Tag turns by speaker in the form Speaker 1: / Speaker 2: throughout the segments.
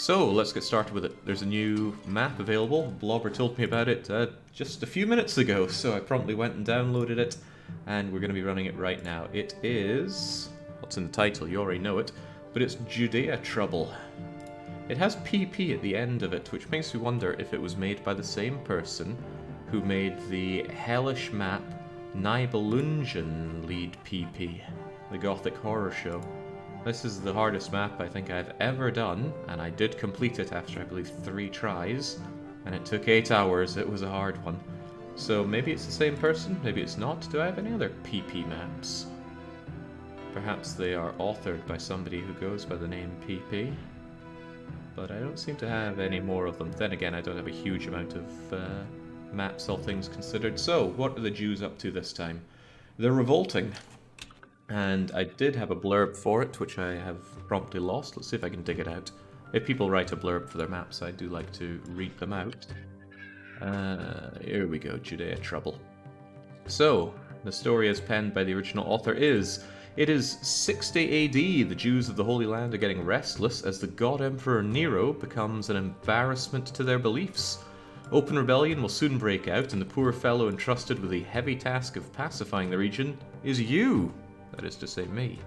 Speaker 1: So let's get started with it. There's a new map available. Blobber told me about it just a few minutes ago, so I promptly went and downloaded it, and we're going to be running it right now. It is... what's in the title? You already know it, but it's Judea Trouble. It has PP at the end of it, which makes me wonder if it was made by the same person who made the hellish map Nibelungen Lead PP, the gothic horror show. This is the hardest map I think I've ever done, and I did complete it after I believe 3 tries, and it took 8 hours. It was a hard one. So maybe it's the same person, maybe it's not. Do I have any other PP maps? Perhaps they are authored by somebody who goes by the name PP, but I don't seem to have any more of them. Then again, I don't have a huge amount of maps, all things considered. So, what are the Jews up to this time? They're revolting. And I did have a blurb for it, which I have promptly lost. Let's see if I can dig it out. If people write a blurb for their maps, I do like to read them out. Here we go, Judea Trouble. So, the story as penned by the original author is... It is 60 AD, the Jews of the Holy Land are getting restless as the God Emperor Nero becomes an embarrassment to their beliefs. Open rebellion will soon break out, and the poor fellow entrusted with the heavy task of pacifying the region is you. That is to say, me.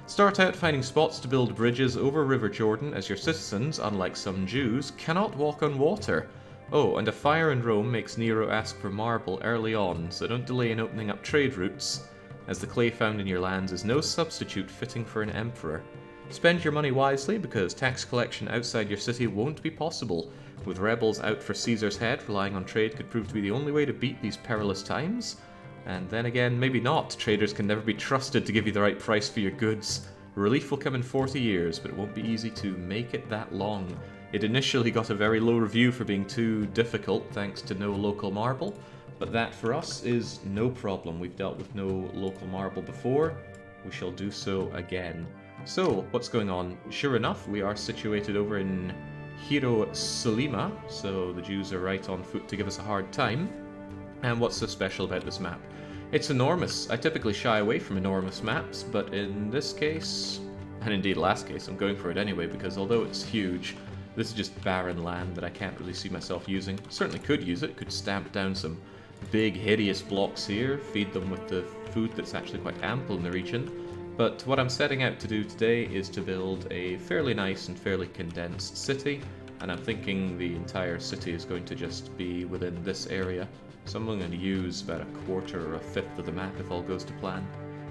Speaker 1: Start out finding spots to build bridges over River Jordan, as your citizens, unlike some Jews, cannot walk on water. Oh, and a fire in Rome makes Nero ask for marble early on, so don't delay in opening up trade routes, as the clay found in your lands is no substitute fitting for an emperor. Spend your money wisely, because tax collection outside your city won't be possible. With rebels out for Caesar's head, relying on trade could prove to be the only way to beat these perilous times. And then again, maybe not. Traders can never be trusted to give you the right price for your goods. Relief will come in 40 years, but it won't be easy to make it that long. It initially got a very low review for being too difficult, thanks to no local marble, but that for us is no problem. We've dealt with no local marble before. We shall do so again. So, what's going on? Sure enough, we are situated over in Hierosolima, so the Jews are right on foot to give us a hard time. And what's so special about this map? It's enormous. I typically shy away from enormous maps, but in this case, and indeed last case, I'm going for it anyway, because although it's huge, this is just barren land that I can't really see myself using. Certainly could use it, could stamp down some big hideous blocks here, feed them with the food that's actually quite ample in the region. But what I'm setting out to do today is to build a fairly nice and fairly condensed city, and I'm thinking the entire city is going to just be within this area. So I'm going to use about a quarter or a fifth of the map if all goes to plan.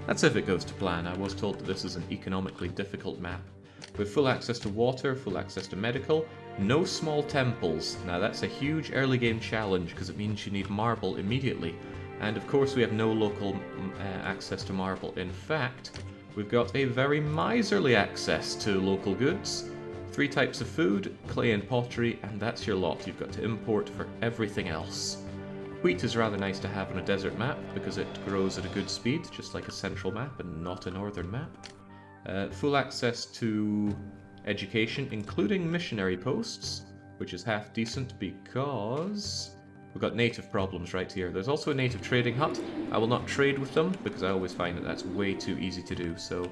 Speaker 1: That's if it goes to plan. I was told that this is an economically difficult map. With full access to water, full access to medical, no small temples. Now that's a huge early game challenge because it means you need marble immediately. And of course we have no local access to marble. In fact, we've got a very miserly access to local goods. 3 types of food, clay and pottery, and that's your lot. You've got to import for everything else. Wheat is rather nice to have on a desert map because it grows at a good speed, just like a central map and not a northern map. Full access to education, including missionary posts, which is half decent because we've got native problems right here. There's also a native trading hut. I will not trade with them because I always find that that's way too easy to do. So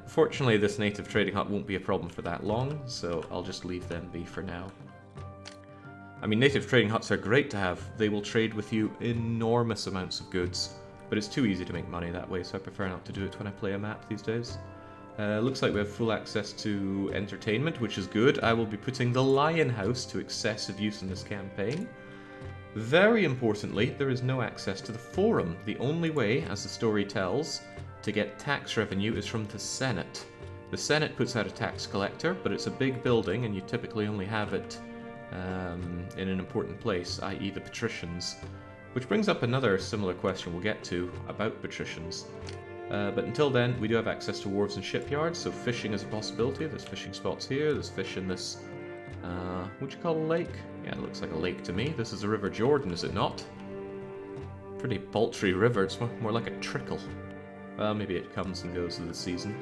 Speaker 1: fortunately this native trading hut won't be a problem for that long, so I'll just leave them be for now. I mean, native trading huts are great to have. They will trade with you enormous amounts of goods, but it's too easy to make money that way, so I prefer not to do it when I play a map these days. Looks like we have full access to entertainment, which is good. I will be putting the Lion House to excessive use in this campaign. Very importantly, there is no access to the Forum. The only way, as the story tells, to get tax revenue is from the Senate. The Senate puts out a tax collector, but it's a big building, and you typically only have it in an important place, i.e. the patricians. Which brings up another similar question we'll get to about patricians. But until then, we do have access to wharves and shipyards, so fishing is a possibility. There's fishing spots here, there's fish in this, what do you call a lake? Yeah, it looks like a lake to me. This is the River Jordan, is it not? Pretty paltry river, it's more like a trickle. Well, maybe it comes and goes with the season.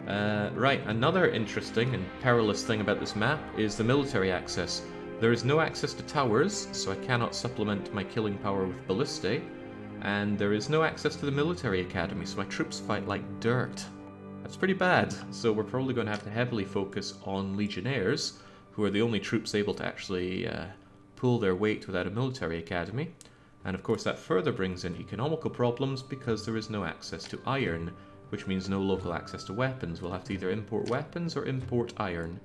Speaker 1: Right, another interesting and perilous thing about this map is the military access. There is no access to towers, so I cannot supplement my killing power with ballistae, and there is no access to the military academy, so my troops fight like dirt. That's pretty bad, so we're probably going to have to heavily focus on legionnaires, who are the only troops able to actually pull their weight without a military academy. And of course that further brings in economical problems because there is no access to iron, which means no local access to weapons. We'll have to either import weapons or import iron.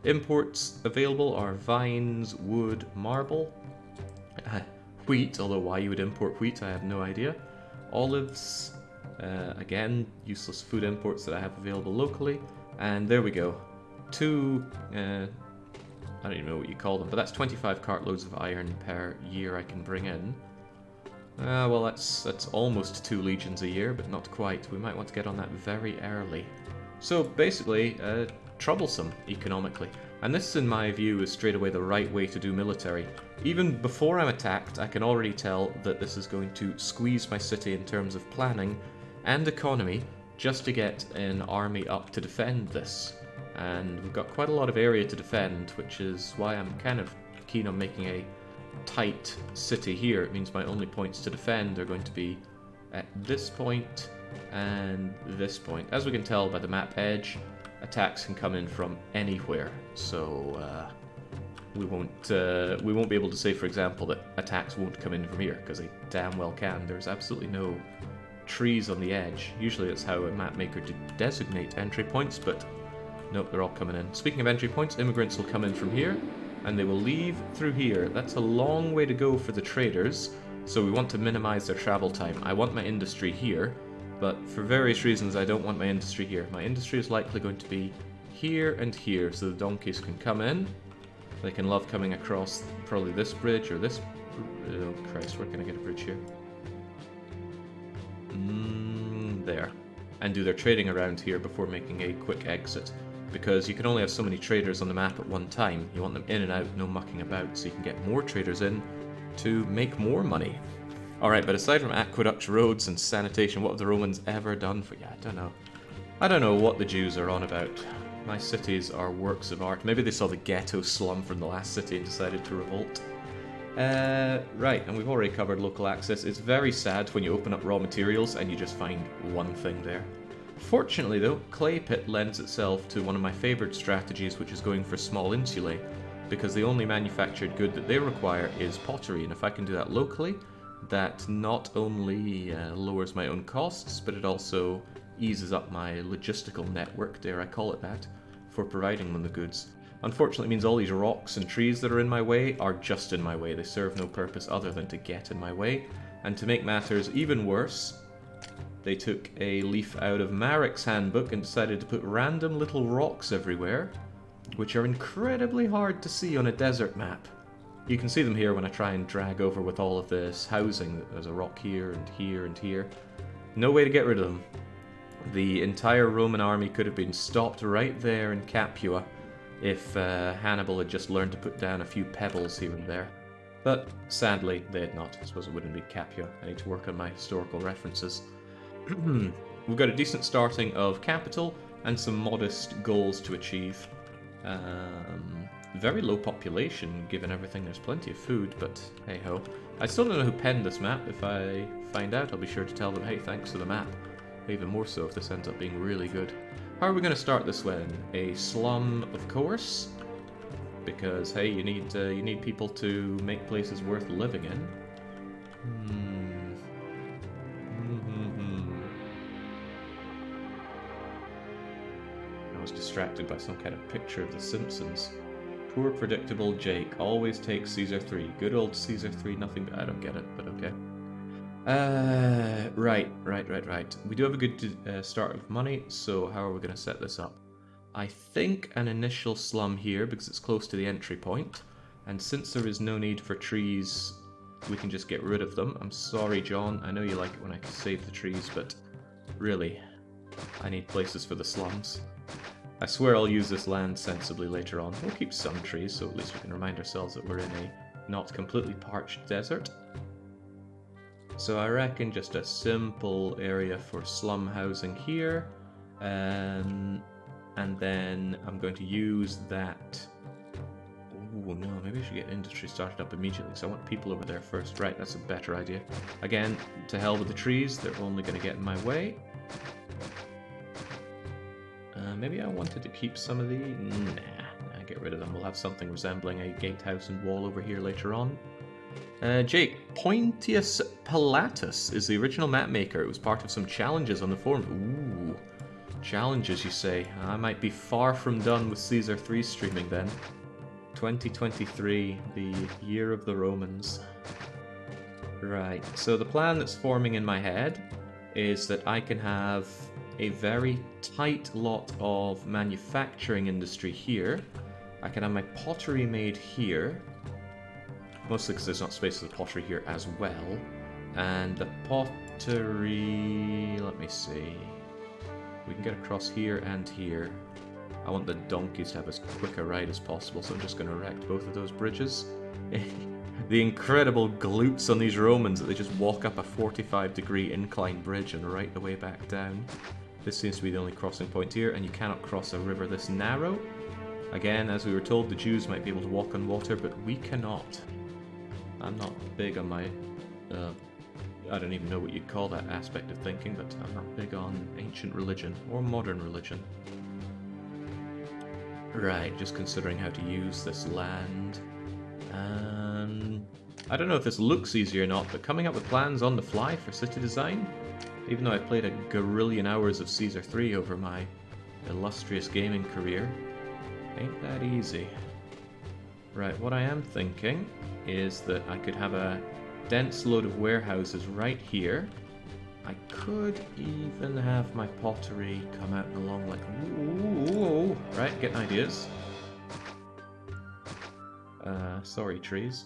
Speaker 1: Imports available are vines, wood, marble, wheat, although why you would import wheat I have no idea, olives, again, useless food imports that I have available locally, and there we go. Two, I don't even know what you call them, but that's 25 cartloads of iron per year I can bring in. Well, that's almost 2 legions a year, but not quite. We might want to get on that very early. So basically, troublesome economically. And this, in my view, is straight away the right way to do military. Even before I'm attacked, I can already tell that this is going to squeeze my city in terms of planning and economy just to get an army up to defend this. And we've got quite a lot of area to defend, which is why I'm kind of keen on making a tight city here. It means my only points to defend are going to be at this point and this point. As we can tell by the map edge, attacks can come in from anywhere, so we won't be able to say, for example, that attacks won't come in from here, because they damn well can. There's absolutely no trees on the edge. Usually that's how a map maker would designate entry points, but nope, they're all coming in. Speaking of entry points, immigrants will come in from here, and they will leave through here. That's a long way to go for the traders, so we want to minimize their travel time. I want my industry here, but for various reasons I don't want my industry here. My industry is likely going to be here and here, so the donkeys can come in. They can love coming across probably this bridge or this... Oh Christ, where can I get a bridge here? There. And do their trading around here before making a quick exit. Because you can only have so many traders on the map at one time. You want them in and out, no mucking about, so you can get more traders in to make more money. Alright, but aside from aqueducts, roads, and sanitation, what have the Romans ever done for you? I don't know. I don't know what the Jews are on about. My cities are works of art. Maybe they saw the ghetto slum from the last city and decided to revolt. Right, and we've already covered local access. It's very sad when you open up raw materials and you just find one thing there. Fortunately though, clay pit lends itself to one of my favoured strategies, which is going for small insulae, because the only manufactured good that they require is pottery, and if I can do that locally, that not only lowers my own costs, but it also eases up my logistical network, dare I call it that, for providing them the goods. Unfortunately, it means all these rocks and trees that are in my way are just in my way. They serve no purpose other than to get in my way. And to make matters even worse, they took a leaf out of Marek's handbook and decided to put random little rocks everywhere, which are incredibly hard to see on a desert map. You can see them here when I try and drag over with all of this housing. There's a rock here and here and here. No way to get rid of them. The entire Roman army could have been stopped right there in Capua if Hannibal had just learned to put down a few pebbles here and there. But sadly, they had not. I suppose it wouldn't be Capua. I need to work on my historical references. We've got a decent starting of capital and some modest goals to achieve. Very low population, given everything. There's plenty of food, but hey-ho. I still don't know who penned this map. If I find out, I'll be sure to tell them, hey, thanks for the map. Even more so if this ends up being really good. How are we going to start this one? A slum, of course, because hey, you need people to make places worth living in. I was distracted by some kind of picture of The Simpsons. Poor predictable Jake always takes Caesar 3. Good old Caesar 3, nothing. I don't get it, but okay. Right. We do have a good start of money, so how are we going to set this up? I think an initial slum here, because it's close to the entry point, and since there is no need for trees, we can just get rid of them. I'm sorry, John, I know you like it when I save the trees, but really, I need places for the slums. I swear I'll use this land sensibly later on. We'll keep some trees, so at least we can remind ourselves that we're in a not completely parched desert. So I reckon just a simple area for slum housing here, and then I'm going to use that... Oh no, maybe I should get industry started up immediately, because I want people over there first. Right, that's a better idea. Again, to hell with the trees, they're only going to get in my way. Maybe I wanted to keep some of the... Nah, get rid of them. We'll have something resembling a gatehouse and wall over here later on. Jake, Pontius Pilatus is the original map maker. It was part of some challenges on the forum. Ooh, challenges, you say? I might be far from done with Caesar 3 streaming then. 2023, the year of the Romans. Right, so the plan that's forming in my head is that I can have a very tight lot of manufacturing industry here. I can have my pottery made here, mostly because there's not space for the pottery here as well. And the pottery, let me see, we can get across here and here. I want the donkeys to have as quick a ride as possible, so I'm just going to erect both of those bridges. The incredible glutes on these Romans that they just walk up a 45-degree incline bridge and right the way back down. This seems to be the only crossing point here, and you cannot cross a river this narrow. Again, as we were told, the Jews might be able to walk on water, but we cannot. I'm not big on my... I don't even know what you'd call that aspect of thinking, but I'm not big on ancient religion, or modern religion. Right, just considering how to use this land. I don't know if this looks easy or not, but coming up with plans on the fly for city design, even though I've played a gorillion hours of Caesar 3 over my illustrious gaming career, ain't that easy. Right, what I am thinking is that I could have a dense load of warehouses right here. I could even have my pottery come out and along like... Ooh, right, getting ideas. Sorry, trees.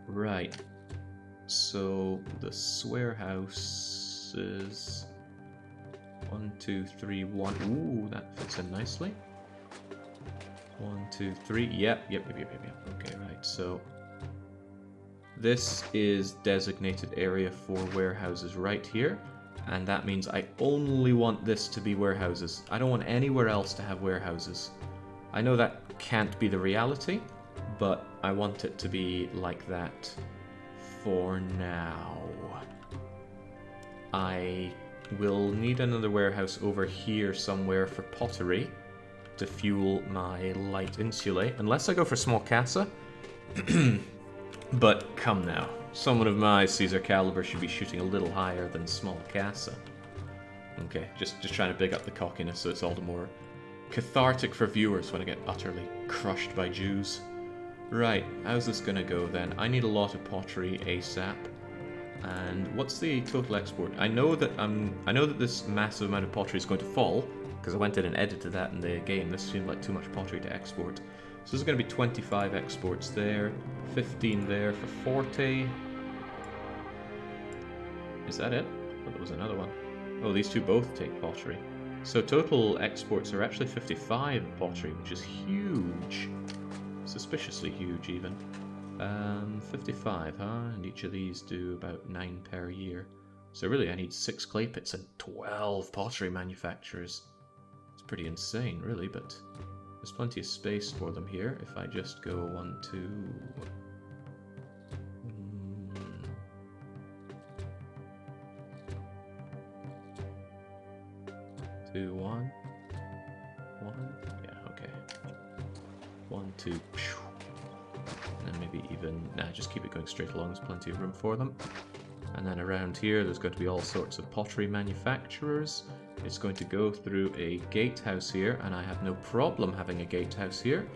Speaker 1: Right. So, the swear house is... 1, 2, 3, 1. Ooh, that fits in nicely. 1, 2, 3. Yep. Okay, right, so... This is designated area for warehouses right here, and that means I only want this to be warehouses. I don't want anywhere else to have warehouses. I know that can't be the reality, but I want it to be like that for now. I will need another warehouse over here somewhere for pottery to fuel my light insulae, unless I go for small casa. But come now, someone of my Caesar caliber should be shooting a little higher than small casa. Okay, just trying to big up the cockiness so it's all the more cathartic for viewers when I get utterly crushed by Jews. Right, how's this gonna go then? I need a lot of pottery ASAP. And what's the total export? I know that this massive amount of pottery is going to fall, because I went in and edited that in the game. This seemed like too much pottery to export. So this is going to be 25 exports there, 15 there for 40. Is that it? Oh, there was another one. Oh, these two both take pottery. So total exports are actually 55 pottery, which is huge. Suspiciously huge, even. 55, huh? And each of these do about 9 per year. So really, I need 6 clay pits and 12 pottery manufacturers. It's pretty insane, really, but there's plenty of space for them here. If I just go 1, 2... 2, 1. 1? Yeah, okay. 1, 2... And then maybe even... Nah, just keep it going straight along. There's plenty of room for them. And then around here, there's going to be all sorts of pottery manufacturers. It's going to go through a gatehouse here, and I have no problem having a gatehouse here.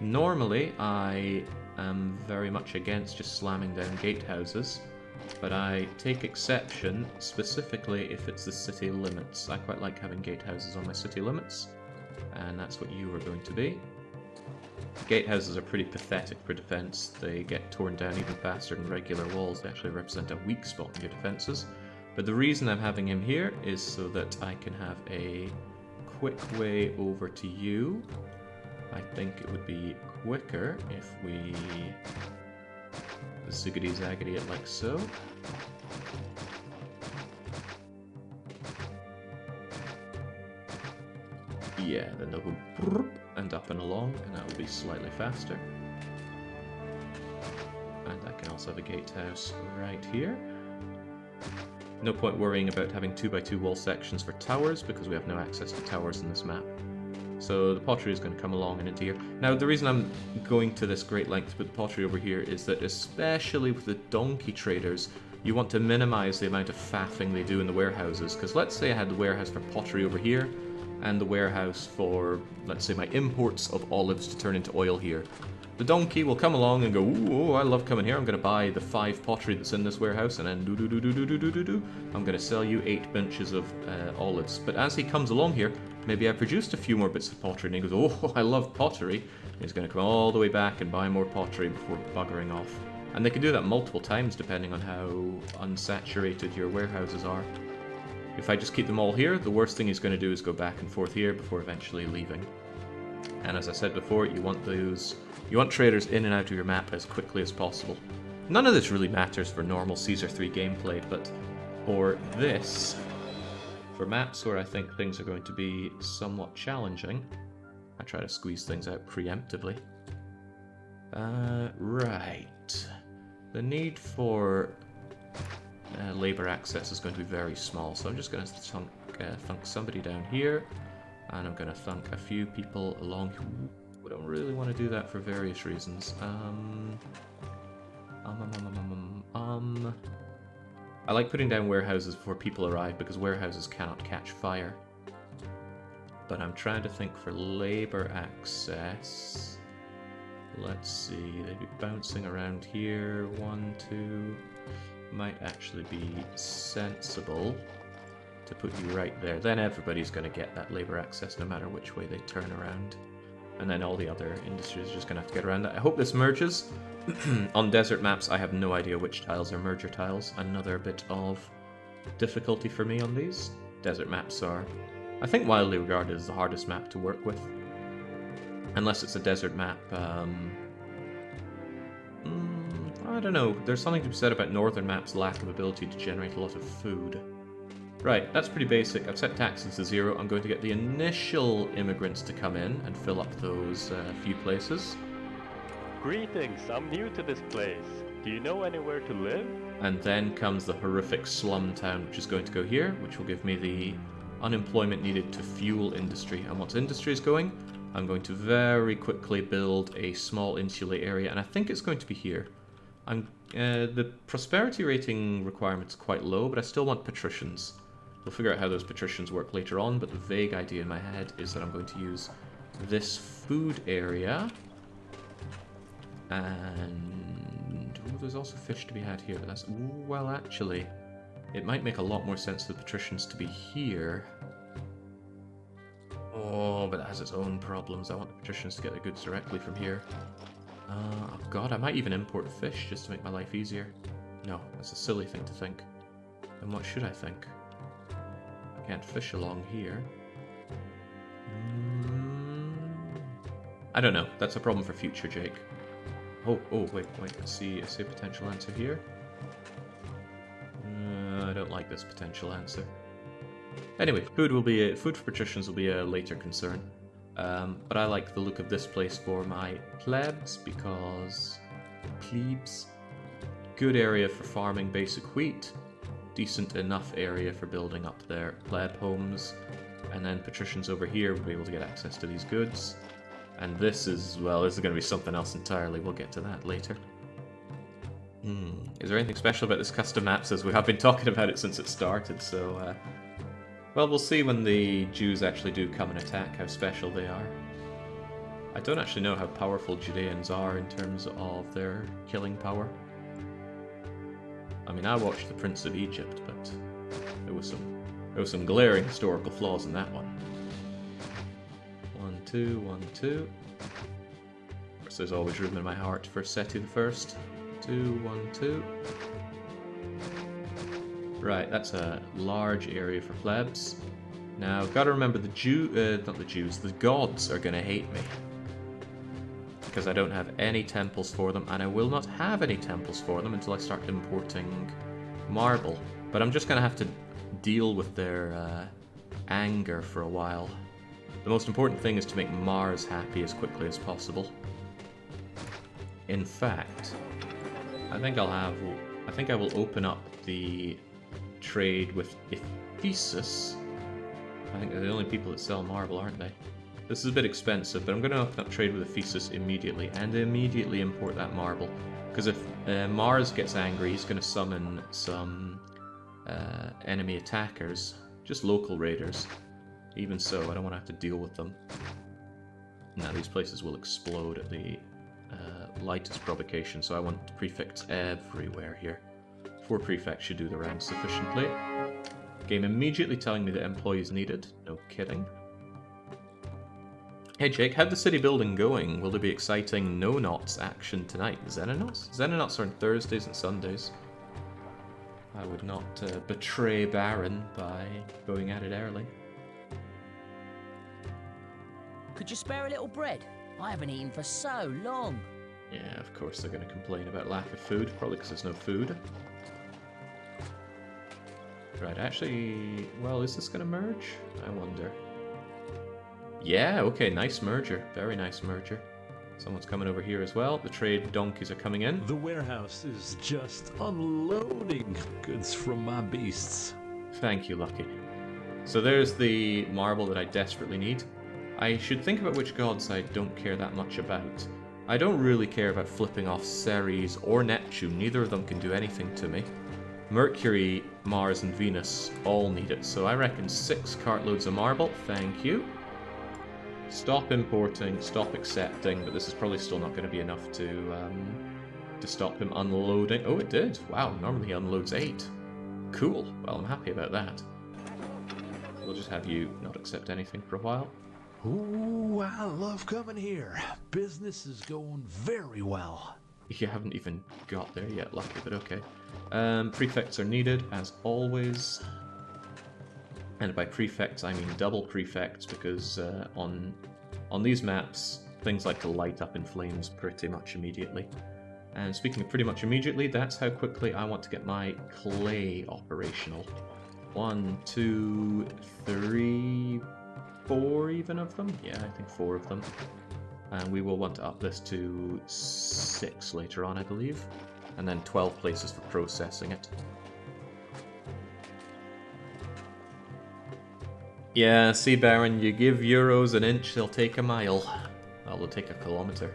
Speaker 1: Normally, I am very much against just slamming down gatehouses, but I take exception specifically if it's the city limits. I quite like having gatehouses on my city limits, and that's what you are going to be. Gatehouses are pretty pathetic for defense. They get torn down even faster than regular walls. They actually represent a weak spot in your defenses. But the reason I'm having him here is so that I can have a quick way over to you. I think it would be quicker if we ziggity-zaggity it like so. Yeah, then they'll go and up and along, and that will be slightly faster. And I can also have a gatehouse right here. No point worrying about having 2x2 wall sections for towers, because we have no access to towers in this map. So the pottery is going to come along and into here. Now, the reason I'm going to this great length to put the pottery over here is that, especially with the donkey traders, you want to minimize the amount of faffing they do in the warehouses. Because let's say I had the warehouse for pottery over here, and the warehouse for, let's say, my imports of olives to turn into oil here. The donkey will come along and go, ooh, I love coming here, I'm going to buy the 5 pottery that's in this warehouse, and then I'm going to sell you 8 bunches of olives. But as he comes along here, maybe I produced a few more bits of pottery, and he goes, oh, I love pottery. And he's going to come all the way back and buy more pottery before buggering off. And they can do that multiple times depending on how unsaturated your warehouses are. If I just keep them all here, the worst thing he's going to do is go back and forth here before eventually leaving. And as I said before, you want traders in and out of your map as quickly as possible. None of this really matters for normal Caesar 3 gameplay, but for this, for maps where I think things are going to be somewhat challenging, I try to squeeze things out preemptively. Right. The need for labor access is going to be very small, so I'm just going to thunk somebody down here, and I'm going to thunk a few people along. We don't really want to do that for various reasons. I like putting down warehouses before people arrive because warehouses cannot catch fire. But I'm trying to think for labor access. Let's see, they'd be bouncing around here. 1, 2. Might actually be sensible to put you right there. Then everybody's going to get that labor access no matter which way they turn around. And then all the other industries are just going to have to get around that. I hope this merges. On desert maps, I have no idea which tiles are merger tiles. Another bit of difficulty for me on these. Desert maps are, I think, widely regarded as the hardest map to work with. Unless it's a desert map. I don't know. There's something to be said about northern maps' lack of ability to generate a lot of food. Right, that's pretty basic. I've set taxes to 0. I'm going to get the initial immigrants to come in and fill up those few places.
Speaker 2: Greetings, I'm new to this place. Do you know anywhere to live?
Speaker 1: And then comes the horrific slum town, which is going to go here, which will give me the unemployment needed to fuel industry. And once industry is going, I'm going to very quickly build a small insular area, and I think it's going to be here. The prosperity rating requirement is quite low, but I still want patricians. We'll figure out how those patricians work later on, but the vague idea in my head is that I'm going to use this food area. And there's also fish to be had here, but that's... well, actually, it might make a lot more sense for the patricians to be here. Oh, but it has its own problems. I want the patricians to get their goods directly from here. Oh god, I might even import fish just to make my life easier. No, that's a silly thing to think. Then what should I think? I can't fish along here. I don't know. That's a problem for future, Jake. Oh, wait. I see a potential answer here. I don't like this potential answer. Anyway, food for patricians will be a later concern. But I like the look of this place for my plebs because plebes, good area for farming basic wheat, decent enough area for building up their pleb homes, and then patricians over here will be able to get access to these goods. And this is, well, this is going to be something else entirely. We'll get to that later. Is there anything special about this custom map? As we have been talking about it since it started, so well, we'll see when the Jews actually do come and attack how special they are. I don't actually know how powerful Judeans are in terms of their killing power. I mean, I watched The Prince of Egypt, but there was some glaring historical flaws in that one. 1, 2, 1, 2. Of course, there's always room in my heart for Seti the First. 2, 1, 2. Right, that's a large area for plebs. Now, I've got to remember the gods are going to hate me. Because I don't have any temples for them, and I will not have any temples for them until I start importing marble. But I'm just going to have to deal with their anger for a while. The most important thing is to make Mars happy as quickly as possible. In fact, I think I will open up the trade with Ephesus. I think they're the only people that sell marble, aren't they? This is a bit expensive, but I'm going to open up trade with Ephesus immediately, and immediately import that marble. Because if Mars gets angry, he's going to summon some enemy attackers, just local raiders. Even so, I don't want to have to deal with them. Now, these places will explode at the lightest provocation, so I want prefects everywhere here. 4 prefects should do the round sufficiently. Game immediately telling me that employees needed. No kidding. Hey Jake, how'd the city building going? Will there be exciting no-knots action tonight? Xenonauts? Xenonauts are on Thursdays and Sundays. I would not betray Baron by going at it early.
Speaker 3: Could you spare a little bread? I haven't eaten for so long.
Speaker 1: Yeah, of course they're going to complain about lack of food, probably because there's no food. Right, actually, well, is this going to merge? I wonder. Yeah, okay, nice merger. Very nice merger. Someone's coming over here as well. The trade donkeys are coming in.
Speaker 4: The warehouse is just unloading goods from my beasts.
Speaker 1: Thank you, Lucky. So there's the marble that I desperately need. I should think about which gods I don't care that much about. I don't really care about flipping off Ceres or Neptune. Neither of them can do anything to me. Mercury, Mars, and Venus all need it, so I reckon 6 cartloads of marble. Thank you. Stop importing, stop accepting, but this is probably still not going to be enough to stop him unloading. Oh, it did. Wow, normally he unloads 8. Cool. Well, I'm happy about that. We'll just have you not accept anything for a while.
Speaker 4: Ooh, I love coming here. Business is going very well.
Speaker 1: You haven't even got there yet, Lucky, but okay. Prefects are needed, as always. And by prefects, I mean double prefects, because on these maps, things like to light up in flames pretty much immediately. And speaking of pretty much immediately, that's how quickly I want to get my clay operational. 1, 2, 3, 4 even of them? Yeah, I think 4 of them. And we will want to up this to 6 later on, I believe. And then 12 places for processing it. Yeah, see Baron, you give euros an inch, they'll take a mile. Well, they'll take a kilometer.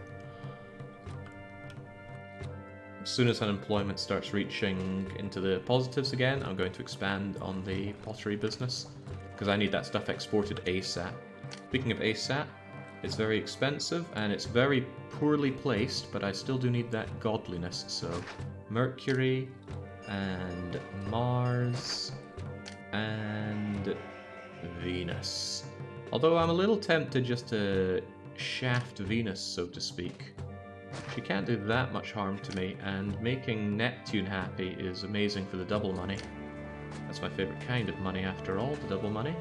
Speaker 1: As soon as unemployment starts reaching into the positives again, I'm going to expand on the pottery business. Because I need that stuff exported ASAP. Speaking of ASAP, it's very expensive and it's very poorly placed, but I still do need that godliness. So, Mercury and Mars and Venus. Although I'm a little tempted just to shaft Venus, so to speak. She can't do that much harm to me, and making Neptune happy is amazing for the double money. That's my favourite kind of money after all, the double money.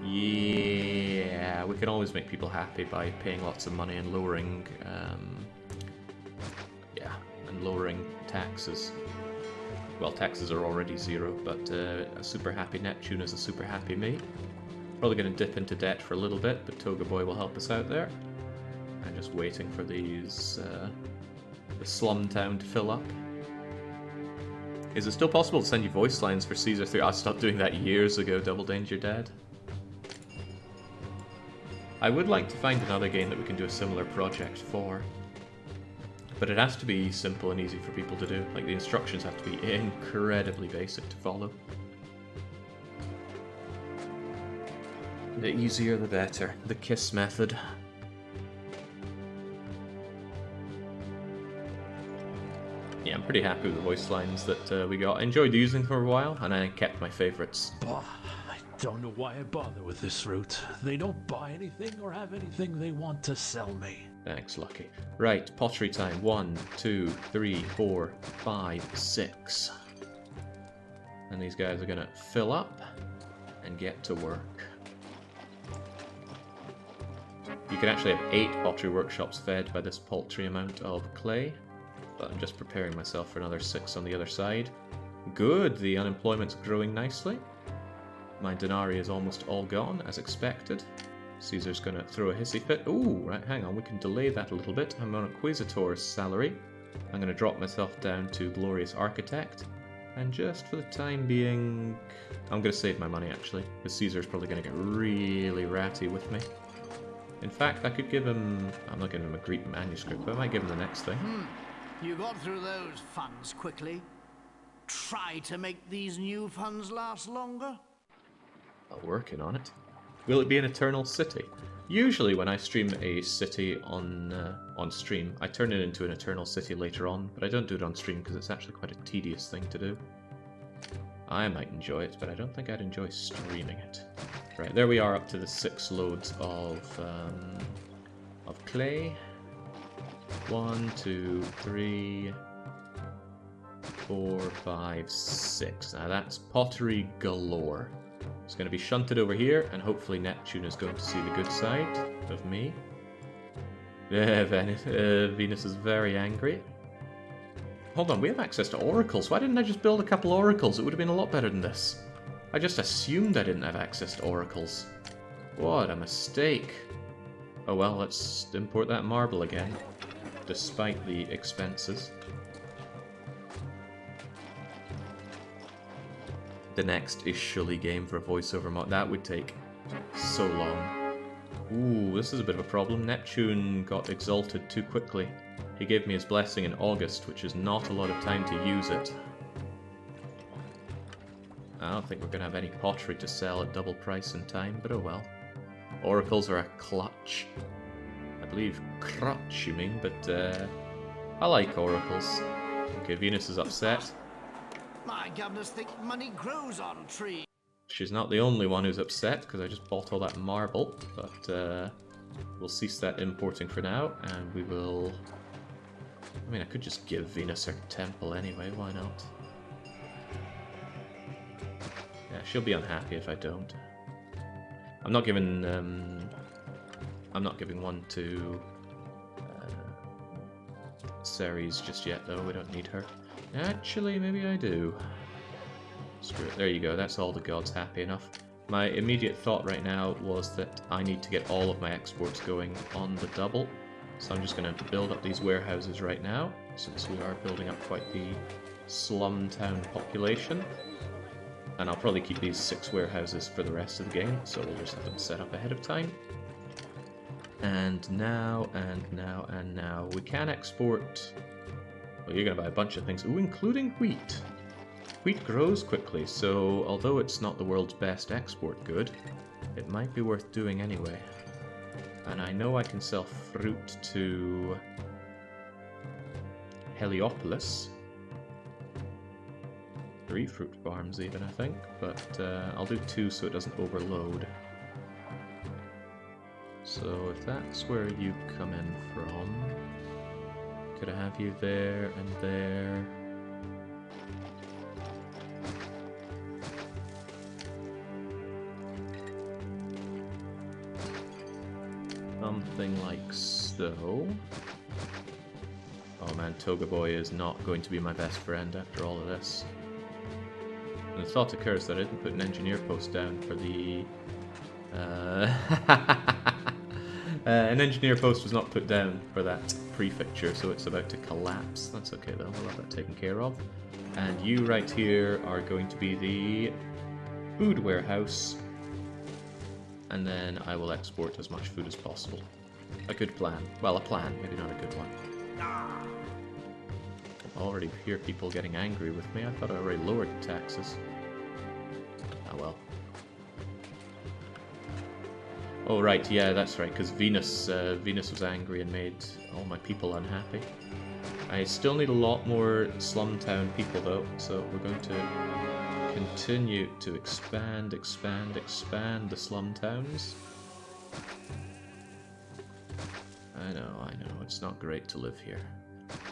Speaker 1: Yeah, we can always make people happy by paying lots of money and lowering, lowering taxes. Well, taxes are already 0, but a super happy Neptune is a super happy me. Probably going to dip into debt for a little bit, but Toga Boy will help us out there. I'm just waiting for these, the slum town to fill up. Is it still possible to send you voice lines for Caesar 3? I stopped doing that years ago, Double Danger Dad. I would like to find another game that we can do a similar project for. But it has to be simple and easy for people to do. Like, the instructions have to be incredibly basic to follow. The easier the better. The KISS method. Yeah, I'm pretty happy with the voice lines that we got. I enjoyed using them for a while, and I kept my favourites.
Speaker 4: I don't know why I bother with this route. They don't buy anything or have anything they want to sell me.
Speaker 1: Thanks, Lucky. Right, pottery time. 1, 2, 3, 4, 5, 6. And these guys are gonna fill up and get to work. You can actually have 8 pottery workshops fed by this paltry amount of clay. But I'm just preparing myself for another 6 on the other side. Good, the unemployment's growing nicely. My denarii is almost all gone, as expected. Caesar's going to throw a hissy fit. Ooh, right, hang on, we can delay that a little bit. I'm on a Quasitor's salary. I'm going to drop myself down to Glorious Architect. And just for the time being, I'm going to save my money actually, because Caesar's probably going to get really ratty with me. In fact, I could give him... I'm not giving him a Greek manuscript, but I might give him the next thing.
Speaker 5: You got through those funds quickly. Try to make these new funds last longer.
Speaker 1: I'm working on it. Will it be an eternal city? Usually when I stream a city on stream, I turn it into an eternal city later on, but I don't do it on stream because it's actually quite a tedious thing to do. I might enjoy it, but I don't think I'd enjoy streaming it. Right, there we are up to the 6 loads of clay. 1, 2, 3, 4, 5, 6. Now that's pottery galore. It's going to be shunted over here, and hopefully Neptune is going to see the good side of me. Venus is very angry. Hold on, we have access to oracles. Why didn't I just build a couple oracles? It would have been a lot better than this. I just assumed I didn't have access to oracles. What a mistake. Oh well, let's import that marble again, despite the expenses. The next is Shully game for a voiceover mod. That would take so long. Ooh, this is a bit of a problem. Neptune got exalted too quickly. He gave me his blessing in August, which is not a lot of time to use it. I don't think we're going to have any pottery to sell at double price in time, but oh well. Oracles are a clutch. I believe crutch you mean, but I like oracles. Okay, Venus is upset.
Speaker 5: My governors think money grows on trees.
Speaker 1: She's not the only one who's upset, because I just bought all that marble, but we'll cease that importing for now, and we will... I mean, I could just give Venus her temple anyway, why not? Yeah, she'll be unhappy if I don't. I'm not giving one to Ceres just yet, though. We don't need her. Actually, maybe I do. Screw it. There you go. That's all the gods happy enough. My immediate thought right now was that I need to get all of my exports going on the double. So I'm just going to build up these warehouses right now, since we are building up quite the slum town population. And I'll probably keep these 6 warehouses for the rest of the game, so we'll just have them set up ahead of time. And now, we can export... Well, you're going to buy a bunch of things. Ooh, including wheat. Wheat grows quickly, so although it's not the world's best export good, it might be worth doing anyway. And I know I can sell fruit to Heliopolis. 3 fruit farms even, I think, but I'll do 2 so it doesn't overload. So if that's where you come in from... Could I have you there and there? Something like so. Oh man, Toga Boy is not going to be my best friend after all of this. And the thought occurs that I didn't put an engineer post down for the... an engineer post was not put down for that prefecture, so it's about to collapse. That's okay though, we'll have that taken care of. And you right here are going to be the food warehouse. And then I will export as much food as possible. A good plan. Well, a plan, maybe not a good one. I already hear people getting angry with me. I thought I already lowered the taxes. Ah well. Oh right, yeah, that's right, because Venus was angry and made all my people unhappy. I still need a lot more slum town people though, so we're going to continue to expand the slum towns. I know, it's not great to live here.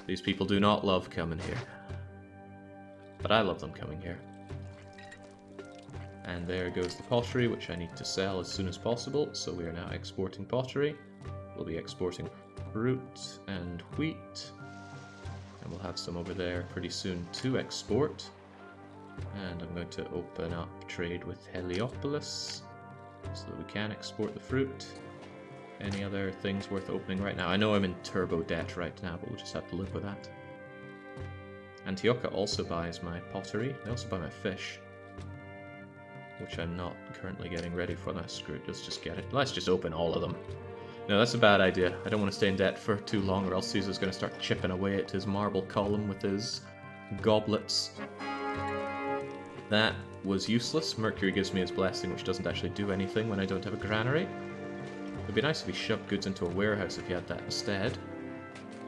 Speaker 1: These people do not love coming here. But I love them coming here. And there goes the pottery, which I need to sell as soon as possible, so we are now exporting pottery. We'll be exporting fruit and wheat. And we'll have some over there pretty soon to export. And I'm going to open up trade with Heliopolis. so that we can export the fruit. Any other things worth opening right now? I know I'm in turbo debt right now, but we'll just have to live with that. Antiocha also buys my pottery. They also buy my fish, which I'm not currently getting ready for. That's screwed. Let's just get it. Let's just open all of them. No, that's a bad idea. I don't want to stay in debt for too long, or else Caesar's going to start chipping away at his marble column with his goblets. That was useless. Mercury gives me his blessing, which doesn't actually do anything when I don't have a granary. It'd be nice if he shoved goods into a warehouse if he had that instead.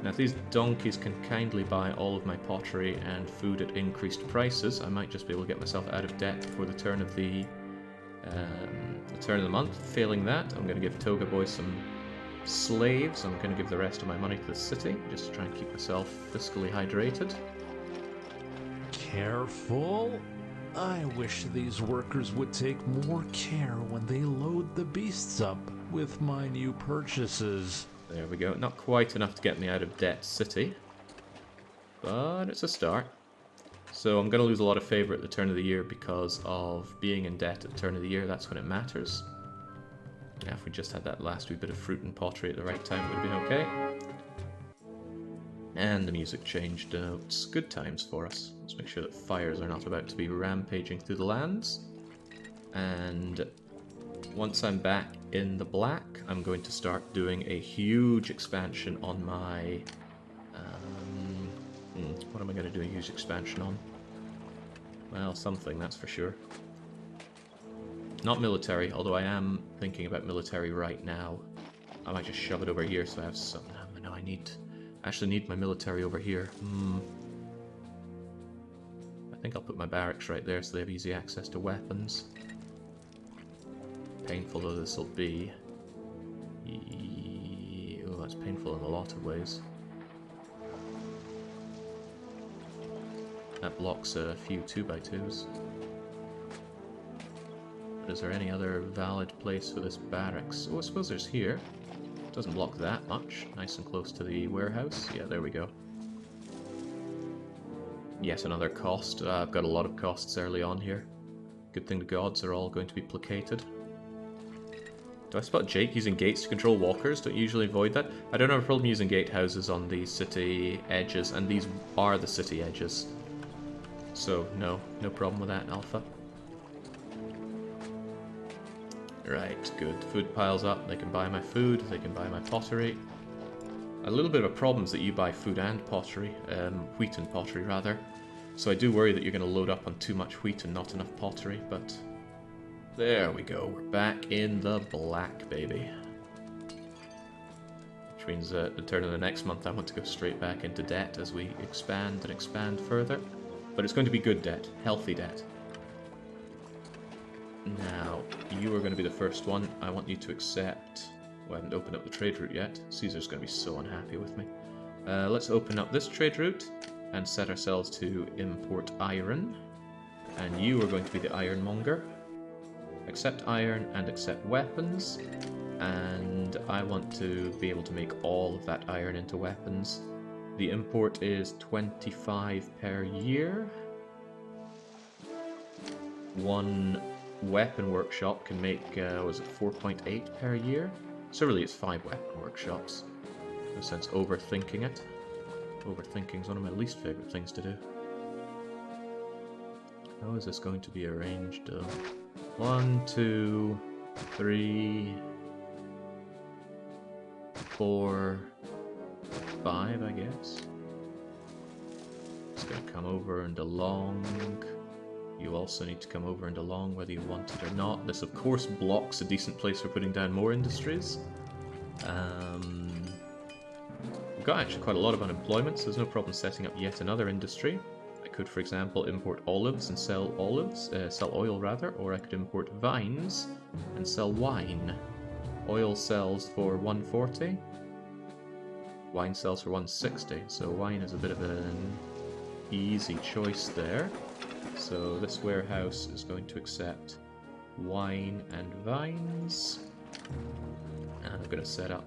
Speaker 1: Now, if these donkeys can kindly buy all of my pottery and food at increased prices, I might just be able to get myself out of debt before the turn of the month. Failing that, I'm going to give Toga Boy some slaves. I'm going to give the rest of my money to the city, just to try and keep myself fiscally hydrated.
Speaker 4: Careful. I wish these workers would take more care when they load the beasts up with my new purchases.
Speaker 1: There we go. Not quite enough to get me out of Debt City, but it's a start. So I'm going to lose a lot of favour at the turn of the year because of being in debt at the turn of the year. That's when it matters. Now, if we just had that last wee bit of fruit and pottery at the right time, it would have been okay. And the music changed. It's good times for us. Let's make sure that fires are not about to be rampaging through the lands. And once I'm back in the black, I'm going to start doing a huge expansion on my... what am I going to do a huge expansion on? Well, something, that's for sure. Not military, although I am thinking about military right now. I might just shove it over here so I have some... No, I actually need my military over here. I think I'll put my barracks right there so they have easy access to weapons. Painful though this will be. Oh, that's painful in a lot of ways. That blocks a few 2x2s. But is there any other valid place for this barracks? Oh, I suppose there's here. Doesn't block that much. Nice and close to the warehouse. Yeah, there we go. Yet another cost. I've got a lot of costs early on here. Good thing the gods are all going to be placated. Do I spot Jake using gates to control walkers? Don't you usually avoid that? I don't have a problem using gatehouses on the city edges, and these are the city edges. So, no problem with that, Alpha. Right, good. Food piles up, they can buy my food, they can buy my pottery. A little bit of a problem is that you buy food and pottery, wheat and pottery rather. So I do worry that you're going to load up on too much wheat and not enough pottery, but... There we go, we're back in the black, baby. Which means at the turn of the next month I want to go straight back into debt as we expand and expand further. But it's going to be good debt, healthy debt. Now, you are going to be the first one. I want you to accept... Well, I haven't opened up the trade route yet. Caesar's going to be so unhappy with me. Let's open up this trade route and set ourselves to import iron. And you are going to be the ironmonger. Accept iron and accept weapons. And I want to be able to make all of that iron into weapons. The import is 25 per year. One weapon workshop can make, was it 4.8 per year? So really it's 5 weapon workshops. No sense overthinking it. Overthinking is one of my least favourite things to do. How is this going to be arranged? 1, 2, 3, 4, 5, I guess. It's going to come over and along. You also need to come over and along whether you want it or not. This of course blocks a decent place for putting down more industries. We've got actually quite a lot of unemployment, so there's no problem setting up yet another industry. I could, for example, import olives and sell oil rather, or I could import vines and sell wine. Oil sells for 140. Wine sells for 160, so wine is a bit of an easy choice there. So this warehouse is going to accept wine and vines. And I'm going to set up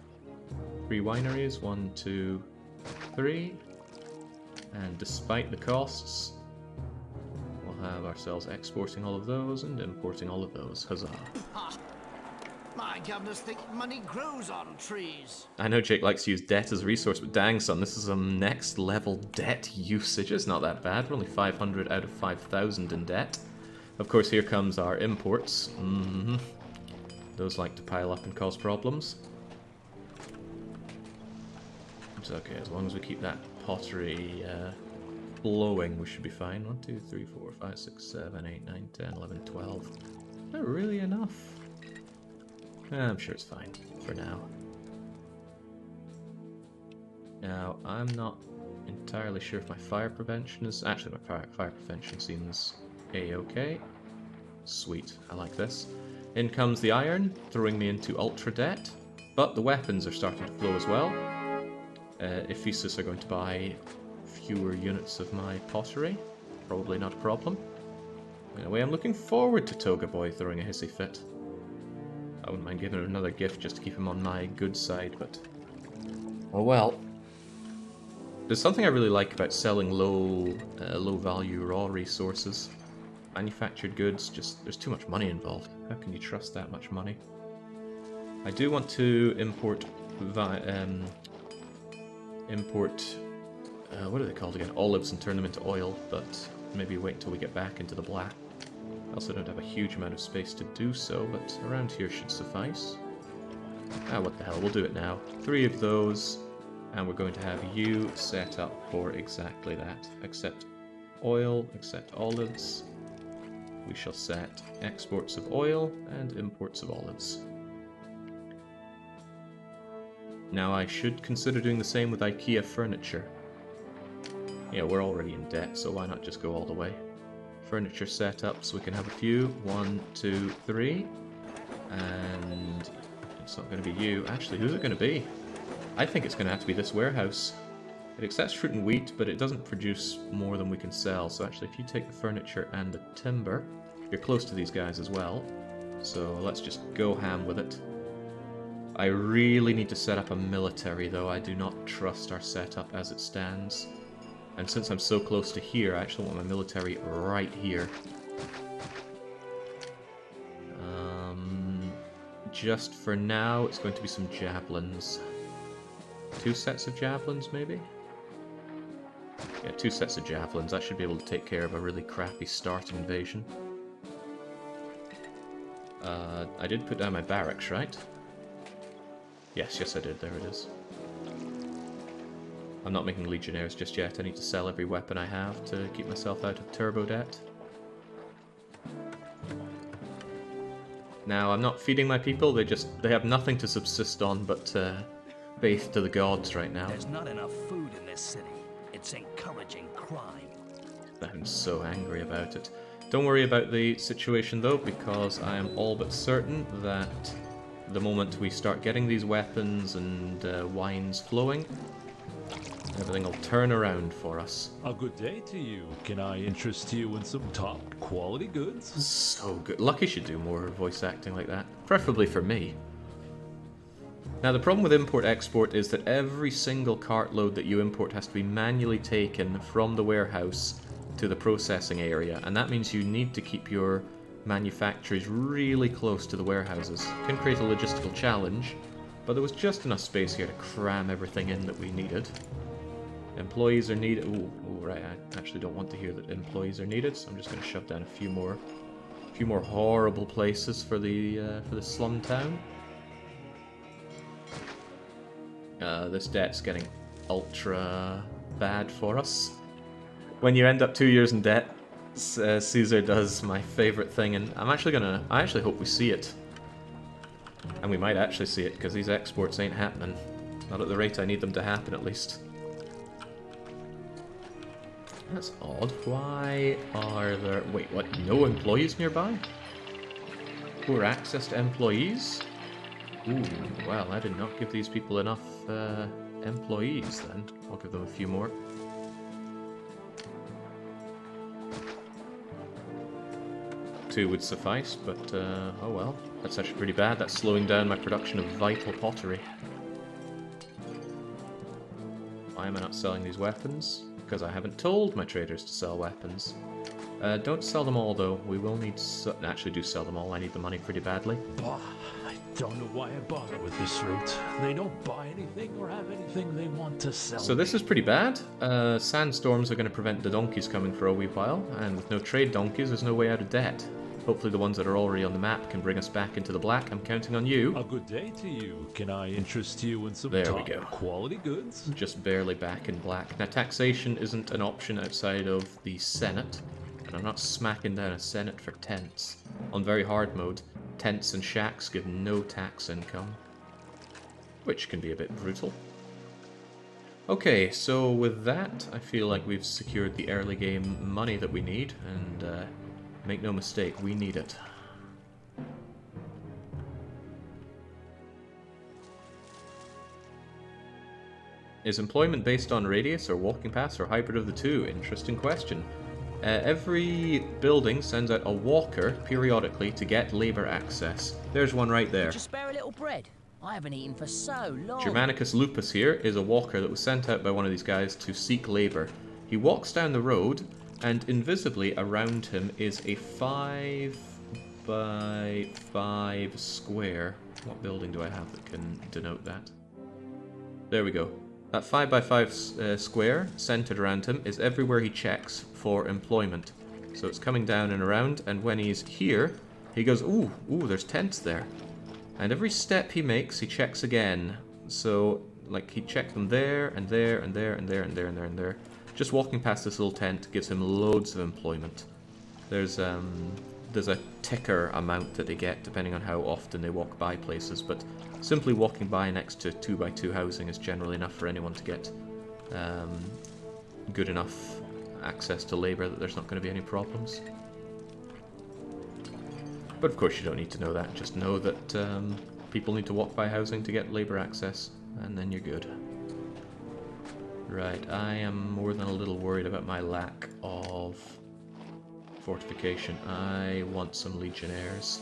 Speaker 1: 3 wineries, 1, 2, 3. And despite the costs, we'll have ourselves exporting all of those and importing all of those. Huzzah.
Speaker 5: My governors think money grows on trees.
Speaker 1: I know Jake likes to use debt as a resource, but dang son, this is some next level debt usage. It's not that bad. We're only 500 out of 5,000 in debt. Of course, here comes our imports. Those like to pile up and cause problems. It's okay, as long as we keep that pottery flowing, we should be fine. 1, 2, 3, 4, 5, 6, 7, 8, 9, 10, 11, 12. Not really enough. I'm sure it's fine for now. Now, I'm not entirely sure if my fire prevention is... Actually, my fire prevention seems a-okay. Sweet, I like this. In comes the iron, throwing me into ultra debt. But the weapons are starting to flow as well. Ephesus are going to buy fewer units of my pottery. Probably not a problem. In a way, I'm looking forward to Toga Boy throwing a hissy fit. I wouldn't mind giving him another gift just to keep him on my good side, but... oh well. There's something I really like about selling low value raw resources. Manufactured goods, just there's too much money involved. How can you trust that much money? I do want to import what are they called again? Olives, and turn them into oil, but maybe wait until we get back into the black. I also don't have a huge amount of space to do so, but around here should suffice. Ah, what the hell, we'll do it now. 3 of those, and we're going to have you set up for exactly that. Accept oil, accept olives. We shall set exports of oil and imports of olives. Now I should consider doing the same with IKEA furniture. Yeah, we're already in debt, so why not just go all the way? Furniture set up so we can have a few. 1, 2, 3. And it's not going to be you. Actually, who's it going to be? I think it's going to have to be this warehouse. It accepts fruit and wheat, but it doesn't produce more than we can sell. So actually, if you take the furniture and the timber, you're close to these guys as well. So let's just go ham with it. I really need to set up a military, though. I do not trust our setup as it stands. And since I'm so close to here, I actually want my military right here. Just for now, it's going to be some javelins. 2 sets of javelins, maybe? Yeah, 2 sets of javelins. I should be able to take care of a really crappy start invasion. I did put down my barracks, right? Yes, I did. There it is. I'm not making legionnaires just yet. I need to sell every weapon I have to keep myself out of turbo debt. Now, I'm not feeding my people. They have nothing to subsist on but faith to the gods right now.
Speaker 3: There's not enough food in this city. It's encouraging crime.
Speaker 1: I'm so angry about it. Don't worry about the situation though, because I am all but certain that the moment we start getting these weapons and wines flowing, everything will turn around for us.
Speaker 4: A good day to you. Can I interest you in some top quality goods?
Speaker 1: So good. Lucky should do more voice acting like that. Preferably for me. Now the problem with import-export is that every single cartload that you import has to be manually taken from the warehouse to the processing area, and that means you need to keep your manufactories really close to the warehouses. It can create a logistical challenge, but there was just enough space here to cram everything in that we needed. Employees are needed. Ooh, right. I actually don't want to hear that employees are needed, so I'm just going to shove down a few more horrible places for the slum town. This debt's getting ultra bad for us. When you end up 2 years in debt, Caesar does my favorite thing, and I actually hope we see it. And we might actually see it, because these exports ain't happening. Not at the rate I need them to happen, at least. That's odd. Why are there... Wait, what? No employees nearby? Poor access to employees? Ooh, well, I did not give these people enough employees, then. I'll give them a few more. Two would suffice, but oh well. That's actually pretty bad. That's slowing down my production of vital pottery. Why am I not selling these weapons? Because I haven't told my traders to sell weapons. Don't sell them all, though. We will need... Actually, do sell them all. I need the money pretty badly.
Speaker 4: Bah, I Don't know why I bother with this route. They don't buy anything or have anything they want to sell.
Speaker 1: So this is pretty bad. Sandstorms are going to prevent the donkeys coming for a wee while, and with no trade donkeys, there's no way out of debt. Hopefully the ones that are already on the map can bring us back into the black. I'm counting on you.
Speaker 4: A good day to you. Can I interest you in some
Speaker 1: There we
Speaker 4: top
Speaker 1: go.
Speaker 4: quality goods?
Speaker 1: Just barely back in black. Now taxation isn't an option outside of the Senate, and I'm not smacking down a Senate for tents. On very hard mode, tents and shacks give no tax income, which can be a bit brutal. Okay, so with that, I feel like we've secured the early game money that we need, and make no mistake, we need it. Is employment based on radius or walking paths or hybrid of the two? Interesting question. Every building sends out a walker periodically to get labour access. There's one right there.
Speaker 3: Could you spare a little bread? I haven't eaten for so long.
Speaker 1: Germanicus lupus here is a walker that was sent out by one of these guys to seek labour. He walks down the road, and invisibly around him is a 5 by 5 square. What building do I have that can denote that? There we go. That 5 by 5 square centered around him is everywhere he checks for employment. So it's coming down and around, and when he's here, he goes, ooh, there's tents there. And every step he makes, he checks again. So, like, he checked them there, and there, and there, and there, and there, and there, and there. Just walking past this little tent gives him loads of employment. There's a ticker amount that they get depending on how often they walk by places, but simply walking by next to 2 by 2 housing is generally enough for anyone to get good enough access to labour that there's not going to be any problems. But of course you don't need to know that, just know that people need to walk by housing to get labour access, and then you're good. Right, I am more than a little worried about my lack of fortification. I want some legionnaires.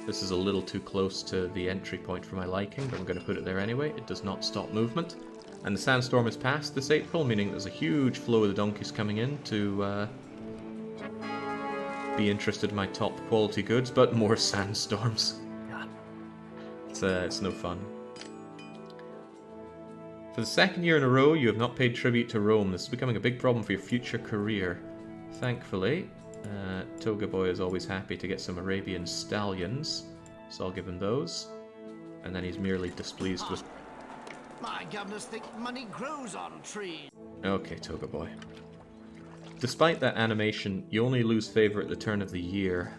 Speaker 1: This is a little too close to the entry point for my liking, but I'm going to put it there anyway. It does not stop movement. And the sandstorm has passed this April, meaning there's a huge flow of the donkeys coming in to be interested in my top quality goods, but more sandstorms. It's no fun. For the second year in a row, you have not paid tribute to Rome. This is becoming a big problem for your future career. Thankfully, Toga Boy is always happy to get some Arabian stallions, so I'll give him those. And then he's merely displeased with...
Speaker 5: My governors think money grows on trees.
Speaker 1: Okay, Toga Boy. Despite that animation, you only lose favour at the turn of the year.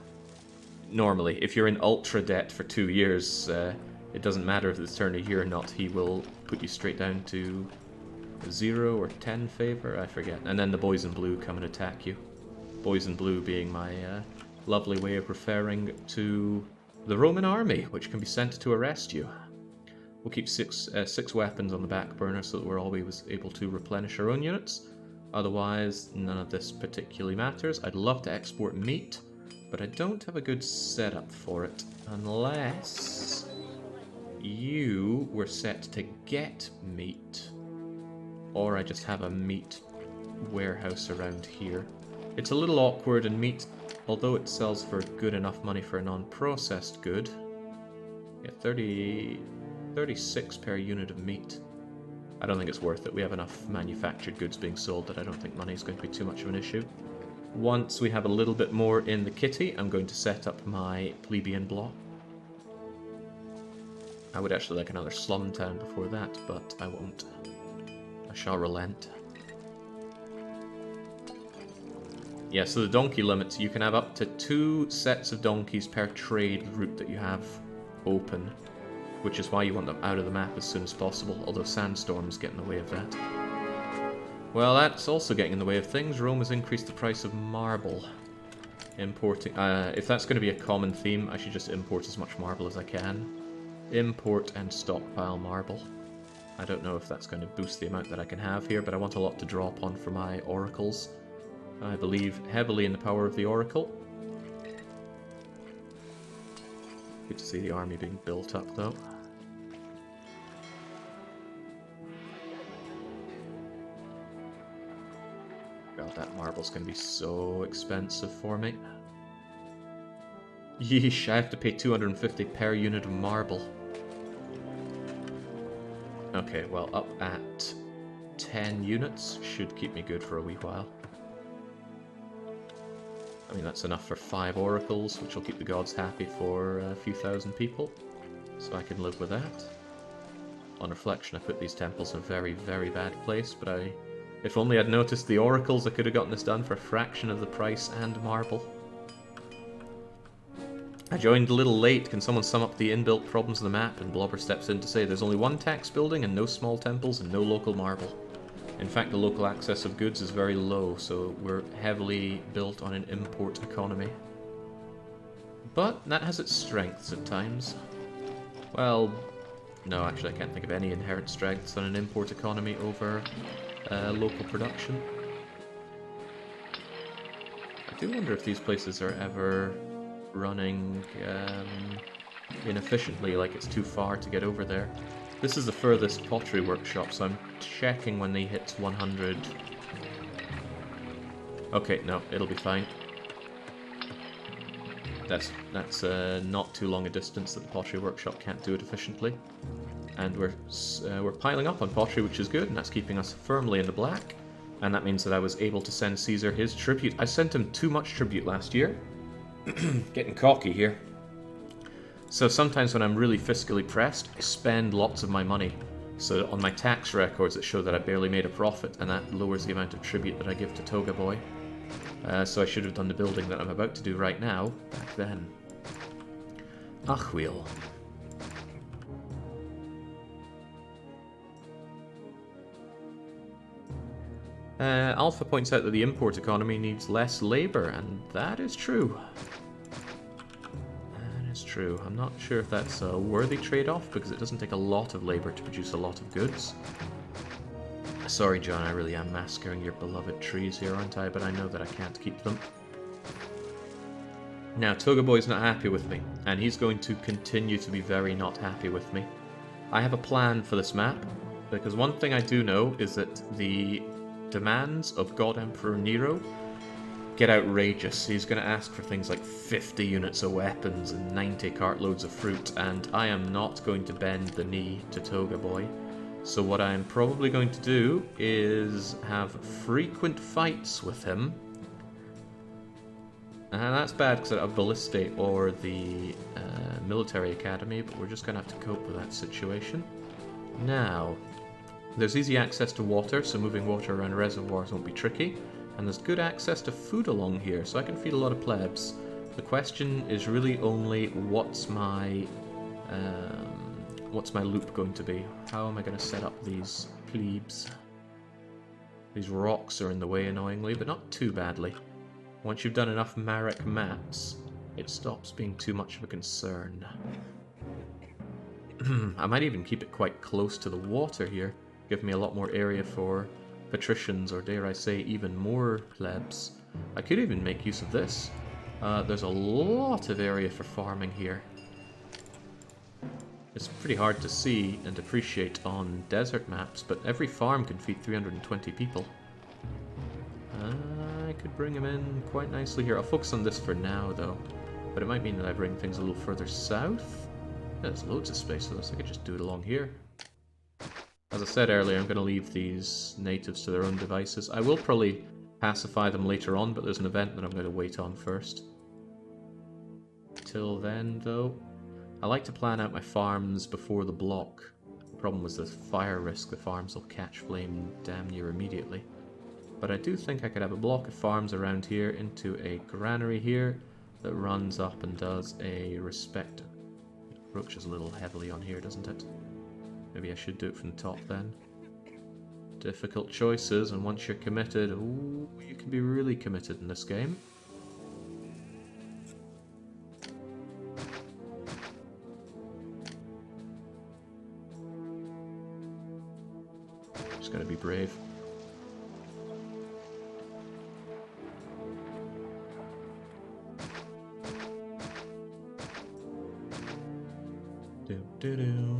Speaker 1: Normally, if you're in ultra debt for 2 years, it doesn't matter if it's turn of year or not, he will put you straight down to 0 or 10 favour, I forget. And then the boys in blue come and attack you. Boys in blue being my lovely way of referring to the Roman army, which can be sent to arrest you. We'll keep six weapons on the back burner so that we're always able to replenish our own units. Otherwise, none of this particularly matters. I'd love to export meat, but I don't have a good setup for it, unless you were set to get meat, or I just have a meat warehouse around here. It's a little awkward, and meat, although it sells for good enough money for a non-processed good, yeah, 36 per unit of meat. I don't think it's worth it. We have enough manufactured goods being sold that I don't think money is going to be too much of an issue. Once we have a little bit more in the kitty, I'm going to set up my plebeian block. I would actually like another slum town before that, but I won't. I shall relent. Yeah, so the donkey limits, you can have up to 2 sets of donkeys per trade route that you have open, which is why you want them out of the map as soon as possible, although sandstorms get in the way of that. Well, that's also getting in the way of things. Rome has increased the price of marble. Importing, if that's going to be a common theme, I should just import as much marble as I can. Import and stockpile marble. I don't know if that's going to boost the amount that I can have here, but I want a lot to draw upon for my oracles. I believe heavily in the power of the oracle. Good to see the army being built up, though. God, that marble's going to be so expensive for me. Yeesh, I have to pay 250 per unit of marble. Okay, well, up at 10 units should keep me good for a wee while. I mean, that's enough for 5 oracles, which will keep the gods happy for a few thousand people. So I can live with that. On reflection, I put these temples in a very, very bad place, but if only I'd noticed the oracles, I could have gotten this done for a fraction of the price and marble. I joined a little late. Can someone sum up the inbuilt problems of the map? And Blobber steps in to say there's only one tax building and no small temples and no local marble. In fact, the local access of goods is very low, so we're heavily built on an import economy. But that has its strengths at times. Well, no, actually I can't think of any inherent strengths on an import economy over local production. I do wonder if these places are ever running inefficiently, like it's too far to get over there. This is the furthest pottery workshop, so I'm checking when they hit 100. Okay, no, it'll be fine. That's not too long a distance that the pottery workshop can't do it efficiently. And we're piling up on pottery, which is good, and that's keeping us firmly in the black. And that means that I was able to send Caesar his tribute. I sent him too much tribute last year. Getting cocky here. So sometimes when I'm really fiscally pressed, I spend lots of my money. So on my tax records it show that I barely made a profit, and that lowers the amount of tribute that I give to Toga Boy. So I should have done the building that I'm about to do right now, back then. Ach wheel. Alpha points out that the import economy needs less labour, and that is true. True. I'm not sure if that's a worthy trade-off, because it doesn't take a lot of labour to produce a lot of goods. Sorry, John, I really am massacring your beloved trees here, aren't I? But I know that I can't keep them. Now, Toga Boy's not happy with me, and he's going to continue to be very not happy with me. I have a plan for this map, because one thing I do know is that the demands of God Emperor Nero get outrageous. He's going to ask for things like 50 units of weapons and 90 cartloads of fruit, and I am not going to bend the knee to Toga Boy. So what I'm probably going to do is have frequent fights with him. And that's bad because I have Balliste or the military academy, but we're just going to have to cope with that situation. Now, there's easy access to water, so moving water around reservoirs won't be tricky. And there's good access to food along here, so I can feed a lot of plebs. The question is really only what's my loop going to be? How am I going to set up these plebes? These rocks are in the way annoyingly, but not too badly. Once you've done enough Marek maps, it stops being too much of a concern. I might even keep it quite close to the water here, give me a lot more area for patricians, or dare I say even more plebs. I could even make use of this. There's a lot of area for farming here. It's pretty hard to see and appreciate on desert maps, but every farm can feed 320 people. I could bring them in quite nicely here. I'll focus on this for now though, but it might mean that I bring things a little further south. There's loads of space for this, I could just do it along here. As I said earlier, I'm going to leave these natives to their own devices. I will probably pacify them later on, but there's an event that I'm going to wait on first. Till then, though, I like to plan out my farms before the block. The problem was the fire risk. The farms will catch flame damn near immediately. But I do think I could have a block of farms around here into a granary here that runs up and does a respect. It approaches a little heavily on here, doesn't it? Maybe I should do it from the top then. Difficult choices, and once you're committed, ooh, you can be really committed in this game. Just gotta be brave. Do do do.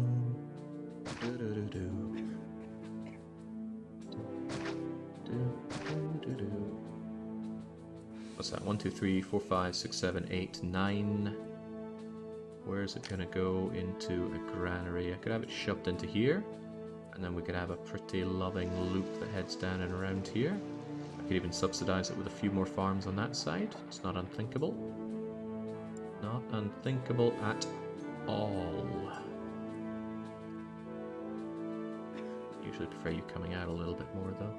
Speaker 1: What's that? 1, 2, 3, 4, 5, 6, 7, 8, 9. Where is it going to go? Into a granary. I could have it shoved into here. And then we could have a pretty loving loop that heads down and around here. I could even subsidize it with a few more farms on that side. It's not unthinkable. Not unthinkable at all. Usually prefer you coming out a little bit more though.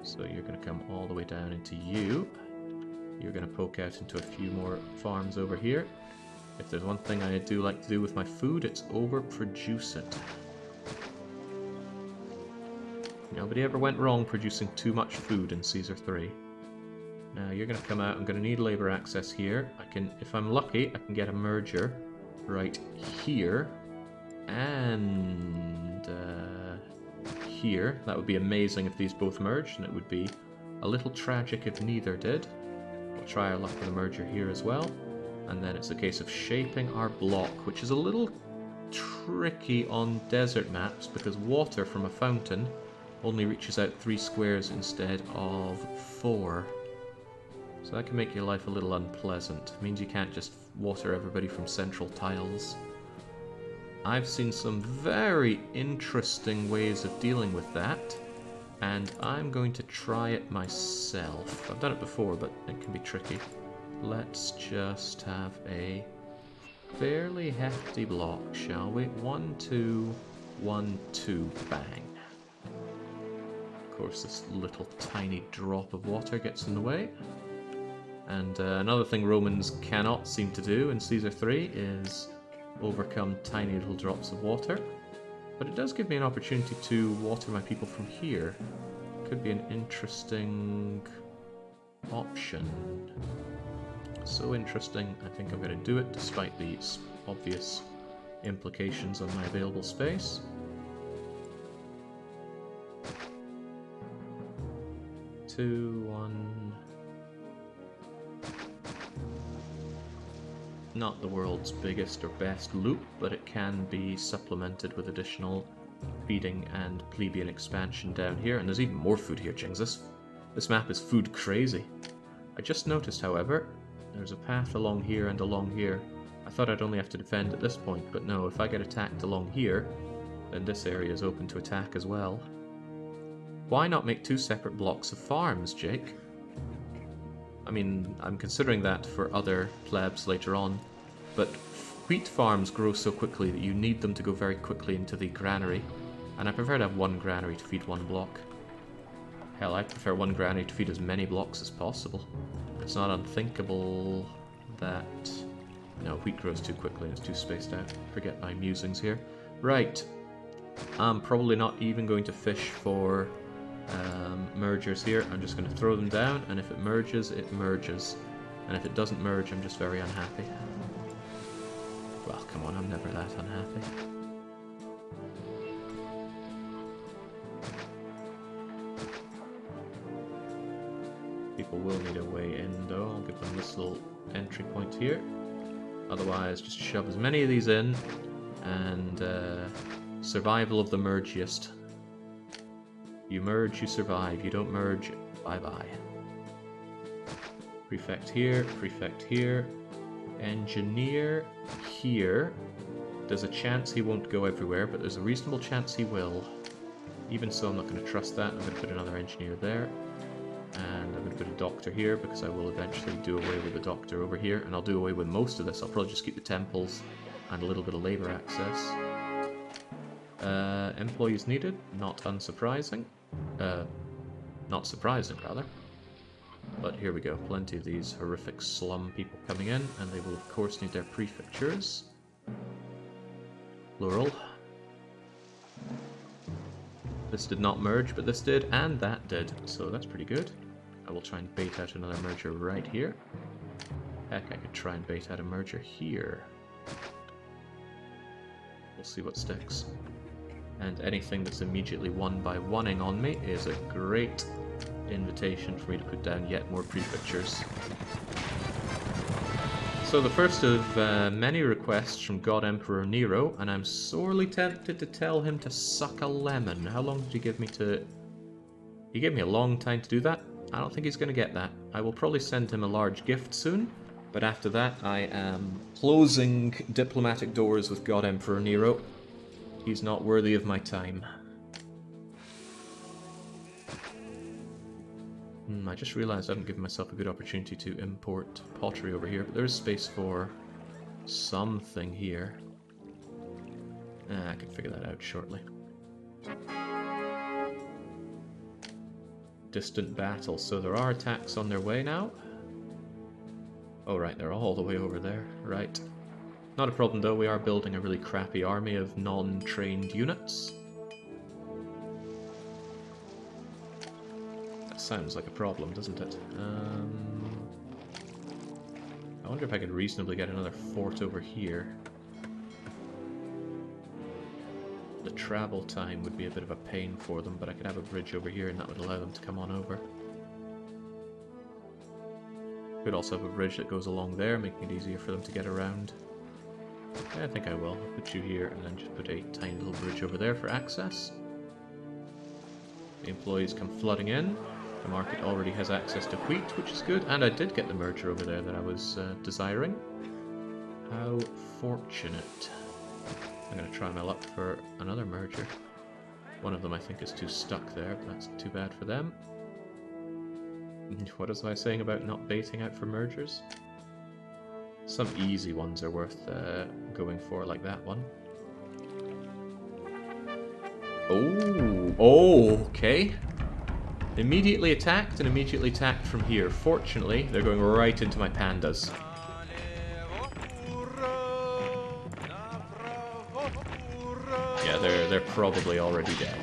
Speaker 1: So you're going to come all the way down into you. You're going to poke out into a few more farms over here. If there's one thing I do like to do with my food, it's overproduce it. Nobody ever went wrong producing too much food in Caesar 3. Now you're going to come out. I'm going to need labor access here. I can, if I'm lucky, I can get a merger right here and here. That would be amazing if these both merged, and it would be a little tragic if neither did. We'll try our luck with a merger here as well. And then it's a case of shaping our block, which is a little tricky on desert maps because water from a fountain only reaches out 3 squares instead of 4. So that can make your life a little unpleasant. It means you can't just water everybody from central tiles. I've seen some very interesting ways of dealing with that, and I'm going to try it myself. I've done it before, but it can be tricky. Let's just have a fairly hefty block, shall we? 1, 2, 1, 2, bang. Of course, this little tiny drop of water gets in the way. And another thing Romans cannot seem to do in Caesar 3 is overcome tiny little drops of water. But it does give me an opportunity to water my people from here. Could be an interesting option. So interesting, I think I'm going to do it despite the obvious implications on my available space. Two, 1. Not the world's biggest or best loop, but it can be supplemented with additional feeding and plebeian expansion down here. And there's even more food here, Jings. This map is food crazy. I just noticed, however, there's a path along here and along here. I thought I'd only have to defend at this point, but no, if I get attacked along here, then this area is open to attack as well. Why not make 2 separate blocks of farms, Jake? I mean, I'm considering that for other plebs later on, but wheat farms grow so quickly that you need them to go very quickly into the granary, and I prefer to have 1 granary to feed 1 block. Hell, I prefer 1 granary to feed as many blocks as possible. It's not unthinkable that... No, wheat grows too quickly and it's too spaced out. Forget my musings here. Right. I'm probably not even going to fish for mergers here. I'm just going to throw them down, and if it merges, it merges. And if it doesn't merge, I'm just very unhappy. Well, come on, I'm never that unhappy. People will need a way in, though. I'll give them this little entry point here. Otherwise, just shove as many of these in, and survival of the mergiest. You merge, you survive. You don't merge, bye-bye. Prefect here, engineer here. There's a chance he won't go everywhere, but there's a reasonable chance he will. Even so, I'm not going to trust that. I'm going to put another engineer there. And I'm going to put a doctor here, because I will eventually do away with the doctor over here. And I'll do away with most of this. I'll probably just keep the temples and a little bit of labor access. Employees needed, not unsurprising. Not surprising, rather. But here we go. Plenty of these horrific slum people coming in, and they will of course need their prefectures. Plural. This did not merge, but this did, and that did, so that's pretty good. I will try and bait out another merger right here. Heck, I could try and bait out a merger here. We'll see what sticks. And anything that's immediately 1 by 1ing on me is a great invitation for me to put down yet more prefectures. So the first of many requests from God Emperor Nero, and I'm sorely tempted to tell him to suck a lemon. How long did he give me to He gave me a long time to do that. I don't think he's going to get that. I will probably send him a large gift soon, but after that I am closing diplomatic doors with God Emperor Nero. He's not worthy of my time. I just realized I haven't given myself a good opportunity to import pottery over here, but there is space for something here. I can figure that out shortly. Distant battle, so there are attacks on their way now. Oh right, they're all the way over there, right. Not a problem though, we are building a really crappy army of non-trained units. That sounds like a problem, doesn't it? I wonder if I could reasonably get another fort over here. The travel time would be a bit of a pain for them, but I could have a bridge over here and that would allow them to come on over. Could also have a bridge that goes along there, making it easier for them to get around. Yeah, I think I will. I'll put you here and then just put a tiny little bridge over there for access. The employees come flooding in. The market already has access to wheat, which is good, and I did get the merger over there that I was desiring. How fortunate. I'm going to try my luck for another merger. One of them I think is too stuck there, but that's too bad for them. What was I saying about not baiting out for mergers? Some easy ones are worth going for, like that one. Oh, okay. Immediately attacked and immediately attacked from here. Fortunately, they're going right into my pandas. Yeah, they're probably already dead.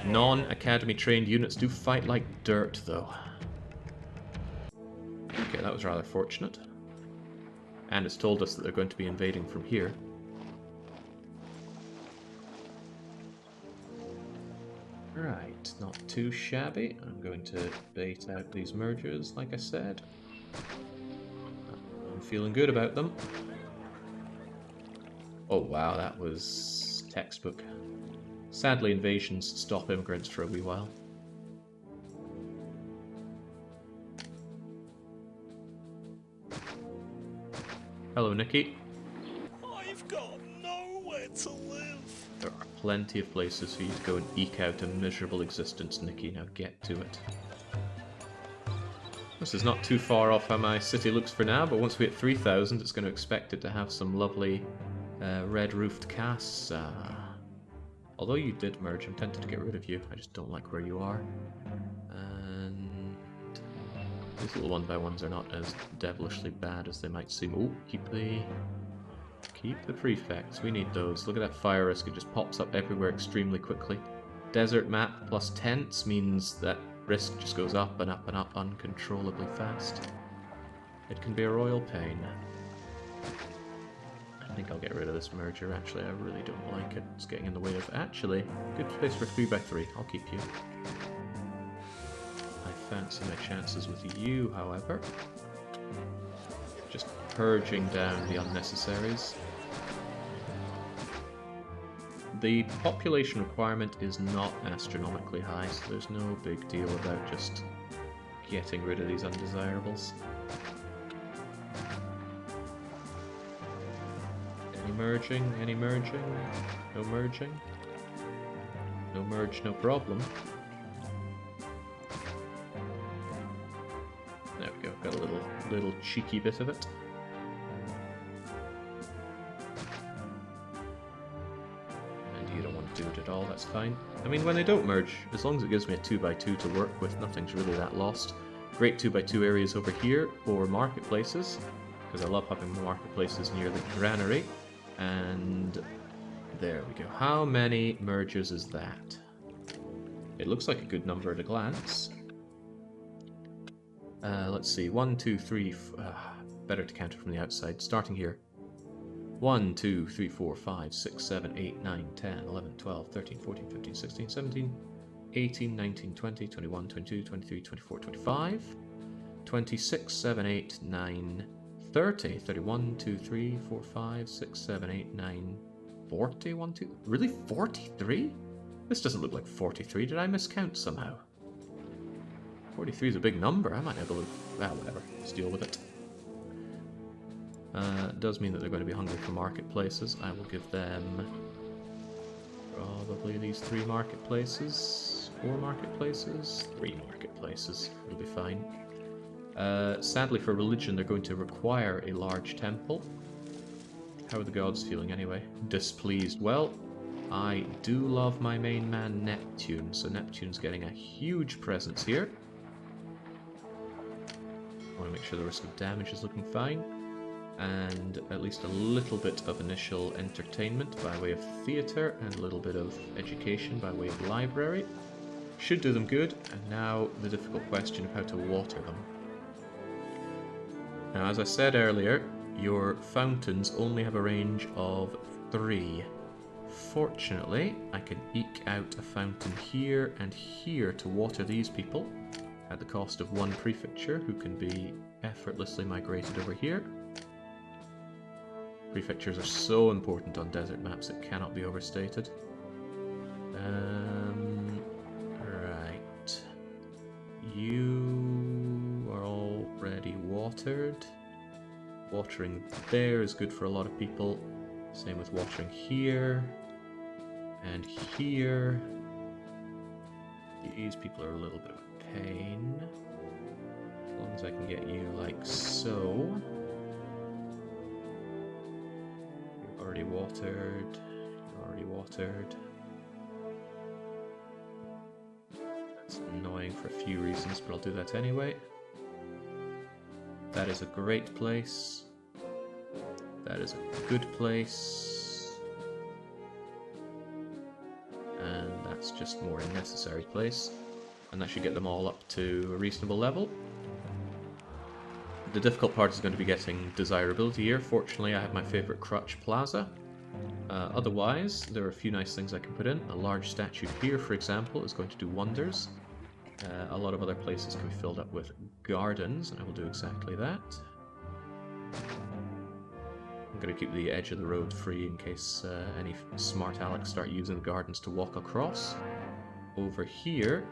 Speaker 1: Non-academy trained units do fight like dirt, though. Okay, that was rather fortunate. And it's told us that they're going to be invading from here. Right, not too shabby. I'm going to bait out these mergers, like I said. I'm feeling good about them. Oh wow, that was textbook. Sadly, invasions stop immigrants for a wee while. Hello, Nikki.
Speaker 6: I've got nowhere to live.
Speaker 1: There are plenty of places for you to go and eke out a miserable existence, Nikki. Now get to it. This is not too far off how my city looks for now, but once we hit 3,000, it's going to expect it to have some lovely red-roofed casts. Although you did merge, I'm tempted to get rid of you. I just don't like where you are. And these little one-by-ones are not as devilishly bad as they might seem. Oh, keep the prefects. We need those. Look at that fire risk. It just pops up everywhere extremely quickly. Desert map plus tents means that risk just goes up and up and up uncontrollably fast. It can be a royal pain. I think I'll get rid of this merger, actually. I really don't like it. It's getting in the way of... Actually, good place for 3x3. I'll keep you. I fancy my chances with you, however. Just purging down the unnecessaries. The population requirement is not astronomically high, so there's no big deal about just getting rid of these undesirables. Any merging? Any merging? No merging? No merge, no problem. There we go, got a little cheeky bit of it. And you don't want to do it at all, that's fine. I mean, when they don't merge, as long as it gives me a 2x2 to work with, nothing's really that lost. Great 2x2 areas over here for marketplaces, because I love having marketplaces near the granary. And there we go. How many mergers is that? It looks like a good number at a glance. Let's see. 1, 2, 3... better to count it from the outside. Starting here. 1, 2, 3, 4, 5, 6, 7, 8, 9, 10, 11, 12, 13, 14, 15, 16, 17, 18, 19, 20, 21, 22, 23, 24, 25, 26, 7, 8, 9, 30, 31, 2, 3, 4, 5, 6, 7, 8, 9, 40, 1, 2... Really? 43? This doesn't look like 43. Did I miscount somehow? 43 is a big number. I might have a little... Well, whatever. Let's deal with it. It does mean that they're going to be hungry for marketplaces. I will give them probably these 3 marketplaces. 4 marketplaces? 3 marketplaces. It'll be fine. Sadly for religion, they're going to require a large temple. How are the gods feeling anyway? Displeased. Well, I do love my main man Neptune, so Neptune's getting a huge presence here. I want to make sure the risk of damage is looking fine. And at least a little bit of initial entertainment by way of theatre, and a little bit of education by way of library. Should do them good, and now the difficult question of how to water them. Now, as I said earlier, your fountains only have a range of 3. Fortunately, I can eke out a fountain here and here to water these people, at the cost of 1 prefecture, who can be effortlessly migrated over here. Prefectures are so important on desert maps, it cannot be overstated. Right. You are already watered. Watering there is good for a lot of people. Same with watering here. And here. These people are a little bit of a pain. As long as I can get you like so. You're already watered. You're already watered. That's annoying for a few reasons, but I'll do that anyway. That is a great place. That is a good place. And that's just more a necessary place. And that should get them all up to a reasonable level. The difficult part is going to be getting desirability here. Fortunately, I have my favorite crutch plaza. Otherwise, there are a few nice things I can put in. A large statue here, for example, is going to do wonders. A lot of other places can be filled up with gardens, and I will do exactly that. I'm going to keep the edge of the road free in case any smart Alecs start using the gardens to walk across. Over here,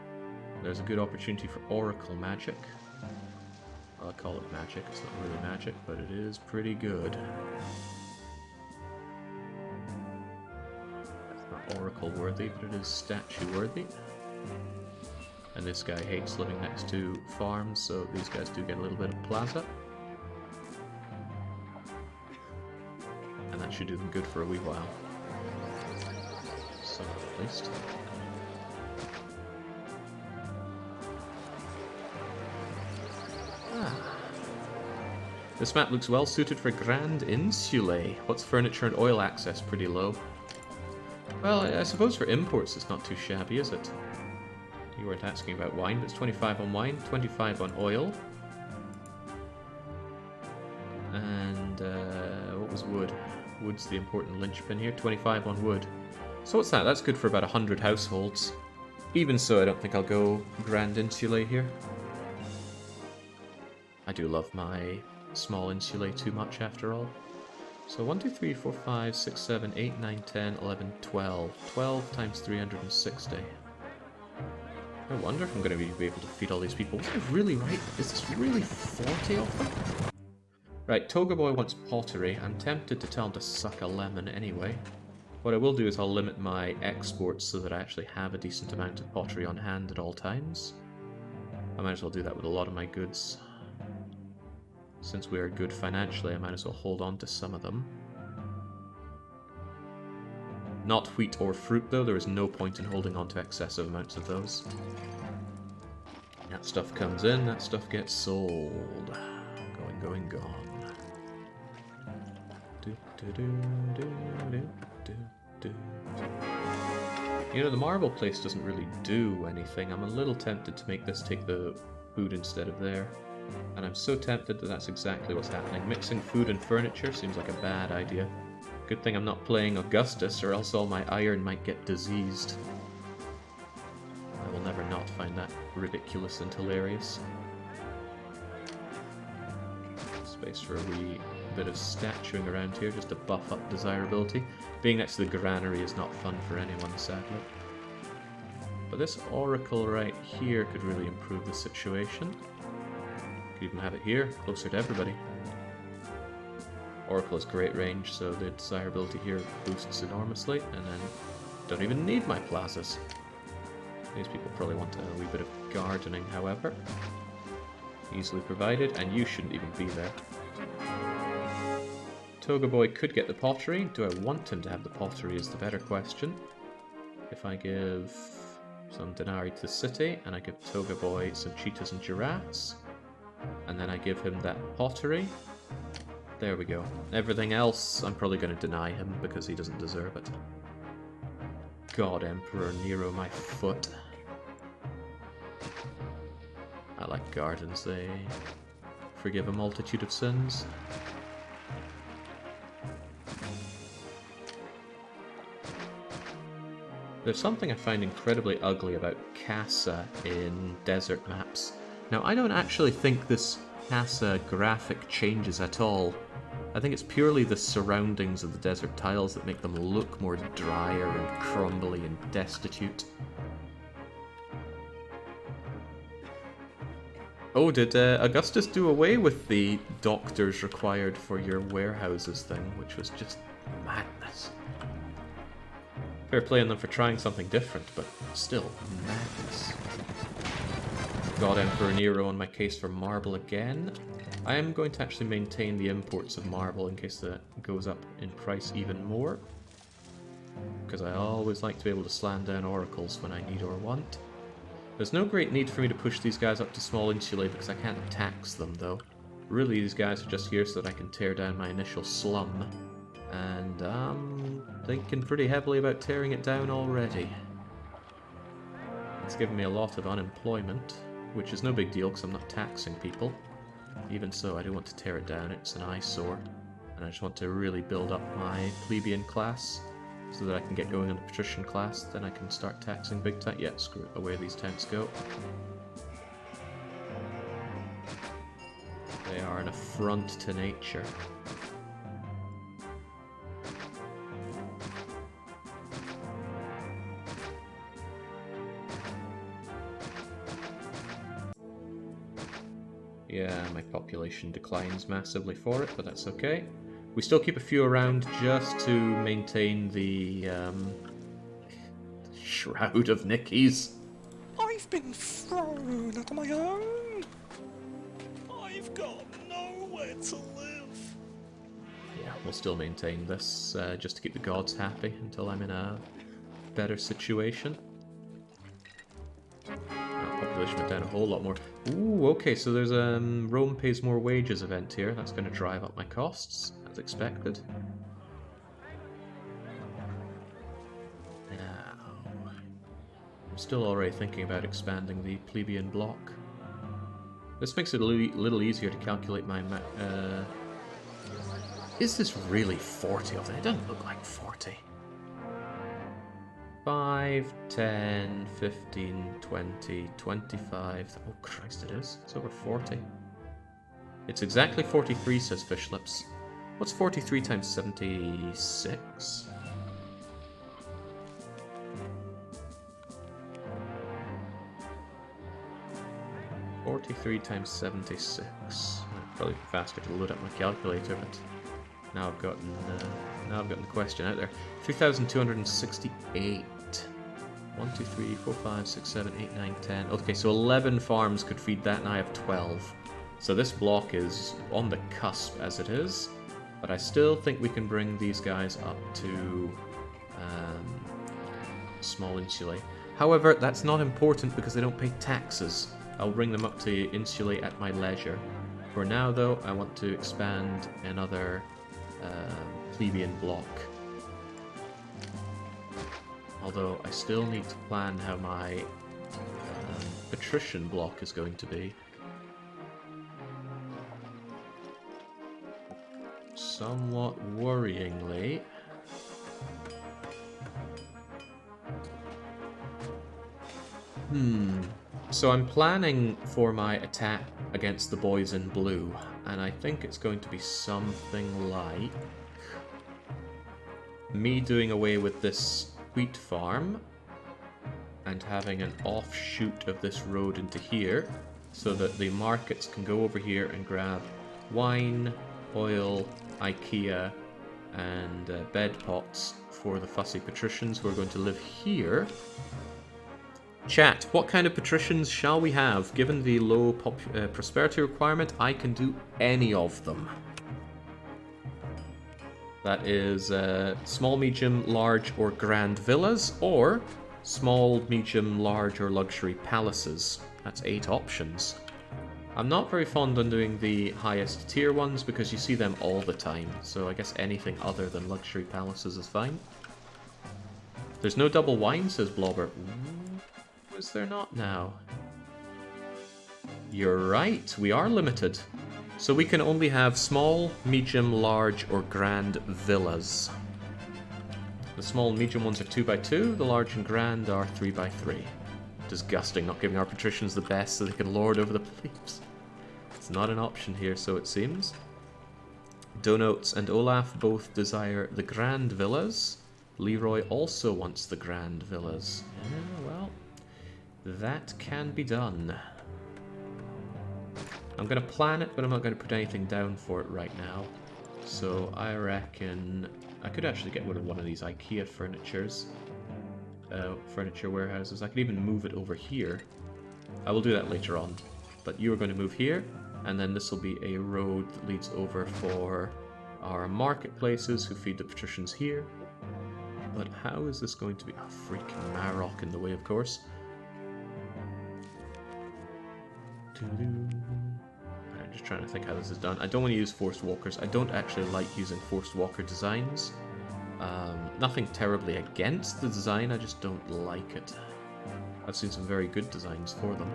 Speaker 1: there's a good opportunity for oracle magic. Well, I call it magic, it's not really magic, but it is pretty good. It's not oracle worthy, but it is statue worthy. And this guy hates living next to farms, so these guys do get a little bit of plaza. And that should do them good for a wee while. Some at least. This map looks well suited for Grand Insulae. What's furniture and oil access? Pretty low. Well, I suppose for imports it's not too shabby, is it? You weren't asking about wine, but it's 25 on wine, 25 on oil. And what was wood? Wood's the important linchpin here, 25 on wood. So what's that? That's good for about 100 households. Even so, I don't think I'll go Grand Insulae here. I do love my small insulae too much after all. So 1, 2, 3, 4, 5, 6, 7, 8, 9, 10, 11, 12. 12 times 360. I wonder if I'm going to be able to feed all these people. Was I really right? Is this really 40 of them? Right, Toga Boy wants pottery. I'm tempted to tell him to suck a lemon anyway. What I will do is I'll limit my exports so that I actually have a decent amount of pottery on hand at all times. I might as well do that with a lot of my goods. Since we are good financially, I might as well hold on to some of them. Not wheat or fruit, though. There is no point in holding on to excessive amounts of those. That stuff comes in, that stuff gets sold. Going, gone. You know, the marble place doesn't really do anything. I'm a little tempted to make this take the food instead of there. And I'm so tempted that that's exactly what's happening. Mixing food and furniture seems like a bad idea. Good thing I'm not playing Augustus, or else all my iron might get diseased. I will never not find that ridiculous and hilarious. Space for a wee bit of statuing around here, just to buff up desirability. Being next to the granary is not fun for anyone, sadly. But this oracle right here could really improve the situation. Could even have it here, closer to everybody. Oracle has great range, so the desirability here boosts enormously, and then don't even need my plazas. These people probably want a wee bit of gardening, however. Easily provided, and you shouldn't even be there. Toga Boy could get the pottery. Do I want him to have the pottery is the better question. If I give some denarii to the city, and I give Toga Boy some cheetahs and giraffes, and then I give him that pottery. There we go. Everything else, I'm probably going to deny him because he doesn't deserve it. God, Emperor Nero, my foot. I like gardens, they forgive a multitude of sins. There's something I find incredibly ugly about Casa in desert maps. Now, I don't actually think this Casa graphic changes at all. I think it's purely the surroundings of the desert tiles that make them look more drier and crumbly and destitute. Oh, did Augustus do away with the doctors required for your warehouses thing, which was just madness? Fair play on them for trying something different, but still madness. God Emperor Nero on my case for marble again. I am going to actually maintain the imports of marble in case that goes up in price even more, because I always like to be able to slam down oracles when I need or want. There's no great need for me to push these guys up to small insulae because I can't tax them though. Really, these guys are just here so that I can tear down my initial slum, and I'm thinking pretty heavily about tearing it down already. It's given me a lot of unemployment, which is no big deal because I'm not taxing people. Even so, I do want to tear it down. It's an eyesore, and I just want to really build up my plebeian class so that I can get going on the patrician class. Then I can start taxing big time. Yeah, screw it. Away these tents go. They are an affront to nature. Yeah, my population declines massively for it, but that's okay. We still keep a few around just to maintain the Shroud of Nickies.
Speaker 6: I've been thrown out on my own. I've got nowhere to live.
Speaker 1: Yeah, we'll still maintain this just to keep the gods happy until I'm in a better situation. Population went down a whole lot more. Ooh, okay, so there's a Rome pays more wages event here. That's going to drive up my costs, as expected. Now, I'm still already thinking about expanding the plebeian block. This makes it a little easier to calculate my is this really 40 of them? It doesn't look like 40. 5, 10, 15, 20, 25... Oh Christ, it is. It's over 40. It's exactly 43, says Fishlips. What's 43 times 76? $43 times 76. Probably faster to load up my calculator, but now I've gotten the question out there. 3,268. 1, 2, 3, 4, 5, 6, 7, 8, 9, 10. Okay, so 11 farms could feed that, and I have 12. So this block is on the cusp as it is, but I still think we can bring these guys up to small insulae. However, that's not important because they don't pay taxes. I'll bring them up to insulae at my leisure. For now, though, I want to expand another plebeian block. Although I still need to plan how my patrician block is going to be. Somewhat worryingly. So I'm planning for my attack against the boys in blue And I think it's going to be something like me doing away with this wheat farm and having an offshoot of this road into here so that the markets can go over here and grab wine, oil, IKEA, and bed pots for the fussy patricians who are going to live here. Chat, what kind of patricians shall we have? Given the low prosperity requirement, I can do any of them. That is small, medium, large, or grand villas, or small, medium, large, or luxury palaces. That's 8 options. I'm not very fond on doing the highest tier ones because you see them all the time, so I guess anything other than luxury palaces is fine. There's no double wine, says Blobber. Ooh, is there not now? You're right, we are limited. So we can only have small, medium, large, or grand villas. The small and medium ones are 2x2, the large and grand are 3x3. Disgusting, not giving our patricians the best so they can lord over the plebes. It's not an option here, so it seems. Donuts and Olaf both desire the grand villas. Leroy also wants the grand villas. Yeah, well, that can be done. I'm going to plan it, but I'm not going to put anything down for it right now. So I reckon I could actually get rid of one of these IKEA furniture warehouses. I could even move it over here. I will do that later on. But you are going to move here, and then this will be a road that leads over for our marketplaces who feed the patricians here. But how is this going to be? Oh, freaking Marok in the way, of course. I'm just trying to think how this is done. I don't want to use forced walkers. I don't actually like using forced walker designs. Nothing terribly against the design, I just don't like it. I've seen some very good designs for them.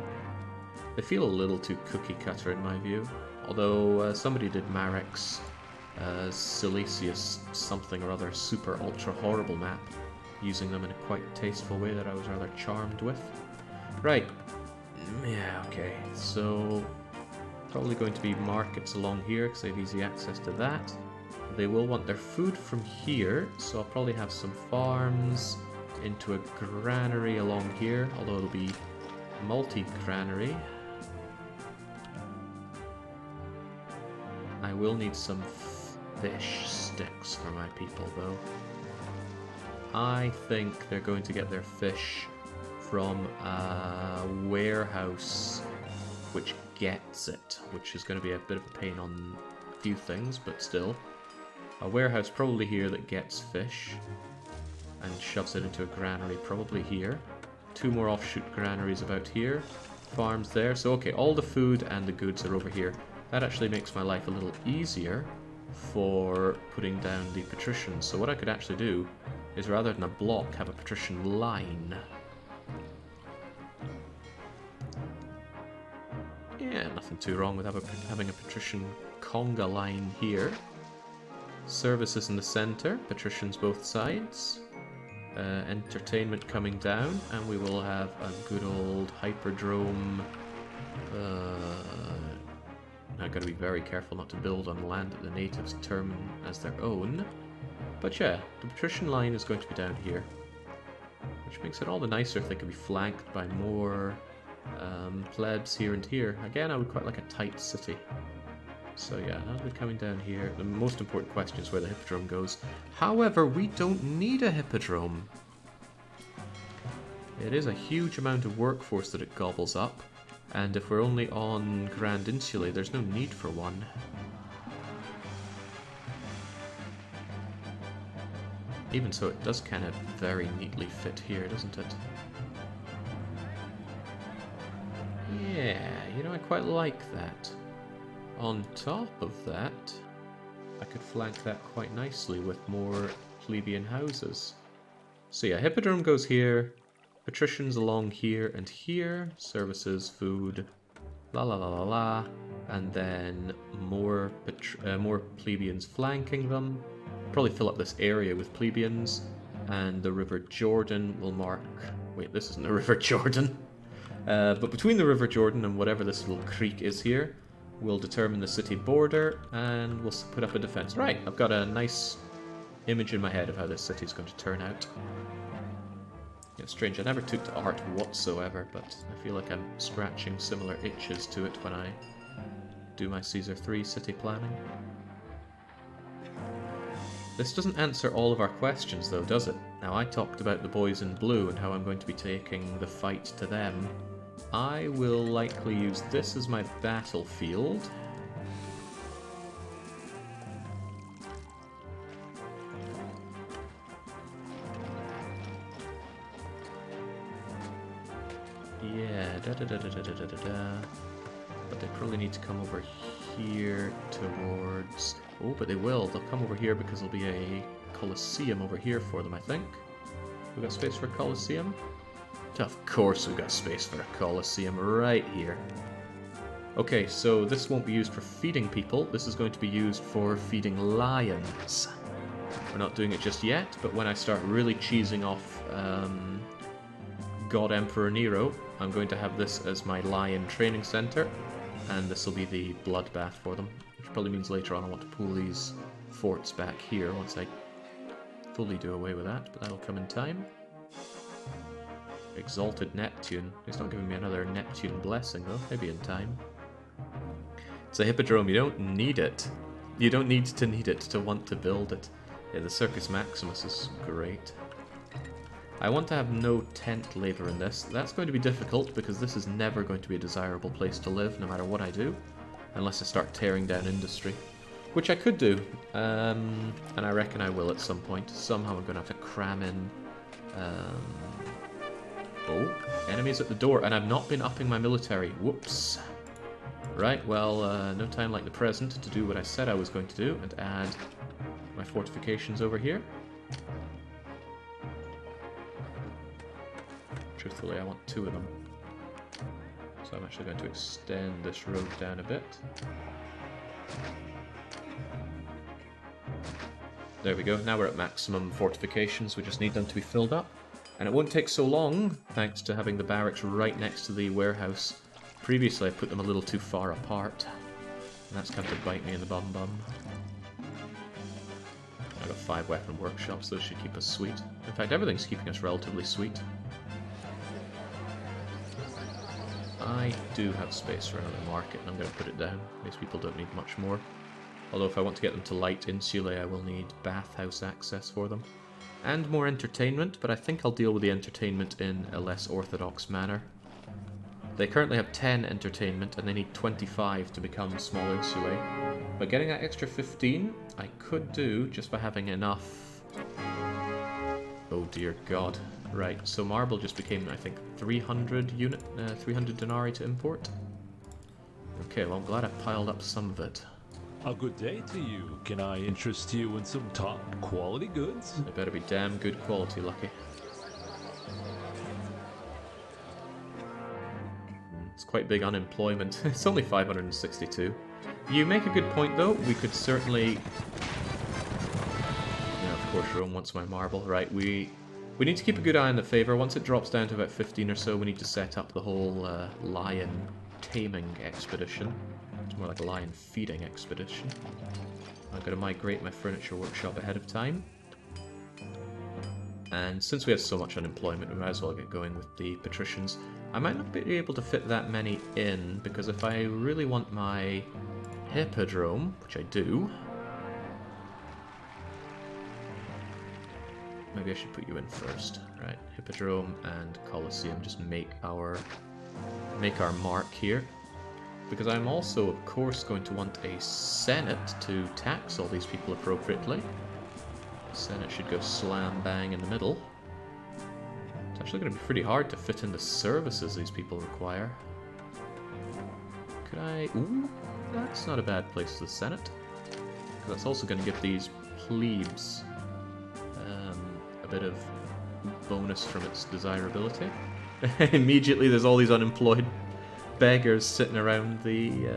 Speaker 1: They feel a little too cookie cutter in my view. Although somebody did Marek's Silesius something or other super ultra horrible map, using them in a quite tasteful way that I was rather charmed with. Right. Yeah, okay. So probably going to be markets along here because they have easy access to that. They will want their food from here, so I'll probably have some farms into a granary along here, although it'll be multi-granary. I will need some fish sticks for my people, though. I think they're going to get their fish from a warehouse which gets it, which is going to be a bit of a pain on a few things, but still. A warehouse probably here that gets fish and shoves it into a granary probably here. 2 more offshoot granaries about here. Farms there. So okay, all the food and the goods are over here. That actually makes my life a little easier for putting down the patricians. So what I could actually do is, rather than a block, have a patrician line. Yeah, nothing too wrong with having a patrician conga line here. Services in the center, patricians both sides. Entertainment coming down, and we will have a good old hyperdrome. I've got to be very careful not to build on land that the natives term as their own. But yeah, the patrician line is going to be down here, which makes it all the nicer if they could be flanked by more plebs here and here. Again, I would quite like a tight city. So yeah, that'll be coming down here. The most important question is where the hippodrome goes. However, we don't need a hippodrome. It is a huge amount of workforce that it gobbles up, and if we're only on Grand Insulae, there's no need for one. Even so, it does kind of very neatly fit here, doesn't it? Yeah, you know, I quite like that. On top of that, I could flank that quite nicely with more plebeian houses. So yeah, hippodrome goes here, patricians along here and here, services, food, la la la la la, and then more plebeians flanking them. Probably fill up this area with plebeians, and the River Jordan will mark... Wait, this isn't the River Jordan. But between the River Jordan and whatever this little creek is here, We'll determine the city border, and we'll put up a defense. Right, I've got a nice image in my head of how this city is going to turn out. It's strange, I never took to art whatsoever, but I feel like I'm scratching similar itches to it when I do my Caesar 3 city planning. This doesn't answer all of our questions though, does it? Now, I talked about the boys in blue and how I'm going to be taking the fight to them. I will likely use this as my battlefield. Yeah, but they probably need to come over here towards... Oh, but they will. They'll come over here because there'll be a Colosseum over here for them, I think. We've got space for a Colosseum? Of course we've got space for a Colosseum right here. Okay, so this won't be used for feeding people. This is going to be used for feeding lions. We're not doing it just yet, but when I start really cheesing off God Emperor Nero, I'm going to have this as my lion training center, and this will be the bloodbath for them, which probably means later on I want to pull these forts back here once I fully do away with that, but that'll come in time. Exalted Neptune. He's not giving me another Neptune blessing though, maybe in time. It's a hippodrome, you don't need it. You don't need it to want to build it. Yeah, the Circus Maximus is great. I want to have no tent labor in this. That's going to be difficult because this is never going to be a desirable place to live no matter what I do, unless I start tearing down industry. Which I could do, and I reckon I will at some point. Somehow I'm going to have to cram in... Oh, enemies at the door, and I've not been upping my military. Whoops. Right, well, no time like the present to do what I said I was going to do, and add my fortifications over here. Truthfully, I want 2 of them. So I'm actually going to extend this road down a bit. There we go, now we're at maximum fortifications, we just need them to be filled up. And it won't take so long, thanks to having the barracks right next to the warehouse. Previously I put them a little too far apart, and that's come to bite me in the bum. I've got 5 weapon workshops, those should keep us sweet. In fact, everything's keeping us relatively sweet. I do have space for another market, and I'm going to put it down. These people don't need much more. Although if I want to get them to light insulae, I will need bathhouse access for them. And more entertainment, but I think I'll deal with the entertainment in a less orthodox manner. They currently have 10 entertainment, and they need 25 to become small insulae. But getting that extra 15, I could do just by having enough... Oh dear god. Right, so marble just became, I think, 300 denarii to import. Okay, well I'm glad I piled up some of it.
Speaker 4: A good day to you. Can I interest you in some top quality goods?
Speaker 1: They better be damn good quality, Lucky. It's quite big unemployment. It's only 562. You make a good point though, we could certainly... Yeah, of course Rome wants my marble. Right, we need to keep a good eye on the favour. Once it drops down to about 15 or so, we need to set up the whole lion taming expedition. It's more like a lion feeding expedition. I'm going to migrate my furniture workshop ahead of time. And since we have so much unemployment, we might as well get going with the patricians. I might not be able to fit that many in, because if I really want my hippodrome, which I do... Maybe I should put you in first. Right, hippodrome and Colosseum, just make our mark here. Because I'm also, of course, going to want a Senate to tax all these people appropriately. The Senate should go slam bang in the middle. It's actually going to be pretty hard to fit in the services these people require. Could I... Ooh, that's not a bad place for the Senate. Because that's also going to give these plebes a bit of bonus from its desirability. Immediately there's all these unemployed beggars sitting around the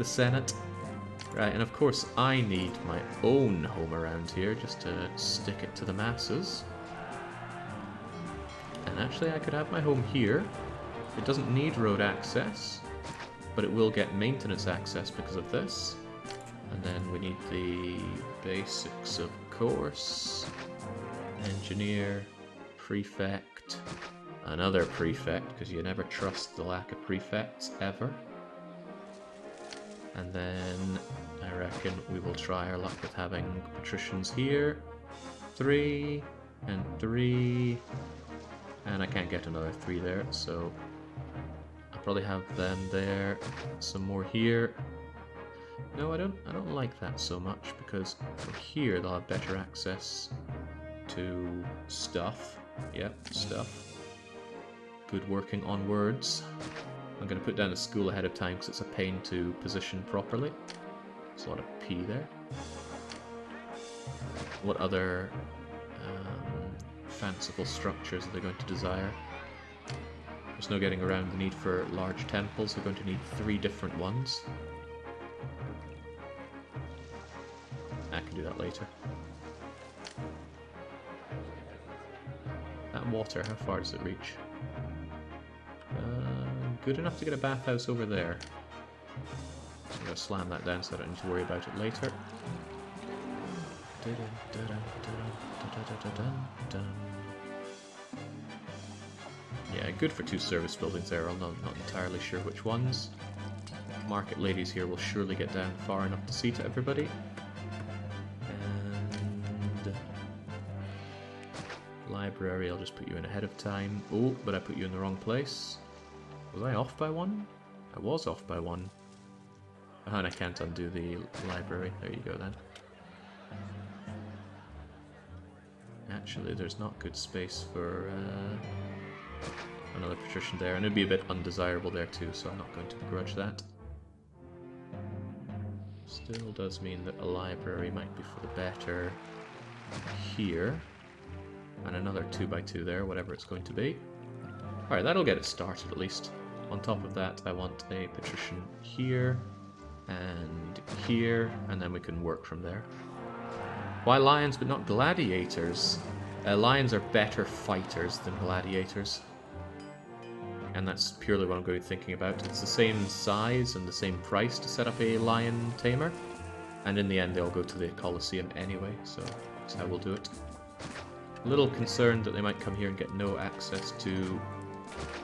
Speaker 1: Senate. Right, and of course I need my own home around here just to stick it to the masses. And actually I could have my home here. It doesn't need road access. but it will get maintenance access because of this. And then we need the basics, of course. Engineer, prefect, another prefect, because you never trust the lack of prefects, ever. And then I reckon we will try our luck with having patricians here. 3 and 3. And I can't get another 3 there, so I'll probably have them there. Some more here. No, I don't like that so much, because from here they'll have better access to stuff. Yep, stuff. Good working on words. I'm going to put down a school ahead of time because it's a pain to position properly. There's a lot of P there. What other fanciful structures are they going to desire? There's no getting around the need for large temples. They're going to need 3 different ones. I can do that later. That water, how far does it reach? Good enough to get a bathhouse over there. So I'm going to slam that down so I don't need to worry about it later. Yeah, good for 2 service buildings there, I'm not entirely sure which ones. Market ladies here will surely get down far enough to see to everybody. And library, I'll just put you in ahead of time. Oh, but I put you in the wrong place. Was I off by 1? I was off by 1. Oh, and I can't undo the library. There you go then. Actually, there's not good space for another patrician there, and it'd be a bit undesirable there too, so I'm not going to begrudge that. Still does mean that a library might be for the better here. And another 2x2 there, whatever it's going to be. Alright, that'll get it started at least. On top of that, I want a patrician here, and here, and then we can work from there. Why lions but not gladiators? Lions are better fighters than gladiators. And that's purely what I'm going to be thinking about. It's the same size and the same price to set up a lion tamer. And in the end they'll go to the Colosseum anyway, so that's how we'll do it. A little concerned that they might come here and get no access to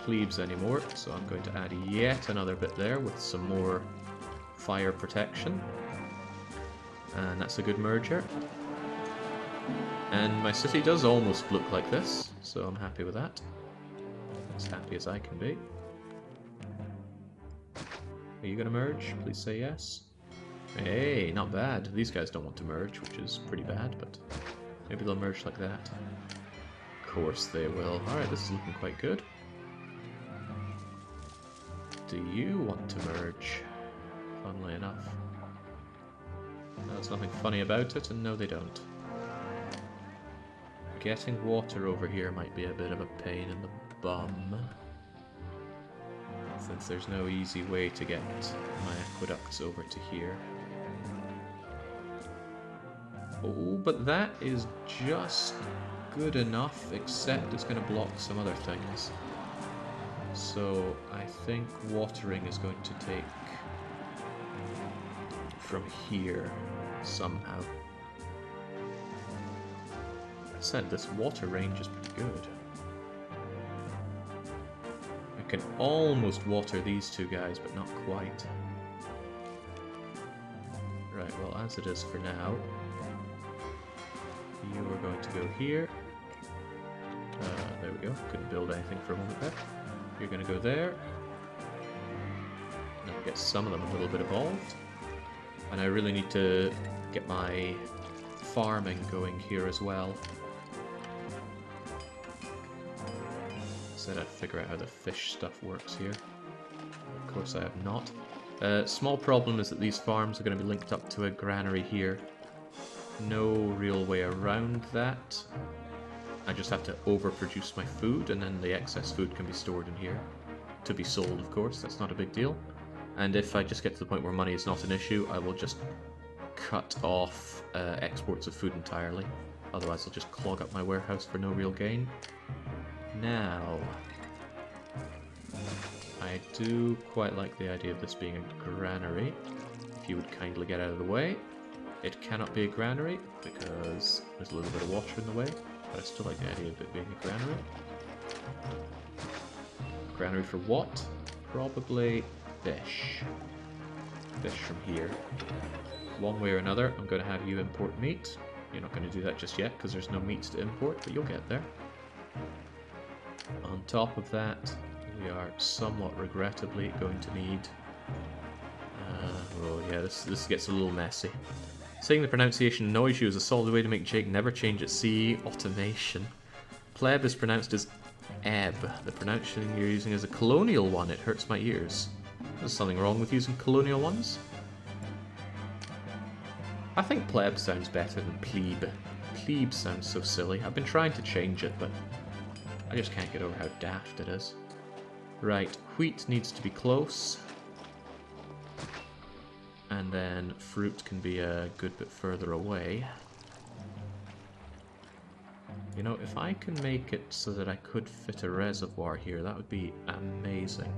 Speaker 1: plebes anymore, so I'm going to add yet another bit there with some more fire protection. And that's a good merger. And my city does almost look like this, so I'm happy with that. As happy as I can be. Are you going to merge? Please say yes. Hey, not bad. These guys don't want to merge, which is pretty bad, but maybe they'll merge like that. Of course they will. Alright, this is looking quite good. Do you want to merge? Funnily enough. No, there's nothing funny about it, and no they don't. Getting water over here might be a bit of a pain in the bum, since there's no easy way to get my aqueducts over to here. Oh, but that is just good enough, except it's going to block some other things. So I think watering is going to take from here somehow. I said this water range is pretty good. I can almost water these 2 guys, but not quite. Right, well, as it is for now, you are going to go here. There we go. Couldn't build anything for a moment there. You're going to go there. And I'll get some of them a little bit evolved. And I really need to get my farming going here as well. Said I'd figure out how the fish stuff works here. Of course I have not. Small problem is that these farms are going to be linked up to a granary here. No real way around that. I just have to overproduce my food, and then the excess food can be stored in here. To be sold, of course, that's not a big deal. And if I just get to the point where money is not an issue, I will just cut off exports of food entirely. Otherwise I'll just clog up my warehouse for no real gain. Now, I I do quite like the idea of this being a granary. If you would kindly get out of the way. It cannot be a granary because there's a little bit of water in the way, but I still like the idea of it being a granary. Granary for what? Probably fish. Fish from here. One way or another, I'm going to have you import meat. You're not going to do that just yet because there's no meats to import, but you'll get there. On top of that, we are somewhat regrettably going to need... oh yeah, this gets a little messy. Saying the pronunciation annoys you is a solid way to make Jake never change at sea. Automation. Pleb is pronounced as ebb. The pronunciation you're using is a colonial one. It hurts my ears. There's something wrong with using colonial ones? I think pleb sounds better than plebe. Plebe sounds so silly. I've been trying to change it, but I just can't get over how daft it is. Right, wheat needs to be close. And then fruit can be a good bit further away. You know, if I can make it so that I could fit a reservoir here, that would be amazing.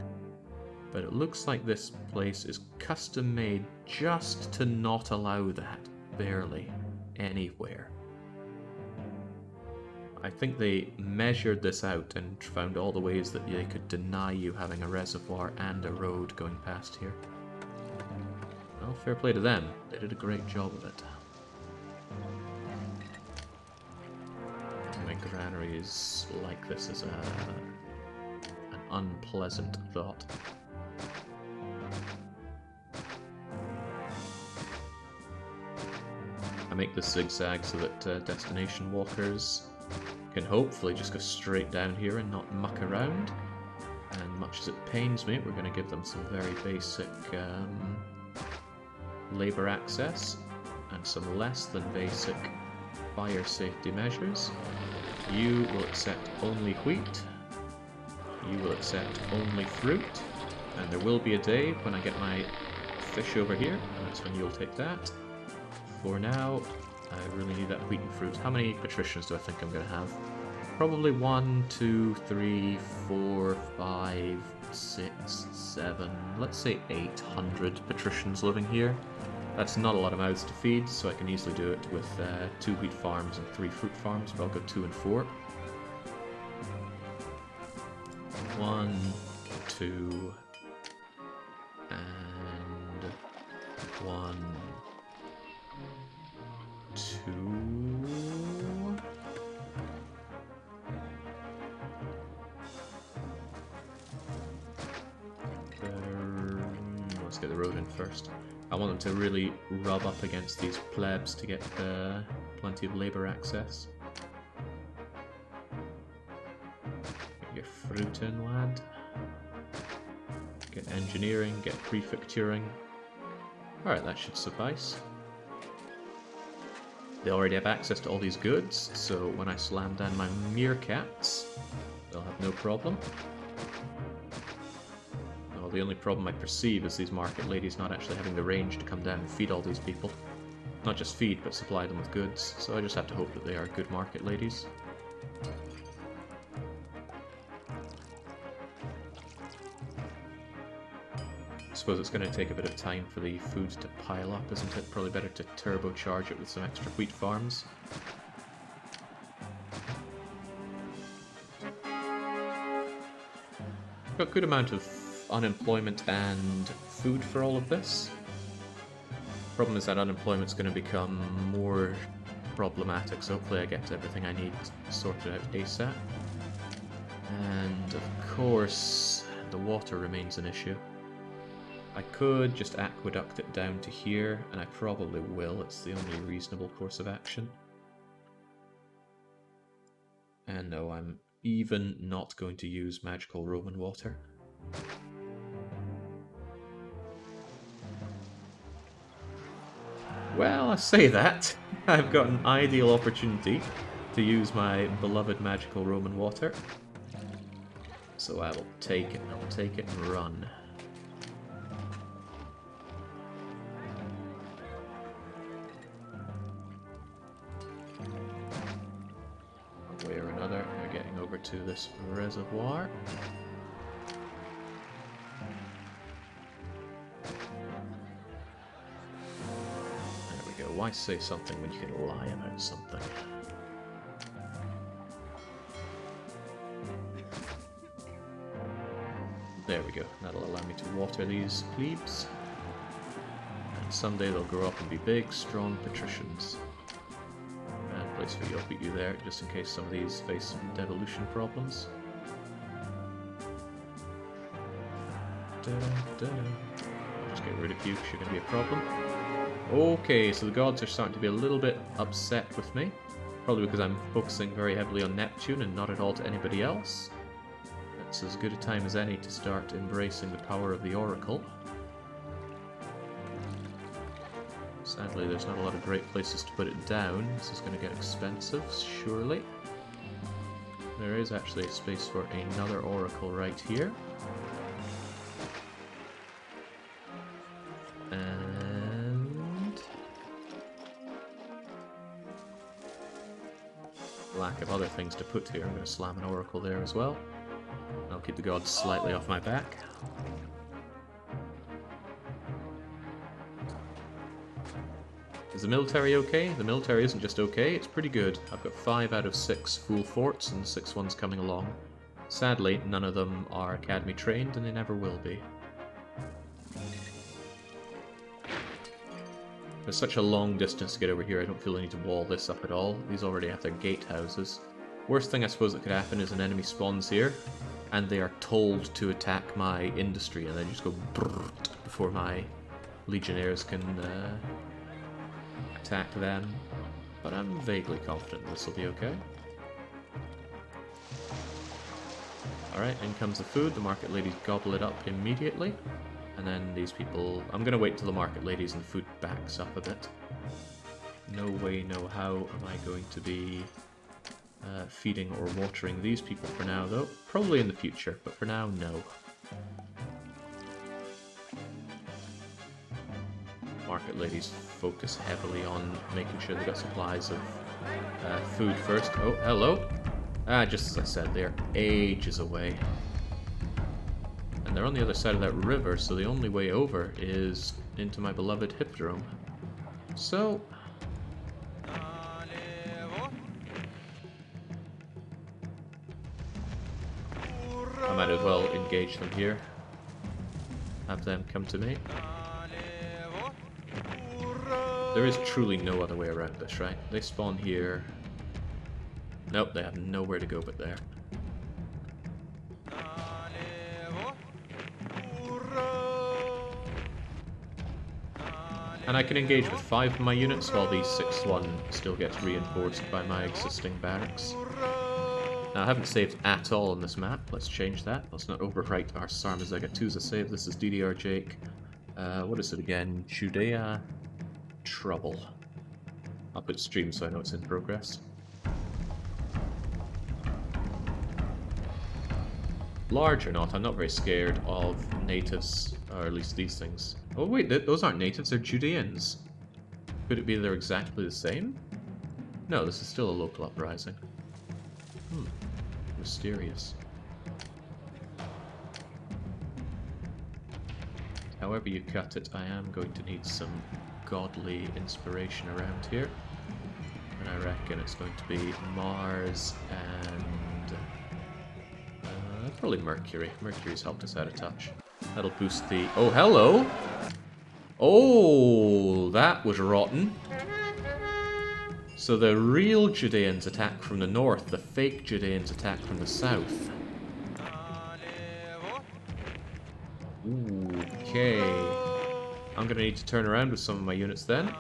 Speaker 1: But it looks like this place is custom made just to not allow that, barely, anywhere. I think they measured this out and found all the ways that they could deny you having a reservoir and a road going past here. Well, fair play to them. They did a great job of it. My granary is like this is an unpleasant thought. I make this zigzag so that destination walkers can hopefully just go straight down here and not muck around. And much as it pains me, we're going to give them some very basic labour access and some less than basic fire safety measures. You will accept only wheat. You will accept only fruit. And there will be a day when I get my fish over here, and that's when you'll take that. For now, I really need that wheat and fruit. How many patricians do I think I'm going to have? Probably 1, 2, 3, 4, 5, 6, 7, let's say 800 patricians living here. That's not a lot of mouths to feed, so I can easily do it with 2 wheat farms and 3 fruit farms, but I'll go 2 and 4. 1, 2, and 1, 2. Let's get the road in first. I want them to really rub up against these plebs to get plenty of labour access. Get your fruit in, lad. Get engineering, get prefecturing. Alright, that should suffice. They already have access to all these goods, so when I slam down my meerkats, they'll have no problem. The only problem I perceive is these market ladies not actually having the range to come down and feed all these people. Not just feed, but supply them with goods, so I just have to hope that they are good market ladies. I suppose it's going to take a bit of time for the food to pile up, isn't it? Probably better to turbocharge it with some extra wheat farms. Got a good amount of unemployment and food for all of this. Problem is that unemployment's going to become more problematic, so hopefully I get everything I need sorted out ASAP. And of course, the water remains an issue. I could just aqueduct it down to here, and I probably will. It's the only reasonable course of action. And no, I'm even not going to use magical Roman water. Well, I say that. I've got an ideal opportunity to use my beloved magical Roman water. So I will take it, and I will take it and run. One way or another, we're getting over to this reservoir. Why say something when you can lie about something? There we go. That'll allow me to water these plebes. And someday they'll grow up and be big, strong patricians. And place for you, I'll put you there, just in case some of these face some devolution problems. I'll just get rid of you because you're going to be a problem. Okay, so the gods are starting to be a little bit upset with me. Probably because I'm focusing very heavily on Neptune and not at all to anybody else. It's as good a time as any to start embracing the power of the Oracle. Sadly, there's not a lot of great places to put it down. This is going to get expensive, surely. There is actually a space for another Oracle right here. And... lack of other things to put here. I'm going to slam an Oracle there as well. I'll keep the gods slightly off my back. Is the military okay? The military isn't just okay, it's pretty good. I've got 5 out of 6 full forts and 6 ones coming along. Sadly, none of them are academy trained and they never will be. There's such a long distance to get over here, I don't feel the need to wall this up at all. These already have their gatehouses. Worst thing I suppose that could happen is an enemy spawns here, and they are told to attack my industry, and then just go brrrt before my legionnaires can attack them. But I'm vaguely confident this will be okay. Alright, in comes the food. The market ladies gobble it up immediately. And then these people... I'm going to wait till the market ladies and the food backs up a bit. No way, no how am I going to be feeding or watering these people for now, though. Probably in the future, but for now, no. Market ladies focus heavily on making sure they've got supplies of food first. Oh, hello! Just as I said, they're ages away. And they're on the other side of that river, so the only way over is into my beloved Hippodrome. So... I might as well engage them here. Have them come to me. There is truly no other way around this, right? They spawn here. Nope, they have nowhere to go but there. And I can engage with 5 of my units while the 6th one still gets reinforced by my existing barracks. Now I haven't saved at all on this map, let's change that. Let's not overwrite our Sarmazaga 2's a save. This is DDR Jake. What is it again? Judea Trouble. I'll put stream so I know it's in progress. Large or not, I'm not very scared of natives, or at least these things. Oh wait, those aren't natives, they're Judeans. Could it be they're exactly the same? No, this is still a local uprising. Mysterious. However you cut it, I am going to need some godly inspiration around here. And I reckon it's going to be Mars and... probably Mercury. Mercury's helped us out a touch. That'll boost the... Oh, hello! Oh, that was rotten. So the real Judeans attack from the north, the fake Judeans attack from the south. Okay. I'm gonna need to turn around with some of my units then.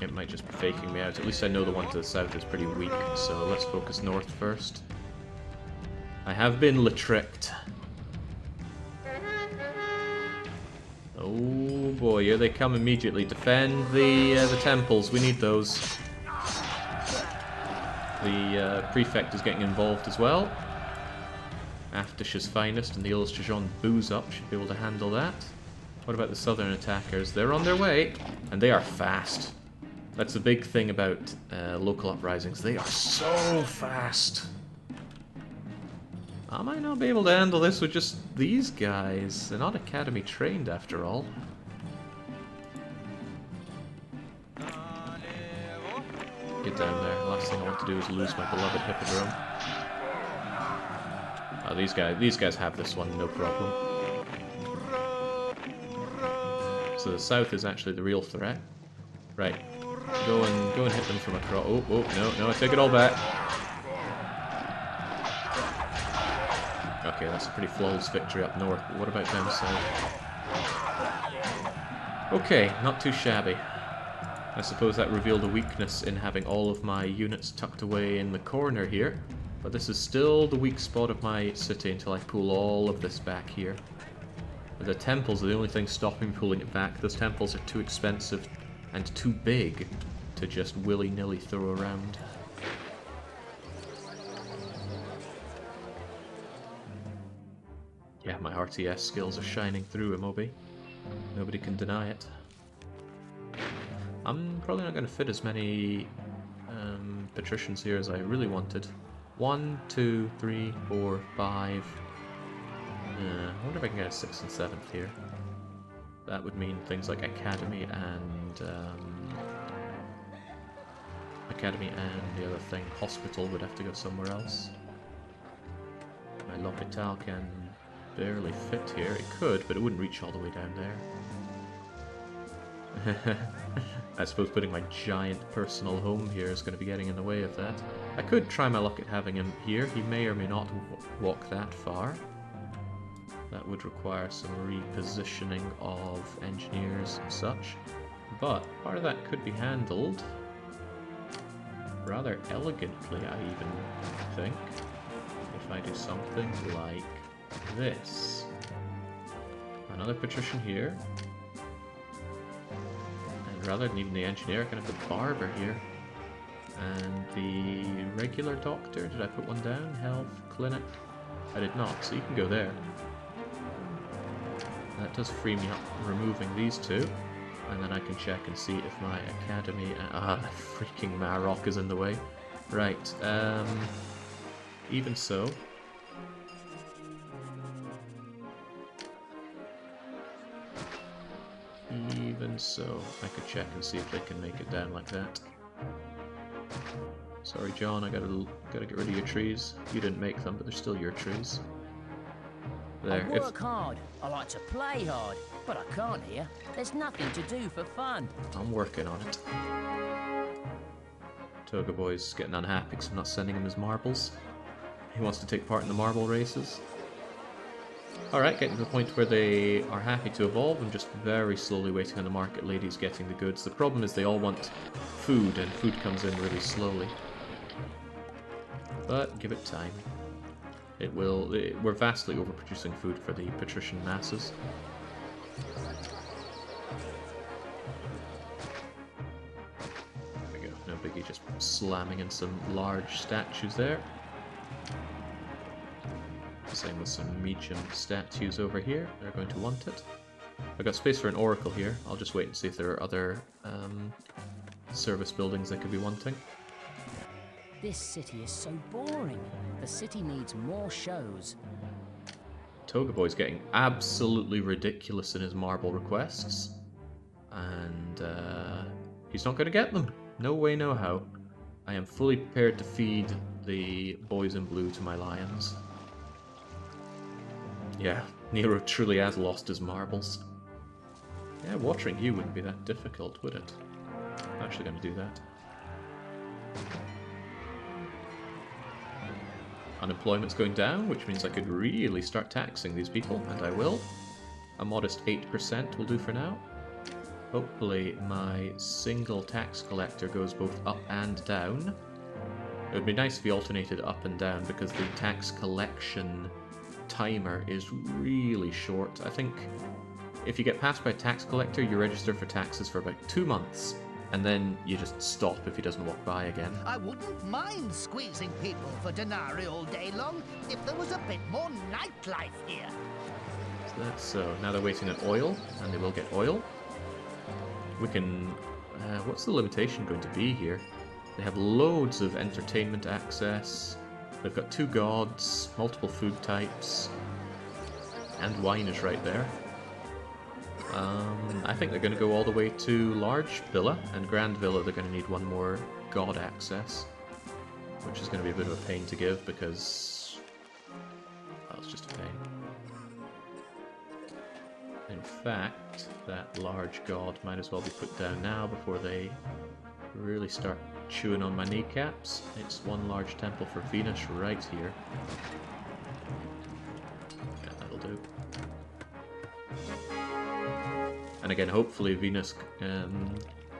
Speaker 1: It might just be faking me out. At least I know the one to the south is pretty weak, so let's focus north first. I have been tricked. Oh boy, here they come immediately. Defend the temples, we need those. The prefect is getting involved as well. Aftish's finest and the Illustrajon booze up should be able to handle that. What about the southern attackers? They're on their way, and they are fast. That's the big thing about local uprisings. They are so fast. I might not be able to handle this with just these guys. They're not academy trained after all. Get down there. Last thing I want to do is lose my beloved hippodrome. Oh, these guys have this one, no problem. So the south is actually the real threat. Right. Go and hit them from across. Oh, no, I take it all back. Okay, that's a pretty flawless victory up north. But what about down south? Okay, not too shabby. I suppose that revealed a weakness in having all of my units tucked away in the corner here. But this is still the weak spot of my city until I pull all of this back here. The temples are the only thing stopping me pulling it back. Those temples are too expensive and too big to just willy-nilly throw around. Yeah, my RTS skills are shining through, Imobi. Nobody can deny it. I'm probably not going to fit as many patricians here as I really wanted. 1, 2, 3, 4, 5. I wonder if I can get a 6th and 7th here. That would mean things like Academy and the other thing, Hospital, would have to go somewhere else. My L'Hôpital can barely fit here. It could, but it wouldn't reach all the way down there. I suppose putting my giant personal home here is going to be getting in the way of that. I could try my luck at having him here. He may or may not walk that far. That would require some repositioning of engineers and such. But part of that could be handled rather elegantly, I even think, if I do something like this. Another patrician here. And rather than even the engineer, I can have the barber here. And the regular doctor, did I put one down? Health, clinic? I did not, so you can go there. That does free me up removing these two. And then I can check and see if my academy... freaking Marok is in the way. Right, even so... Even so, I could check and see if they can make it down like that. Sorry, John, I gotta get rid of your trees. You didn't make them, but they're still your trees. There.
Speaker 3: I work hard. I like to play hard, but I can't here. There's nothing to do for fun.
Speaker 1: I'm working on it. Toga Boy's getting unhappy because I'm not sending him his marbles. He wants to take part in the marble races. Alright, getting to the point where they are happy to evolve. I'm just very slowly waiting on the market ladies getting the goods. The problem is they all want food, and food comes in really slowly. But give it time. It will. We're vastly overproducing food for the patrician masses. There we go. No biggie, just slamming in some large statues there. Same with some medium statues over here. They're going to want it. I've got space for an oracle here. I'll just wait and see if there are other service buildings they could be wanting.
Speaker 3: This city is so boring. The city needs more shows.
Speaker 1: Toga Boy's getting absolutely ridiculous in his marble requests. And he's not going to get them. No way, no how. I am fully prepared to feed the boys in blue to my lions. Yeah, Nero truly has lost his marbles. Yeah, watering you wouldn't be that difficult, would it? I'm actually going to do that. Unemployment's going down, which means I could really start taxing these people, and I will. A modest 8% will do for now. Hopefully my single tax collector goes both up and down. It would be nice if he alternated up and down, because the tax collection timer is really short. I think if you get passed by a tax collector, you register for taxes for about 2 months. And then you just stop if he doesn't walk by again.
Speaker 5: I wouldn't mind squeezing people for denarii all day long if there was a bit more nightlife here.
Speaker 1: So that's so. Now they're waiting on oil, and they will get oil. We can... what's the limitation going to be here? They have loads of entertainment access. They've got 2 gods, multiple food types, and wine is right there. I think they're going to go all the way to Large Villa, and Grand Villa they're going to need 1 more god access, which is going to be a bit of a pain to give because... well, it's just a pain. In fact, that large god might as well be put down now before they really start chewing on my kneecaps. It's 1 large temple for Venus right here. Yeah, that'll do. And again, hopefully Venus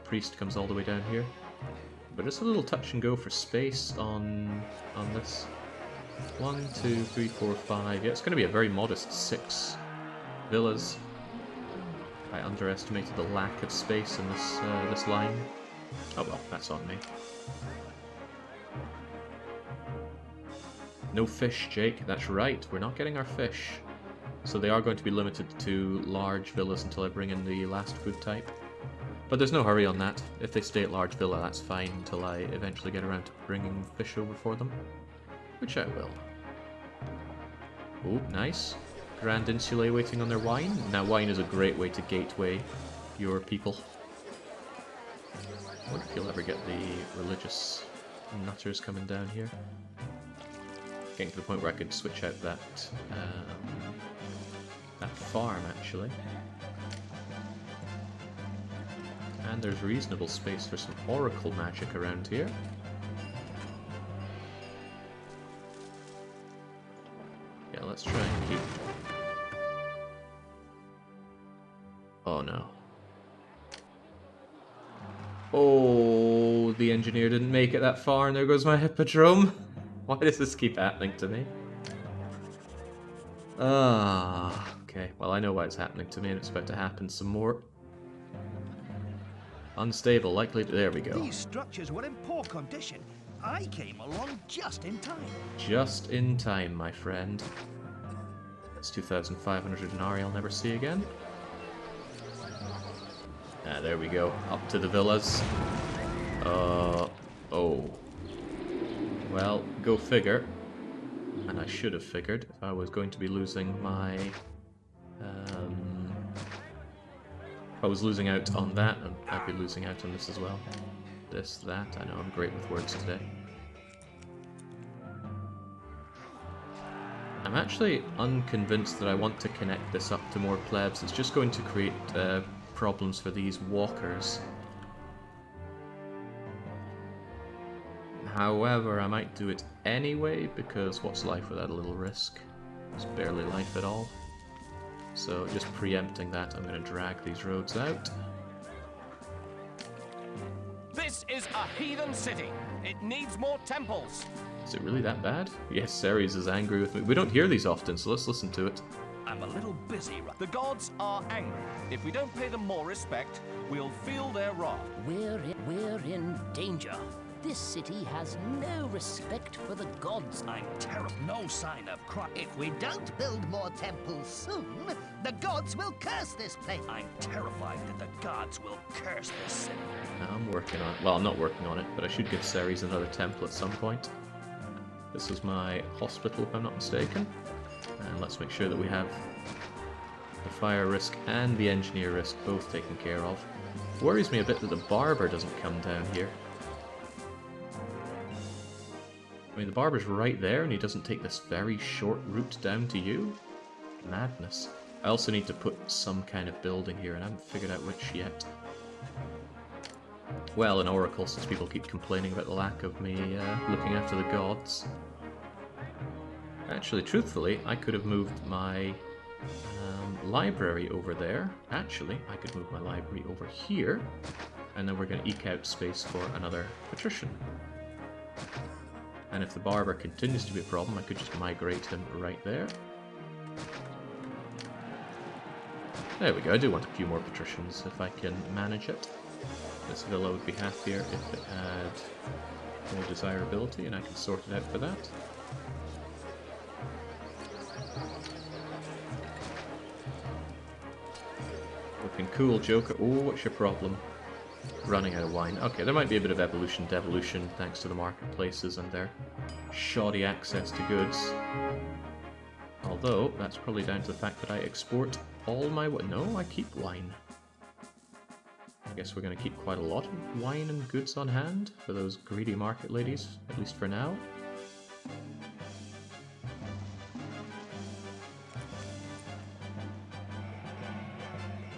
Speaker 1: priest comes all the way down here. But it's a little touch and go for space on this. 1, 2, 3, 4, 5. Yeah, it's going to be a very modest 6 villas. I underestimated the lack of space in this line. Oh well, that's on me. No fish, Jake. That's right, we're not getting our fish. So they are going to be limited to large villas until I bring in the last food type. But there's no hurry on that. If they stay at large villa, that's fine until I eventually get around to bringing fish over for them. Which I will. Oh, nice. Grand Insulae waiting on their wine. Now wine is a great way to gateway your people. I wonder if you'll ever get the religious nutters coming down here. Getting to the point where I could switch out that farm, actually. And there's reasonable space for some oracle magic around here. Yeah, let's try and keep... oh no. Oh, the engineer didn't make it that far, and there goes my hippodrome. Why does this keep happening to me? Ah, okay. Well, I know why it's happening to me, and it's about to happen some more. Unstable, likely to... there we go.
Speaker 7: These structures were in poor condition. I came along just in time.
Speaker 1: Just in time, my friend. That's 2,500 denarii I'll never see again. Ah, there we go. Up to the villas. Oh. Well, go figure. And I should have figured if I was going to be losing my... if I was losing out on that, I'd be losing out on this as well. This, that, I know I'm great with words today. I'm actually unconvinced that I want to connect this up to more plebs. It's just going to create problems for these walkers. However, I might do it anyway, because what's life without a little risk? It's barely life at all. So just preempting that, I'm going to drag these roads out.
Speaker 8: This is a heathen city. It needs more temples.
Speaker 1: Is it really that bad? Yes, Ceres is angry with me. We don't hear these often, so let's listen to it.
Speaker 7: I'm a little busy.
Speaker 8: The gods are angry. If we don't pay them more respect, we'll feel their wrath.
Speaker 3: We're in danger. This city has no respect for the gods.
Speaker 7: I'm terrible. No sign of Christ.
Speaker 5: If we don't build more temples soon, the gods will curse this place.
Speaker 7: I'm terrified that the gods will curse this city.
Speaker 1: I'm working on it. Well, I'm not working on it, but I should give Ceres another temple at some point. This is my hospital, if I'm not mistaken. And let's make sure that we have the fire risk and the engineer risk both taken care of. Worries me a bit that the barber doesn't come down here. I mean, the barber's right there, and he doesn't take this very short route down to you? Madness. I also need to put some kind of building here, and I haven't figured out which yet. Well, an oracle, since people keep complaining about the lack of me looking after the gods. Actually, truthfully, I could have moved my library over there. Actually, I could move my library over here, and then we're going to eke out space for another patrician. And if the barber continues to be a problem, I could just migrate him right there. There we go, I do want a few more patricians if I can manage it. This villa would be happier if it had more desirability, and I can sort it out for that. Looking cool, Joker. Oh, what's your problem? Running out of wine. Okay, there might be a bit of evolution devolution thanks to the marketplaces and their shoddy access to goods. Although, that's probably down to the fact that I export all my wine. No, I keep wine. I guess we're going to keep quite a lot of wine and goods on hand for those greedy market ladies, at least for now.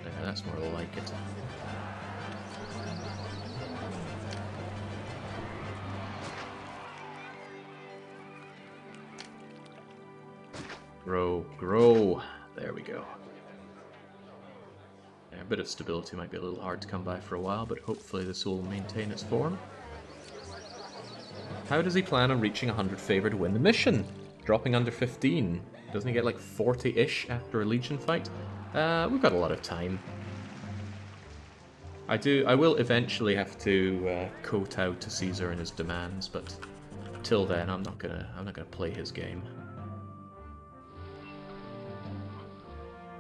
Speaker 1: Yeah, that's more like it. Grow, grow. There we go. Yeah, a bit of stability might be a little hard to come by for a while, but hopefully this will maintain its form. How does he plan on reaching 100 favor to win the mission? Dropping under 15. Doesn't he get like 40-ish after a Legion fight? We've got a lot of time. I will eventually have to kowtow to Caesar and his demands, but till then I'm not gonna play his game.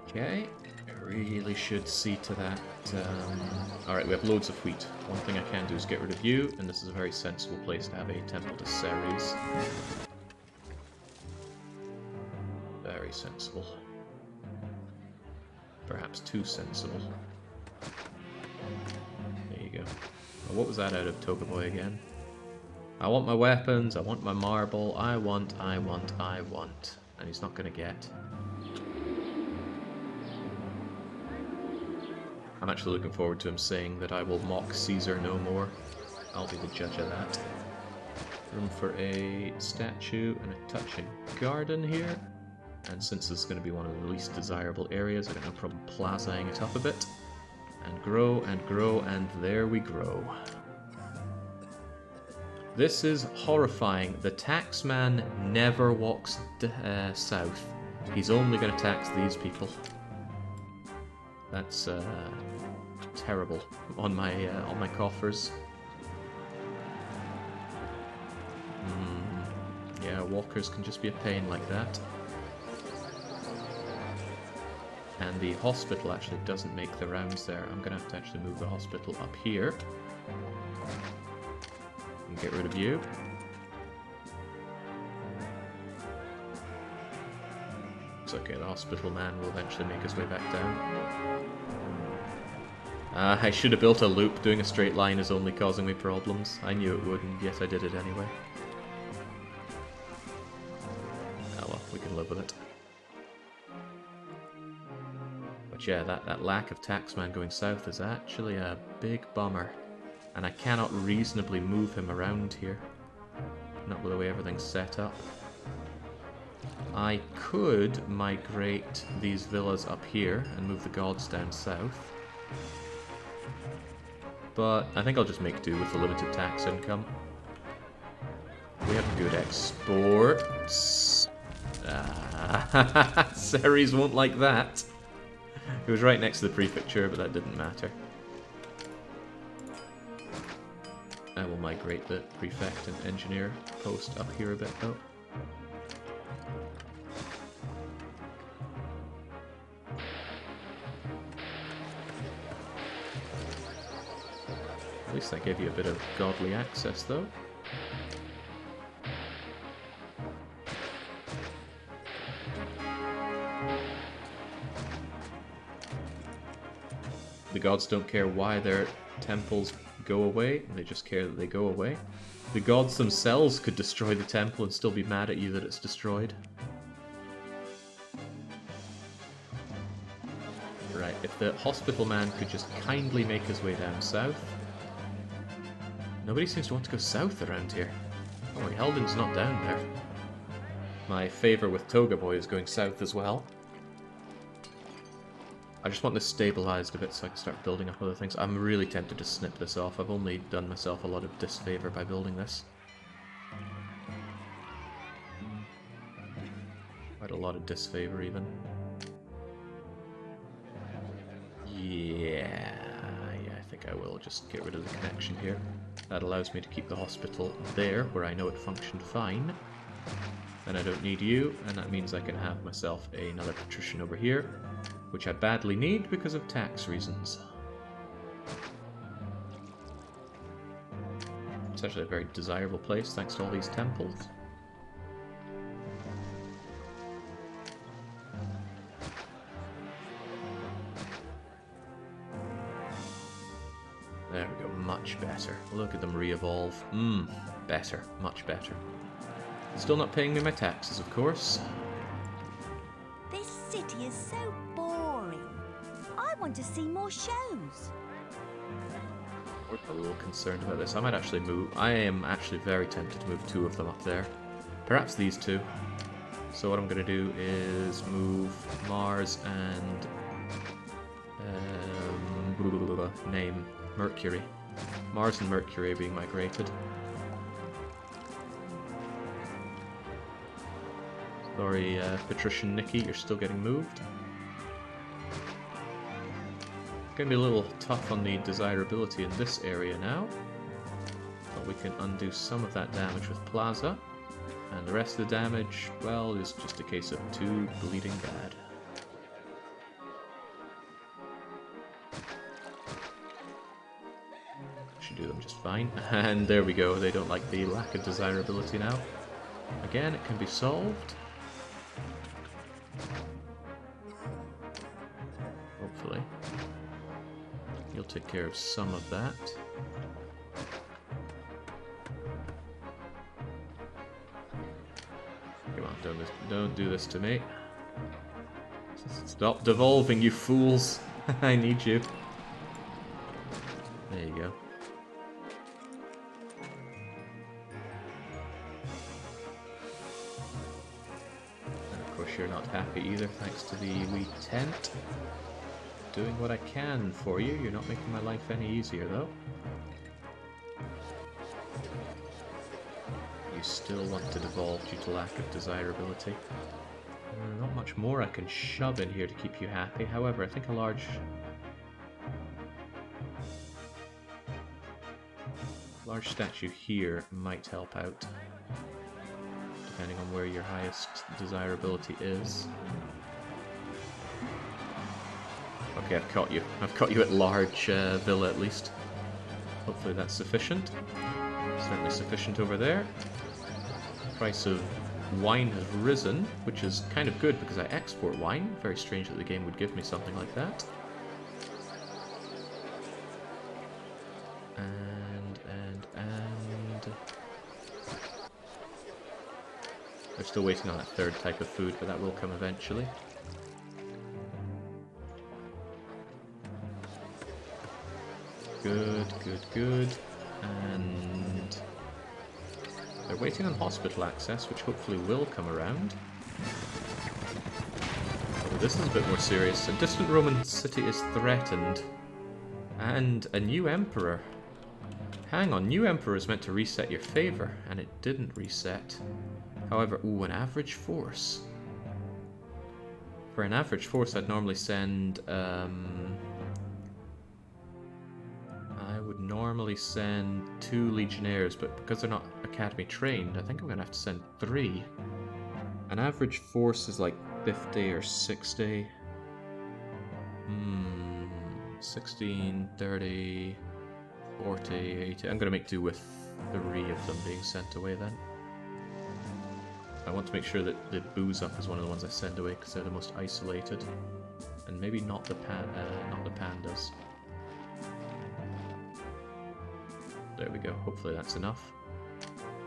Speaker 1: Okay, I really should see to that. Alright, we have loads of wheat. One thing I can do is get rid of you, and this is a very sensible place to have a temple to Ceres. Very sensible. Perhaps too sensible. There you go. Oh, what was that out of Toga Boy again? I want my weapons, I want my marble, I want. And he's not gonna get. I'm actually looking forward to him saying that I will mock Caesar no more. I'll be the judge of that. Room for a statue and a touching garden here. And since this is going to be one of the least desirable areas, I've got no problem plazaing it up a bit. And grow, and there we grow. This is horrifying. The taxman never walks south. He's only going to tax these people. That's terrible on my coffers. Yeah, walkers can just be a pain like that. And the hospital actually doesn't make the rounds there. I'm gonna have to actually move the hospital up here. And get rid of you. It's okay, the hospital man will eventually make his way back down. I should have built a loop. Doing a straight line is only causing me problems. I knew it would, and yet I did it anyway. Oh well, we can live with it. But yeah, that lack of taxman going south is actually a big bummer. And I cannot reasonably move him around here. Not with the way everything's set up. I could migrate these villas up here and move the gods down south. But I think I'll just make do with the limited tax income. We have good exports. Ceres won't like that. It was right next to the prefecture, but that didn't matter. I will migrate the prefect and engineer post up here a bit though. At least that gave you a bit of godly access, though. The gods don't care why their temples go away, they just care that they go away. The gods themselves could destroy the temple and still be mad at you that it's destroyed. Right, if the hospital man could just kindly make his way down south. Nobody seems to want to go south around here. Oh, Heldon's not down there. My favour with Toga Boy is going south as well. I just want this stabilised a bit so I can start building up other things. I'm really tempted to snip this off. I've only done myself a lot of disfavour by building this. Quite a lot of disfavour even. Yeah, I think I will just get rid of the connection here. That allows me to keep the hospital there, where I know it functioned fine. Then I don't need you, and that means I can have myself another patrician over here, which I badly need because of tax reasons. It's actually a very desirable place thanks to all these temples. There we go, much better. Look at them re-evolve. Better, much better. Still not paying me my taxes, of course.
Speaker 9: This city is so boring. I want to see more shows.
Speaker 1: We're a little concerned about this. I might actually move. I am actually very tempted to move 2 of them up there. Perhaps these 2. So what I'm going to do is move Mars and name Mercury. Mars and Mercury are being migrated. Sorry, Patrician Nikki, you're still getting moved. Going to be a little tough on the desirability in this area now. But we can undo some of that damage with Plaza. And the rest of the damage, well, is just a case of 2 bleeding bad. Should do them just fine. And there we go, they don't like the lack of desirability now. Again, it can be solved. Hopefully. You'll take care of some of that. Come on, don't do this to me. Stop devolving, you fools! I need you. There you go. And of course you're not happy either, thanks to the wee tent. Doing what I can for you. You're not making my life any easier, though. You still want to devolve due to lack of desirability. Not much more I can shove in here to keep you happy. However, I think a large statue here might help out, depending on where your highest desirability is. Okay, I've caught you. I've caught you at large villa at least. Hopefully that's sufficient. Certainly sufficient over there. Price of wine has risen, which is kind of good because I export wine. Very strange that the game would give me something like that. And... They're still waiting on that 3rd type of food, but that will come eventually. Good, good, good. And they're waiting on hospital access, which hopefully will come around. Oh, this is a bit more serious. A distant Roman city is threatened. And a new emperor. Hang on, new emperor is meant to reset your favor, and it didn't reset. However, ooh, an average force. For an average force, I'd normally send, I would normally send 2 legionnaires, but because they're not academy trained, I think I'm going to have to send 3. An average force is like 50 or 60. 16, 30, 40, 80. I'm going to make do with 3 of them being sent away then. I want to make sure that the Booze Up is one of the ones I send away because they're the most isolated. And maybe not the pandas. There we go, hopefully that's enough.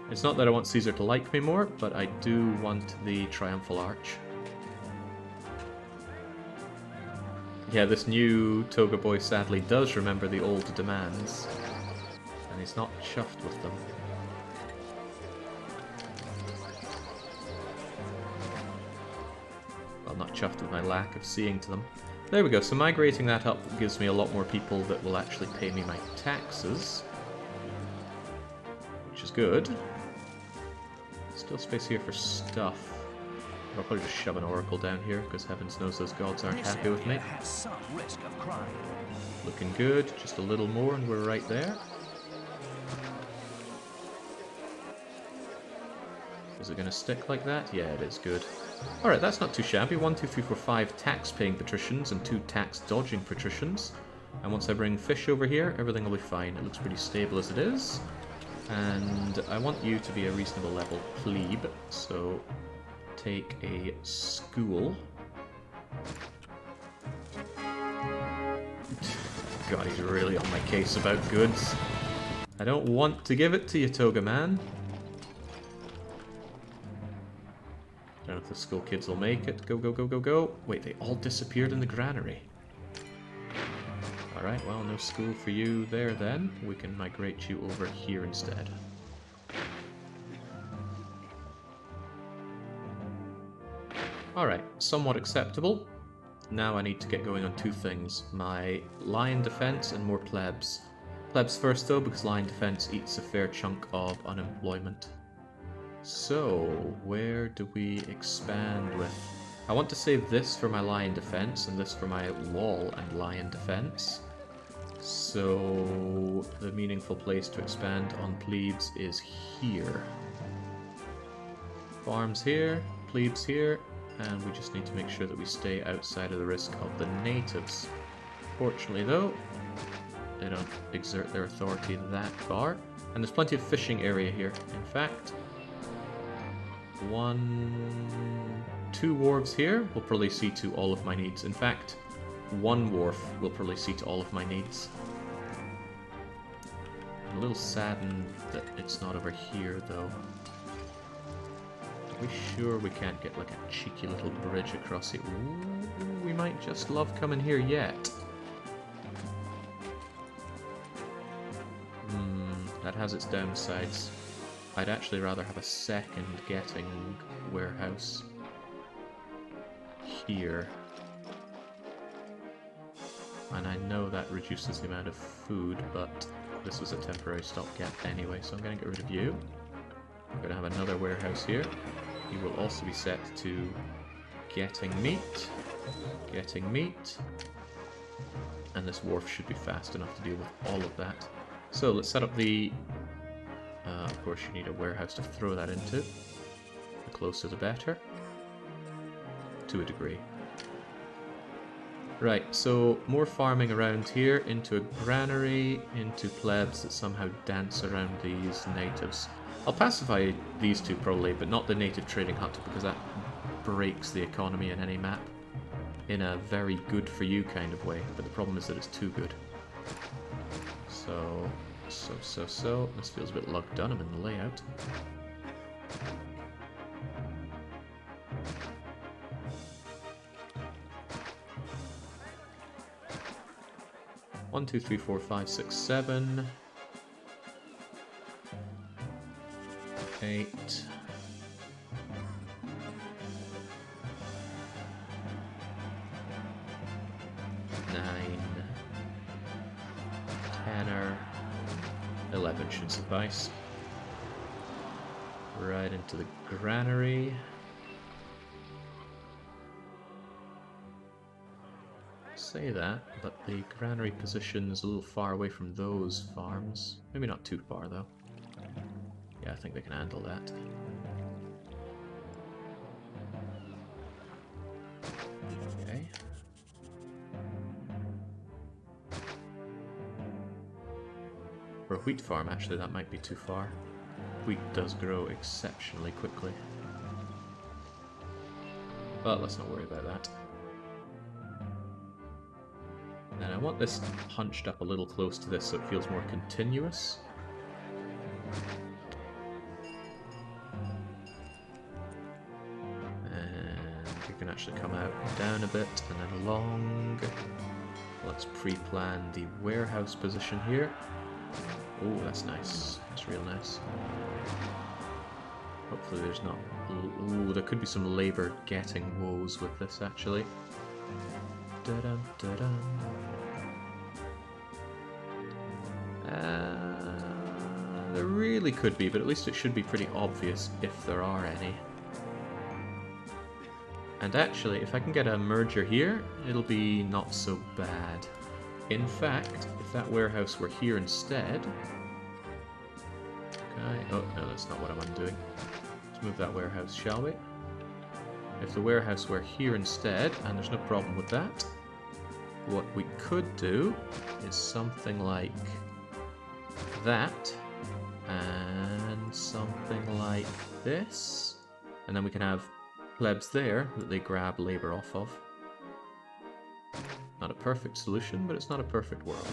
Speaker 1: It's not that I want Caesar to like me more, but I do want the Triumphal Arch. Yeah, this new Toga boy sadly does remember the old demands, and he's not chuffed with them. Well, not chuffed with my lack of seeing to them. There we go, so migrating that up gives me a lot more people that will actually pay me my taxes. Which is good. Still space here for stuff. I'll probably just shove an oracle down here, because heavens knows those gods aren't happy with me.
Speaker 7: Has some risk of crime.
Speaker 1: Looking good, just a little more and we're right there. Is it going to stick like that? Yeah, it is good. Alright, that's not too shabby. 1, 2, 3, 4, 5 tax-paying patricians and 2 tax-dodging patricians. And once I bring fish over here, everything will be fine. It looks pretty stable as it is. And I want you to be a reasonable level plebe, so take a school. God, he's really on my case about goods. I don't want to give it to you, Toga man. Don't know if the school kids will make it. Go, go, go, go, go. Wait, they all disappeared in the granary. Alright, well, no school for you there then. We can migrate you over here instead. Alright, somewhat acceptable. Now I need to get going on two things. My lion defense and more plebs. Plebs first though, because lion defense eats a fair chunk of unemployment. So, where do we expand with? I want to save this for my lion defense and this for my wall and lion defense. So, the meaningful place to expand on plebes is here. Farms here, plebes here, and we just need to make sure that we stay outside of the risk of the natives. Fortunately though, they don't exert their authority that far. And there's plenty of fishing area here. In fact, two wharves here will probably see to all of my needs. In fact, one wharf will probably see to all of my needs. I'm a little saddened that it's not over here though. Are we sure we can't get like a cheeky little bridge across it? Ooh, we might just love coming here yet. That has its downsides. I'd actually rather have a second getting warehouse here. And I know that reduces the amount of food, but this was a temporary stopgap anyway, so I'm going to get rid of you. I'm going to have another warehouse here. You will also be set to getting meat, and this wharf should be fast enough to deal with all of that. So let's set up the... of course you need a warehouse to throw that into. The closer the better. To a degree. Right, so more farming around here, into a granary, into plebs that somehow dance around these natives. I'll pacify these two probably, but not the native trading hut, because that breaks the economy in any map. In a very good for you kind of way, but the problem is that it's too good. So... This feels a bit lugged on. I'm in the layout. One, two, three, four, five, six, 7, 8, 9, 10, 11 should suffice. Right into the granary. Say that, but the granary position is a little far away from those farms. Maybe not too far though. Yeah, I think they can handle that. Okay. For a wheat farm, actually, that might be too far. Wheat does grow exceptionally quickly. But let's not worry about that. And I want this hunched up a little close to this so it feels more continuous. And you can actually come out and down a bit and then along. Let's pre-plan the warehouse position here. Oh, that's nice. That's real nice. Hopefully there's not... Ooh, there could be some labor getting woes with this, actually. Da-dum, da-dum. There really could be, but at least it should be pretty obvious if there are any. And actually, if I can get a merger here, it'll be not so bad. In fact, if that warehouse were here instead... Okay, oh no, that's not what I'm undoing. Let's move that warehouse, shall we? If the warehouse were here instead, and there's no problem with that, what we could do is something like that, and something like this. And then we can have plebs there that they grab labour off of. Not a perfect solution, but it's not a perfect world.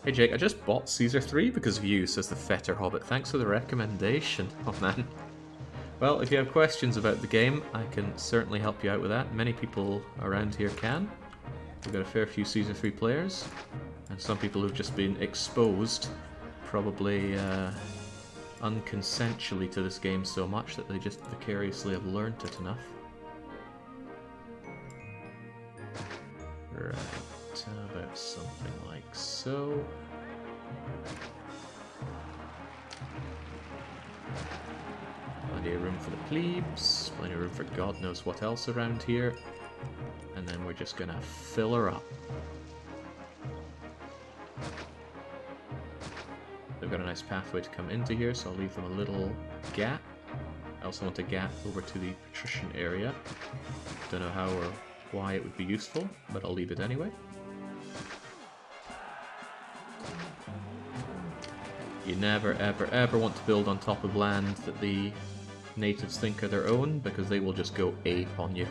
Speaker 1: Hey Jake, I just bought Caesar 3 because of you, says the Fetter Hobbit. Thanks for the recommendation. Oh man. Well, if you have questions about the game, I can certainly help you out with that. Many people around here can. We've got a fair few Caesar 3 players, and some people who've just been exposed, probably unconsensually to this game so much that they just vicariously have learnt it enough. Right, how about something like so? Plenty of room for the plebes, plenty of room for God knows what else around here, and then we're just gonna fill her up. They've got a nice pathway to come into here, so I'll leave them a little gap. I also want a gap over to the patrician area. Don't know how or why it would be useful, but I'll leave it anyway. You never, ever, ever want to build on top of land that the natives think are their own, because they will just go ape on you.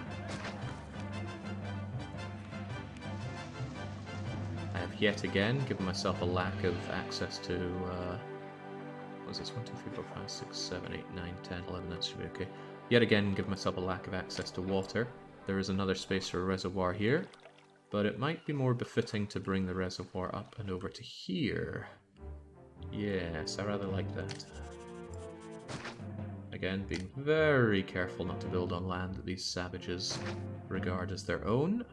Speaker 1: I have yet again given myself a lack of access to, what is this, 1, 2, 3, 4, 5, 6, 7, 8, 9, 10, 11, that should be okay. Yet again give myself a lack of access to water. There is another space for a reservoir here, but it might be more befitting to bring the reservoir up and over to here. Yes, I rather like that. Again, being very careful not to build on land that these savages regard as their own.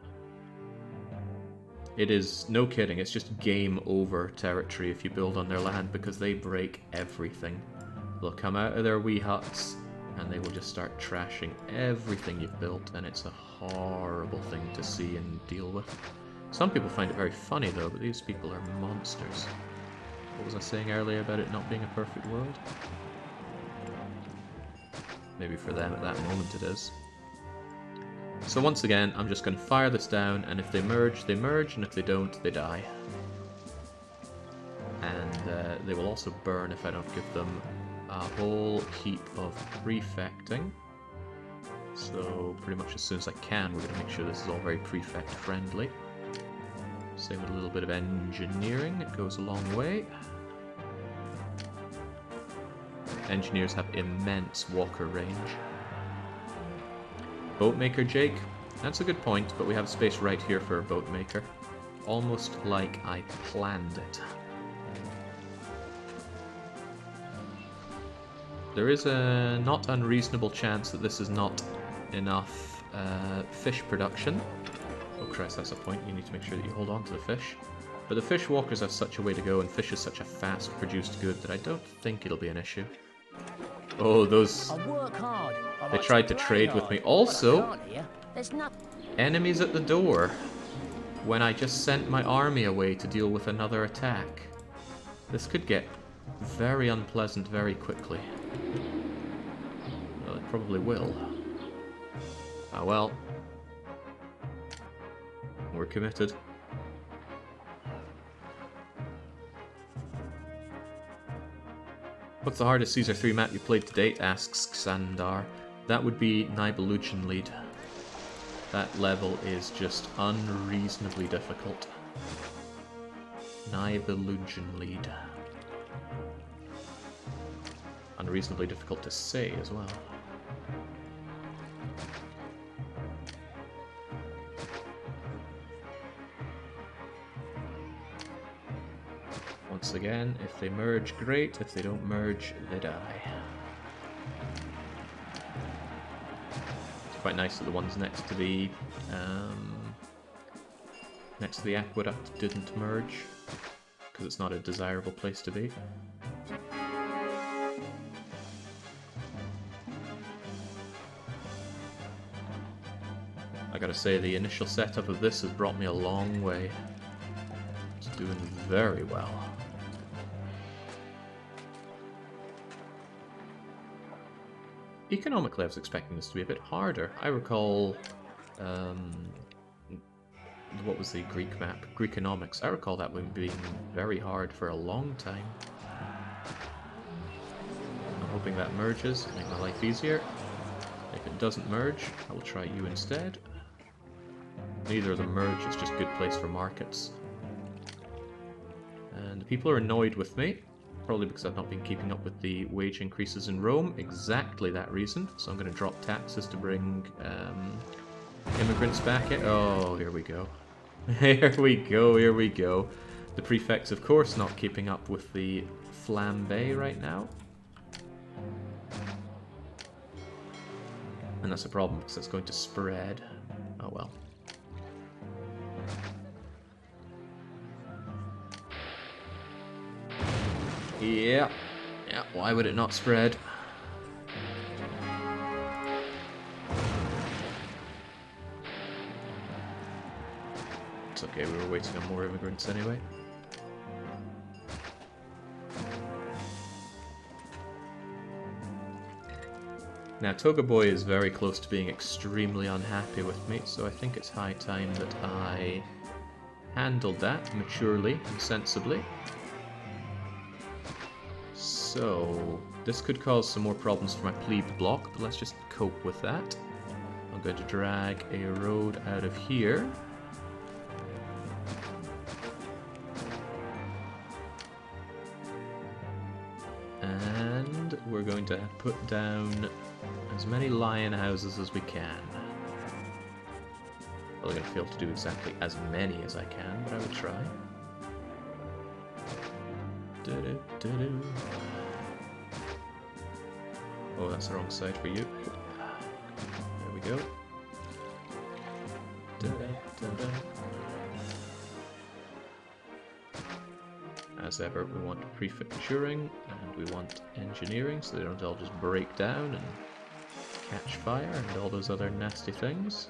Speaker 1: It is, no kidding, it's just game over territory if you build on their land, because they break everything. They'll come out of their wee huts and they will just start trashing everything you've built, and it's a horrible thing to see and deal with. Some people find it very funny though, but these people are monsters. What was I saying earlier about it not being a perfect world? Maybe for them at that moment it is. So once again, I'm just going to fire this down, and if they merge, and if they don't, they die. And they will also burn if I don't give them a whole heap of prefecting. So pretty much as soon as I can, we're going to make sure this is all very prefect friendly. Same with a little bit of engineering, it goes a long way. Engineers have immense walker range. Boatmaker, Jake? That's a good point, but we have space right here for a boatmaker. Almost like I planned it. There is a not unreasonable chance that this is not enough fish production. Oh Christ, that's a point. You need to make sure that you hold on to the fish. But the fish walkers have such a way to go, and fish is such a fast produced good that I don't think it'll be an issue. Oh, those...
Speaker 3: I work hard.
Speaker 1: They tried to trade with me. Also,
Speaker 3: there's not
Speaker 1: enemies at the door when I just sent my army away to deal with another attack. This could get very unpleasant very quickly. Well, it probably will. Ah well. We're committed. What's the hardest Caesar 3 map you played to date? Asks Xandar. That would be Nibelungen Lead. That level is just unreasonably difficult. Nibelungen Lead. Unreasonably difficult to say as well. Once again, if they merge, great. If they don't merge, they die. It's quite nice that the ones next to the aqueduct didn't merge, because it's not a desirable place to be. I gotta say, the initial setup of this has brought me a long way. It's doing very well. Economically, I was expecting this to be a bit harder. I recall the what was the Greek map? Greekonomics. I recall that one being very hard for a long time. I'm hoping that merges, make my life easier. If it doesn't merge, I will try you instead. Neither of them merge, it's just a good place for markets. And people are annoyed with me, probably because I've not been keeping up with the wage increases in Rome. Exactly that reason. So I'm going to drop taxes to bring immigrants back in. Oh, here we go. Here we go, here we go. The prefect's, of course, not keeping up with the flambe right now. And that's a problem, because it's going to spread. Oh well. Yeah, why would it not spread? It's okay, we were waiting on more immigrants anyway. Now, Toga Boy is very close to being extremely unhappy with me, so I think it's high time that I handled that maturely and sensibly. So, this could cause some more problems for my plebe block, but let's just cope with that. I'm going to drag a road out of here. And we're going to put down as many lion houses as we can. Well, I'm going to fail to do exactly as many as I can, but I will try. Do-do-do-do. Oh, that's the wrong side for you. There we go. Da-da-da-da. As ever, we want prefecturing, and we want engineering, so they don't all just break down and catch fire and all those other nasty things.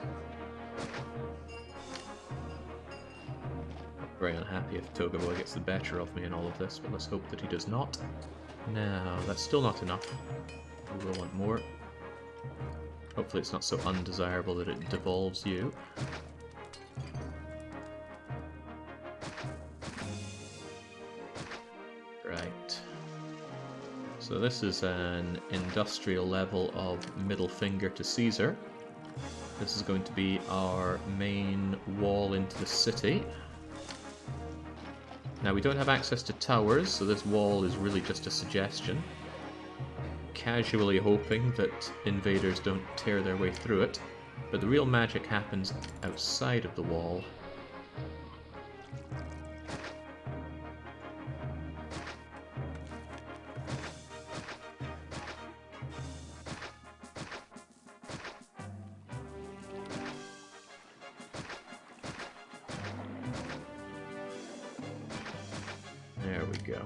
Speaker 1: I'm very unhappy if Toga Boy gets the better of me in all of this, but let's hope that he does not. Now, that's still not enough. We will want more. Hopefully it's not so undesirable that it devolves you. Right. So this is an industrial level of middle finger to Caesar. This is going to be our main wall into the city. Now we don't have access to towers, so this wall is really just a suggestion. Casually hoping that invaders don't tear their way through it, but the real magic happens outside of the wall. There we go.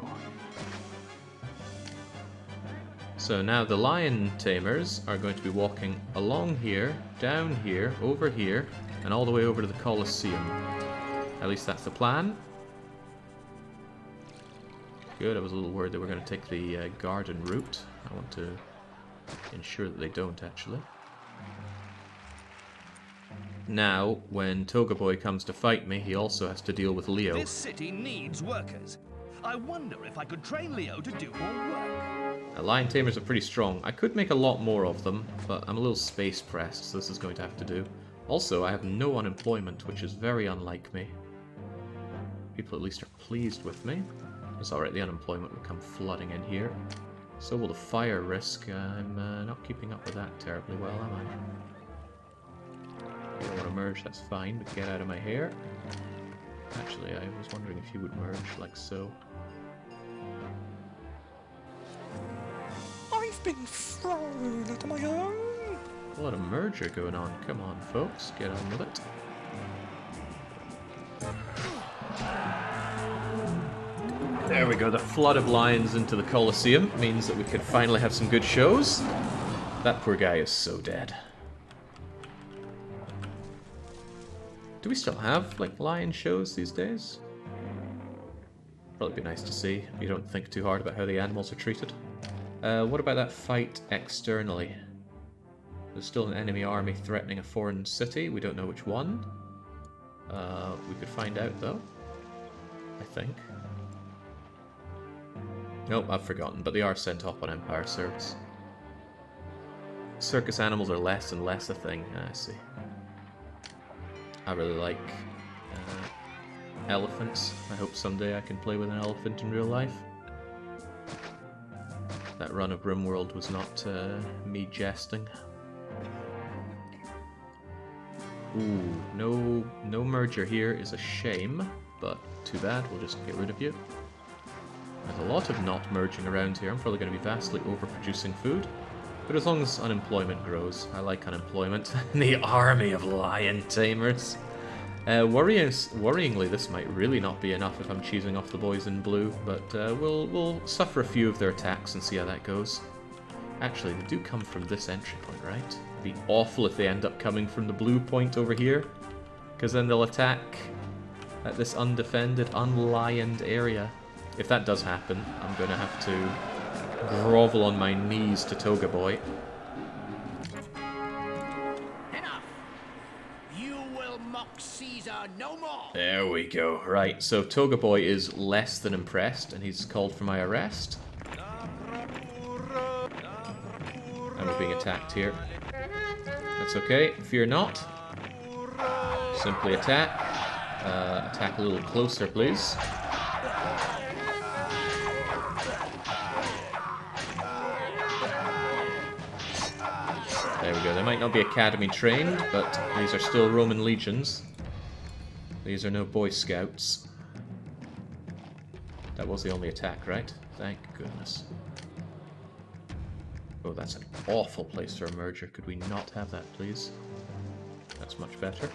Speaker 1: So now the lion tamers are going to be walking along here, down here, over here, and all the way over to the Colosseum. At least that's the plan. Good, I was a little worried they were going to take the garden route. I want to ensure that they don't, actually. Now, when Toga Boy comes to fight me, he also has to deal with Leo.
Speaker 7: This city needs workers. I wonder if I could train Leo to do more work.
Speaker 1: Lion tamers are pretty strong. I could make a lot more of them, but I'm a little space pressed, so this is going to have to do. Also, I have no unemployment, which is very unlike me. People at least are pleased with me. It's alright, the unemployment will come flooding in here. So will the fire risk. I'm not keeping up with that terribly well, am I? You don't want to merge, that's fine, but get out of my hair. Actually, I was wondering if you would merge like so.
Speaker 6: I've been thrown out of my home.
Speaker 1: A lot of merger going on. Come on, folks, get on with it. There we go, the flood of lions into the Colosseum means that we can finally have some good shows. That poor guy is so dead. Do we still have, like, lion shows these days? Probably be nice to see. You don't think too hard about how the animals are treated. What about that fight externally? There's still an enemy army threatening a foreign city. We don't know which one. We could find out, though. I think. Nope, I've forgotten, but they are sent off on Empire service. Circus animals are less and less a thing. I see. I really like elephants. I hope someday I can play with an elephant in real life. That run of RimWorld was not me jesting. Ooh, no merger here is a shame, but too bad, we'll just get rid of you. There's a lot of not merging around here. I'm probably going to be vastly overproducing food. But as long as unemployment grows, I like unemployment. The army of lion tamers. Worryingly, this might really not be enough if I'm choosing off the boys in blue, but we'll suffer a few of their attacks and see how that goes. Actually, they do come from this entry point, right? It'd be awful if they end up coming from the blue point over here, because then they'll attack at this undefended, unlioned area. If that does happen, I'm going to have to grovel on my knees to Toga Boy.
Speaker 5: Enough! You will mock Caesar no more!
Speaker 1: There we go. Right, so Toga Boy is less than impressed, and he's called for my arrest. And we're being attacked here. That's okay, fear not. Simply attack. Attack a little closer, please. There we go. They might not be academy trained, but these are still Roman legions. These are no Boy Scouts. That was the only attack, right? Thank goodness. Oh, that's an awful place for a merger. Could we not have that, please? That's much better.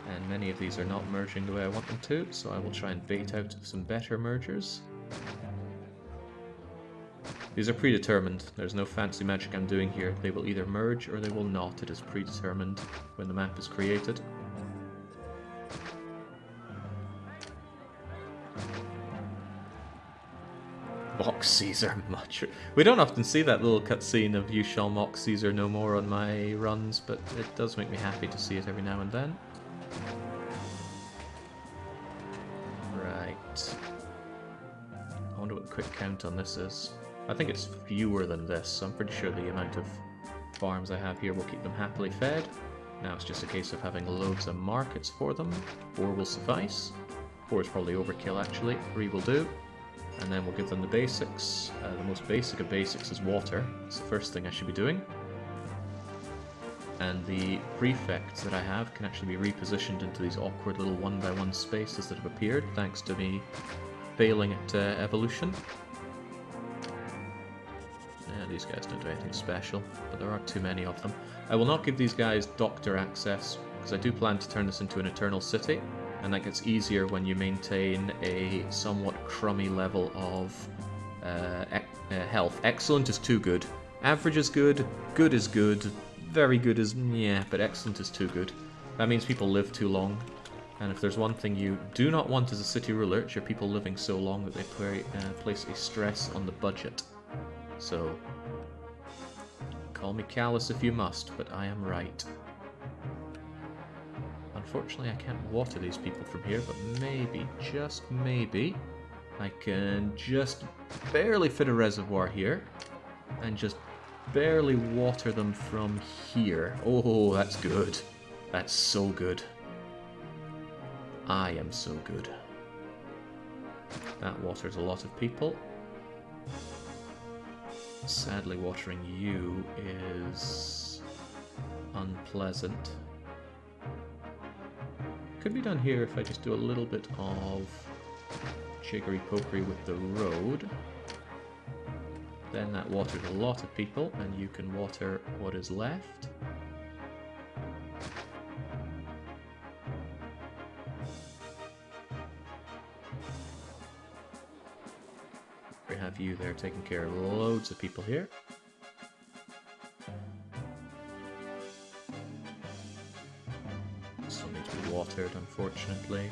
Speaker 1: And many of these are not merging the way I want them to, so I will try and bait out some better mergers. These are predetermined. There's no fancy magic I'm doing here. They will either merge or they will not. It is predetermined when the map is created. Mock Caesar much. We don't often see that little cutscene of "You shall mock Caesar no more" on my runs, but it does make me happy to see it every now and then. Right. I wonder what the quick count on this is. I think it's fewer than this, so I'm pretty sure the amount of farms I have here will keep them happily fed. Now it's just a case of having loads of markets for them. 4 will suffice. 4 is probably overkill actually, 3 will do. And then we'll give them the basics. The most basic of basics is water. It's the first thing I should be doing. And the prefects that I have can actually be repositioned into these awkward little 1x1 spaces that have appeared, thanks to me failing at evolution. These guys don't do anything special, but there are too many of them. I will not give these guys doctor access, because I do plan to turn this into an eternal city, and that gets easier when you maintain a somewhat crummy level of health. Excellent is too good. Average is good. Good is good. Very good is yeah, but excellent is too good. That means people live too long. And if there's one thing you do not want as a city ruler, it's your people living so long that they place a stress on the budget. So, call me callous if you must, but I am right. Unfortunately, I can't water these people from here, but maybe, just maybe, I can just barely fit a reservoir here, and just barely water them from here. Oh, that's good. That's so good. I am so good. That waters a lot of people. Sadly, watering you is unpleasant. Could be done here if I just do a little bit of jiggery-pokery with the road. Then that waters a lot of people, and you can water what is left. We have you there taking care of loads of people here. Still need to be watered, unfortunately.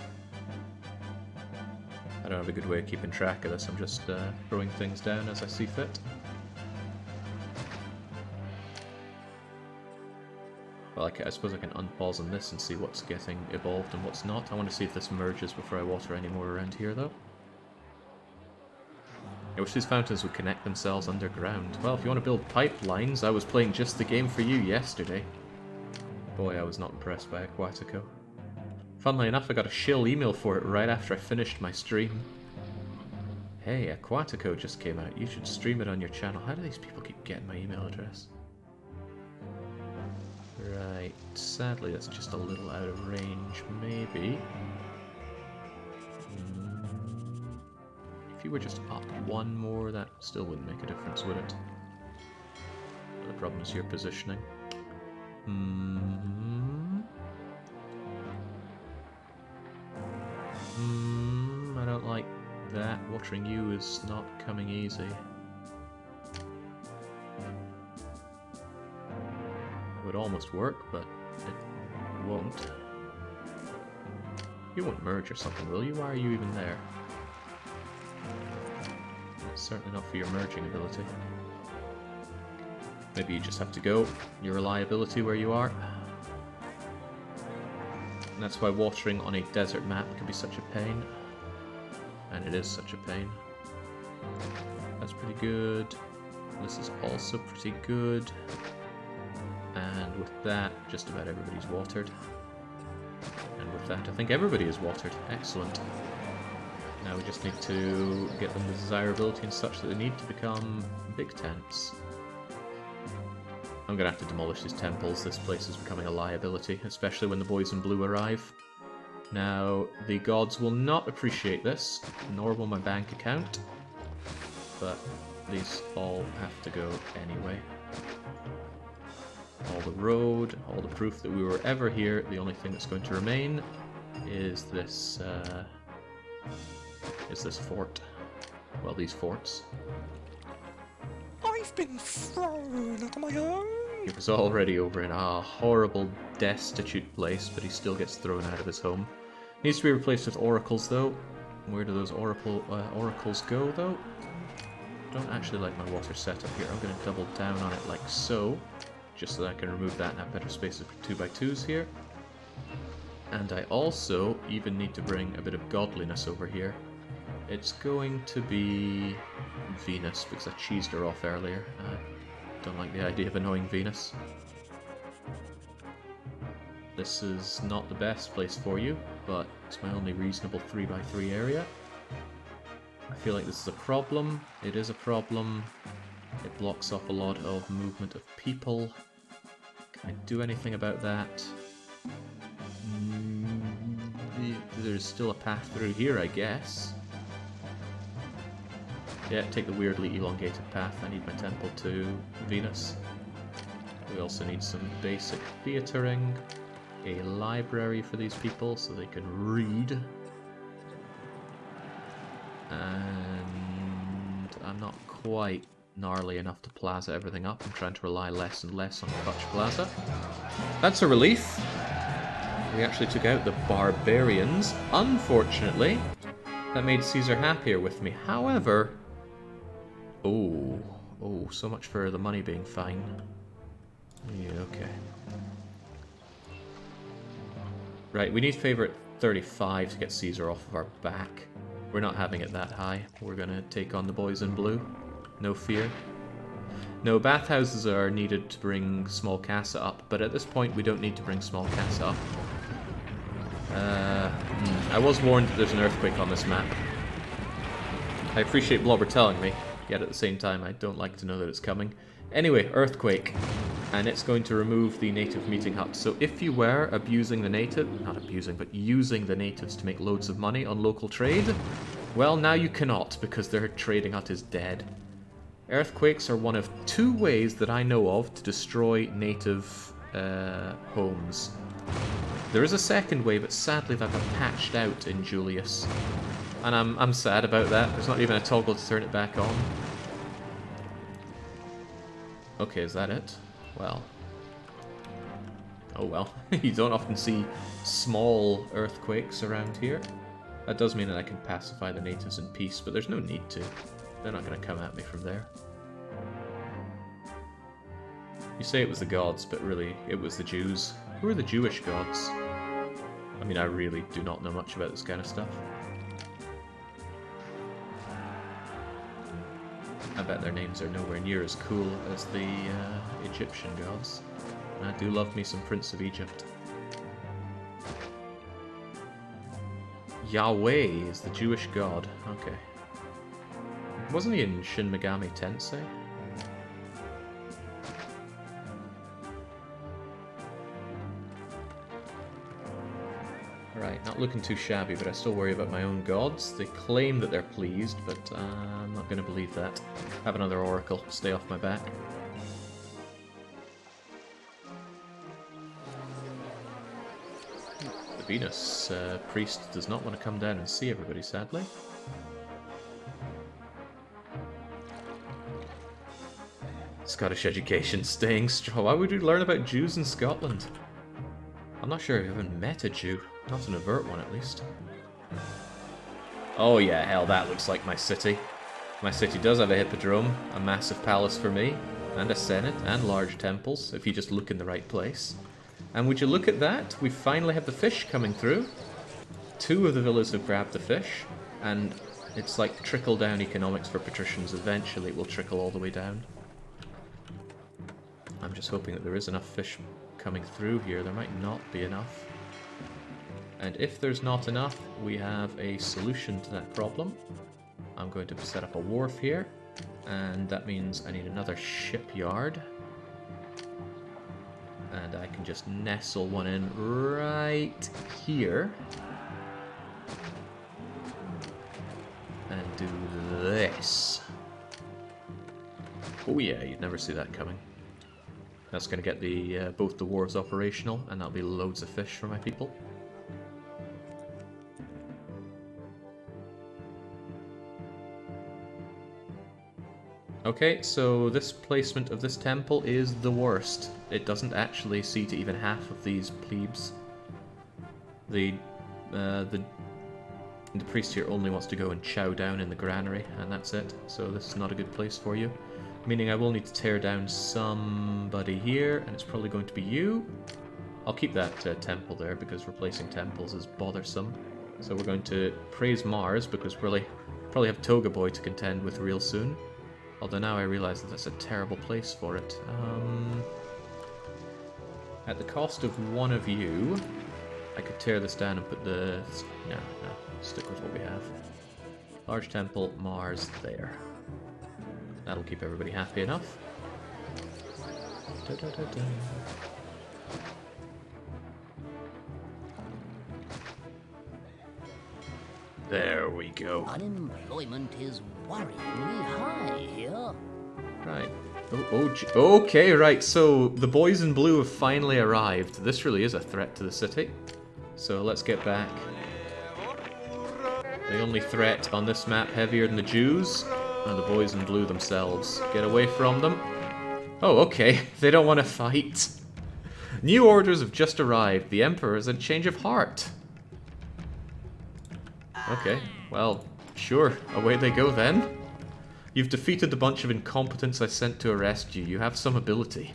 Speaker 1: I don't have a good way of keeping track of this, I'm just throwing things down as I see fit. Well, I suppose I can unpause on this and see what's getting evolved and what's not. I want to see if this merges before I water any more around here, though. I wish these fountains would connect themselves underground. Well, if you want to build pipelines, I was playing just the game for you yesterday. Boy, I was not impressed by Aquatico. Funnily enough, I got a shill email for it right after I finished my stream. Hey, Aquatico just came out. You should stream it on your channel. How do these people keep getting my email address? Right, sadly that's just a little out of range, maybe. If you were just up one more, that still wouldn't make a difference, would it? The problem is your positioning. I don't like that. Watering you is not coming easy. It would almost work, but it won't. You won't merge or something, will you? Why are you even there? Certainly not for your merging ability. Maybe you just have to go your reliability where you are. And that's why watering on a desert map can be such a pain. And it is such a pain. That's pretty good. This is also pretty good. And with that, just about everybody's watered. And with that, I think everybody is watered. Excellent. Now we just need to get them the desirability and such that they need to become big tents. I'm gonna have to demolish these temples. This place is becoming a liability, especially when the boys in blue arrive. Now, the gods will not appreciate this, nor will my bank account, but these all have to go anyway. All the road, all the proof that we were ever here, the only thing that's going to remain is this fort. Well, these forts.
Speaker 6: I've been thrown at my own.
Speaker 1: He was already over in a horrible, destitute place, but he still gets thrown out of his home. Needs to be replaced with oracles, though. Where do those oracles go, though? Don't actually like my water setup here. I'm going to double down on it like so, just so that I can remove that and have better spaces for 2x2s here. And I also even need to bring a bit of godliness over here. It's going to be Venus, because I cheesed her off earlier. I don't like the idea of annoying Venus. This is not the best place for you, but it's my only reasonable 3x3 area. I feel like this is a problem. It is a problem. It blocks off a lot of movement of people. Can I do anything about that? There's still a path through here, I guess. Yeah, take the weirdly elongated path. I need my temple to Venus. We also need some basic theatering, a library for these people so they can read. And I'm not quite gnarly enough to plaza everything up. I'm trying to rely less and less on Clutch Plaza. That's a relief. We actually took out the barbarians. Unfortunately, that made Caesar happier with me. However... Oh, so much for the money being fine. Yeah, okay. Right, we need favor at 35 to get Caesar off of our back. We're not having it that high. We're gonna take on the boys in blue. No fear. No, bathhouses are needed to bring small casa up, but at this point we don't need to bring small casa up. I was warned that there's an earthquake on this map. I appreciate Blobber telling me, yet at the same time I don't like to know that it's coming. Anyway, earthquake. And it's going to remove the native meeting hut. So if you were abusing the native, not abusing, but using the natives to make loads of money on local trade, well, now you cannot, because their trading hut is dead. Earthquakes are one of 2 ways that I know of to destroy native homes. There is a second way, but sadly that got patched out in Julius. And I'm sad about that. There's not even a toggle to turn it back on. Okay, is that it? Well. Oh well. You don't often see small earthquakes around here. That does mean that I can pacify the natives in peace, but there's no need to. They're not going to come at me from there. You say it was the gods, but really it was the Jews. Who are the Jewish gods? I mean, I really do not know much about this kind of stuff. I bet their names are nowhere near as cool as the Egyptian gods. I do love me some Prince of Egypt. Yahweh is the Jewish god. Okay. Wasn't he in Shin Megami Tensei? Right, not looking too shabby, but I still worry about my own gods. They claim that they're pleased, but I'm not going to believe that. Have another oracle, stay off my back. The Venus priest does not want to come down and see everybody, sadly. Scottish education staying strong. Why would we learn about Jews in Scotland? I'm not sure I've even met a Jew. Not an overt one, at least. Oh yeah, hell, that looks like my city. My city does have a hippodrome, a massive palace for me, and a senate, and large temples, if you just look in the right place. And would you look at that? We finally have the fish coming through. 2 of the villas have grabbed the fish, and it's like trickle-down economics for patricians. Eventually it will trickle all the way down. I'm just hoping that there is enough fish coming through here. There might not be enough. And if there's not enough, we have a solution to that problem. I'm going to set up a wharf here, and that means I need another shipyard. And I can just nestle one in right here. And do this. Oh yeah, you'd never see that coming. That's going to get the both the wharves operational, and that'll be loads of fish for my people. Okay, so this placement of this temple is the worst. It doesn't actually see to even half of these plebes. The priest here only wants to go and chow down in the granary, and that's it. So this is not a good place for you. Meaning I will need to tear down somebody here, and it's probably going to be you. I'll keep that temple there, because replacing temples is bothersome. So we're going to praise Mars, because we'll probably have Toga Boy to contend with real soon. Although now I realise that that's a terrible place for it. At the cost of one of you, I could tear this down and put the... No, stick with what we have. Large temple, Mars, there. That'll keep everybody happy enough. Da, da, da, da. There we go.
Speaker 3: Unemployment is worryingly high here.
Speaker 1: Right. Okay, right. So the boys in blue have finally arrived. This really is a threat to the city. So let's get back. The only threat on this map heavier than the Jews are the boys in blue themselves. Get away from them. Oh, okay. They don't want to fight. New orders have just arrived. The Emperor has a change of heart. Okay, well, sure. Away they go then. You've defeated the bunch of incompetents I sent to arrest you. You have some ability.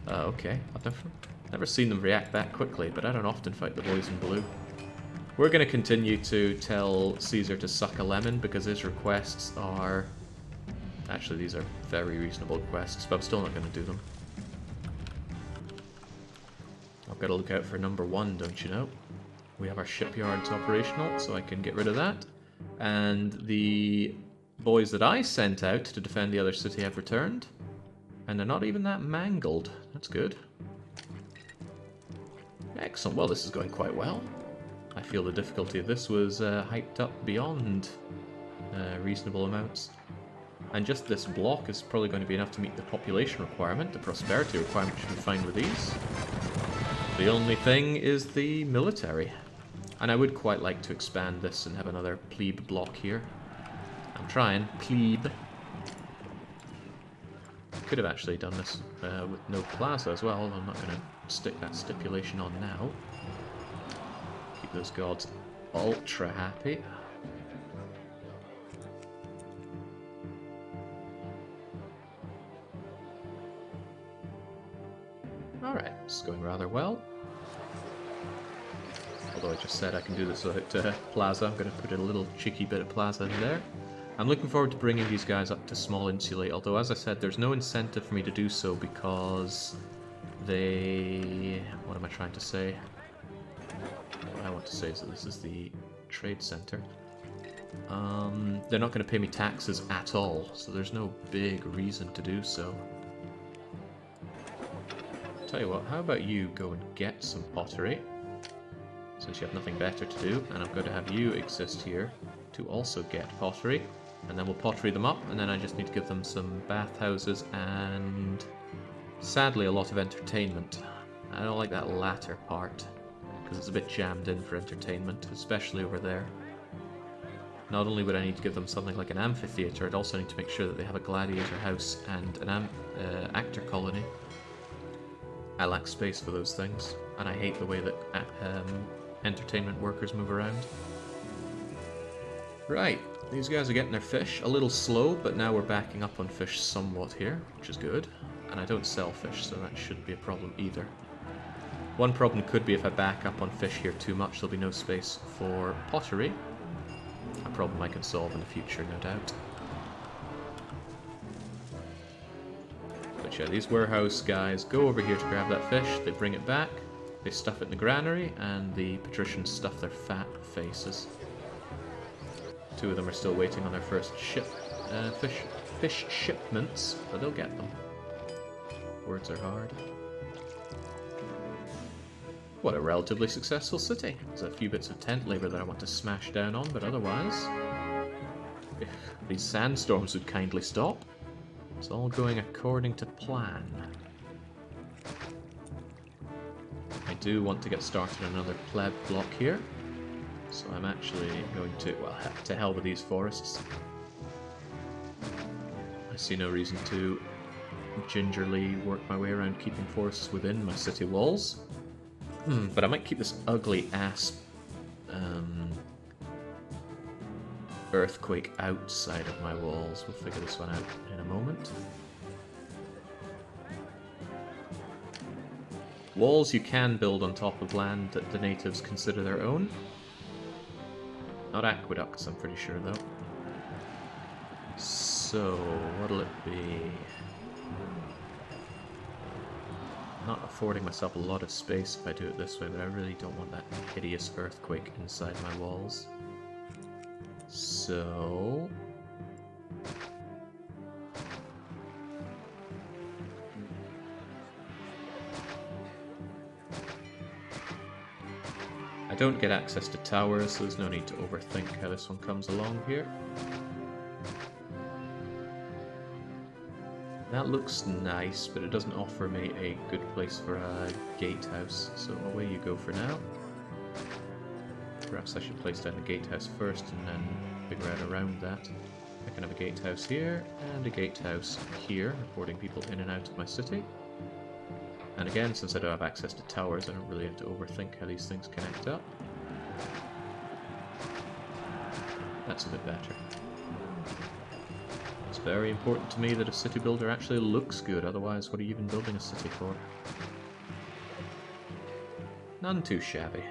Speaker 1: Okay. I've never seen them react that quickly, but I don't often fight the boys in blue. We're going to continue to tell Caesar to suck a lemon because his requests are... Actually, these are very reasonable requests, but I'm still not going to do them. I've got to look out for number 1, don't you know? We have our shipyards operational, so I can get rid of that. And the boys that I sent out to defend the other city have returned. And they're not even that mangled. That's good. Excellent. Well, this is going quite well. I feel the difficulty of this was hyped up beyond reasonable amounts. And just this block is probably going to be enough to meet the population requirement. The prosperity requirement should be fine with these. The only thing is the military. And I would quite like to expand this and have another plebe block here. I'm trying. Plebe. Could have actually done this with no plaza as well. I'm not going to stick that stipulation on now. Keep those gods ultra happy. It's going rather well. Although I just said I can do this without plaza, I'm going to put a little cheeky bit of plaza in there. I'm looking forward to bringing these guys up to small insulate, although as I said, there's no incentive for me to do so because they... What am I trying to say? What I want to say is that this is the trade center. They're not going to pay me taxes at all, so there's no big reason to do so. Tell you what, how about you go and get some pottery, since you have nothing better to do, and I'm going to have you exist here to also get pottery, and then we'll pottery them up, and then I just need to give them some bathhouses and, sadly, a lot of entertainment. I don't like that latter part, because it's a bit jammed in for entertainment, especially over there. Not only would I need to give them something like an amphitheatre, I'd also need to make sure that they have a gladiator house and an actor colony. I lack space for those things, and I hate the way that entertainment workers move around. Right, these guys are getting their fish. A little slow, but now we're backing up on fish somewhat here, which is good. And I don't sell fish, so that shouldn't be a problem either. One problem could be if I back up on fish here too much, there'll be no space for pottery. A problem I can solve in the future, no doubt. But yeah, these warehouse guys go over here to grab that fish, they bring it back, they stuff it in the granary, and the patricians stuff their fat faces. Two of them are still waiting on their first fish shipments, but they'll get them. Words are hard. What a relatively successful city. There's a few bits of tent labour that I want to smash down on, but otherwise, if these sandstorms would kindly stop, it's all going according to plan. I do want to get started on another pleb block here, so I'm actually going to, well, to hell with these forests. I see no reason to gingerly work my way around keeping forests within my city walls. But I might keep this ugly ass earthquake outside of my walls. We'll figure this one out in a moment. Walls you can build on top of land that the natives consider their own. Not aqueducts, I'm pretty sure, though. So, what'll it be? Not affording myself a lot of space if I do it this way, but I really don't want that hideous earthquake inside my walls. So... I don't get access to towers, so there's no need to overthink how this one comes along here. That looks nice, but it doesn't offer me a good place for a gatehouse, so away you go for now. Perhaps I should place down the gatehouse first and then figure out around that. I can have a gatehouse here, and a gatehouse here, reporting people in and out of my city. And again, since I don't have access to towers, I don't really have to overthink how these things connect up. That's a bit better. It's very important to me that a city builder actually looks good, otherwise what are you even building a city for? None too shabby.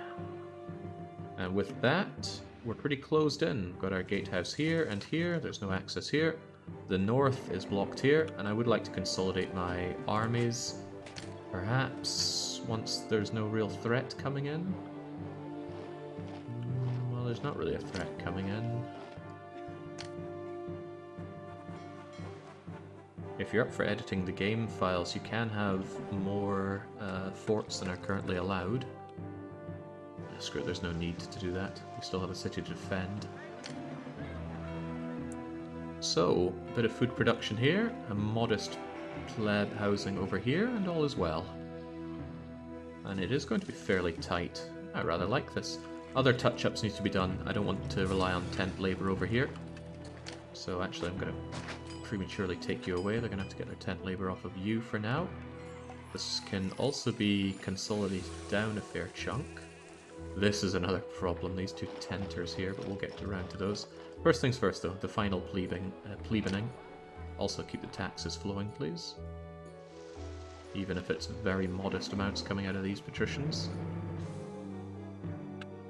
Speaker 1: And with that, we're pretty closed in. We've got our gatehouse here and here, there's no access here. The north is blocked here, and I would like to consolidate my armies. Perhaps once there's no real threat coming in. Well, there's not really a threat coming in. If you're up for editing the game files, you can have more forts than are currently allowed. Screw it, there's no need to do that. We still have a city to defend. So, a bit of food production here, a modest pleb housing over here, and all is well. And it is going to be fairly tight. I rather like this. Other touch-ups need to be done. I don't want to rely on tent labour over here. So actually I'm going to prematurely take you away. They're going to have to get their tent labour off of you for now. This can also be consolidated down a fair chunk. This is another problem, these two tenters here, but we'll get around to those. First things first though, the final plebening. Also keep the taxes flowing, please. even if it's very modest amounts coming out of these patricians.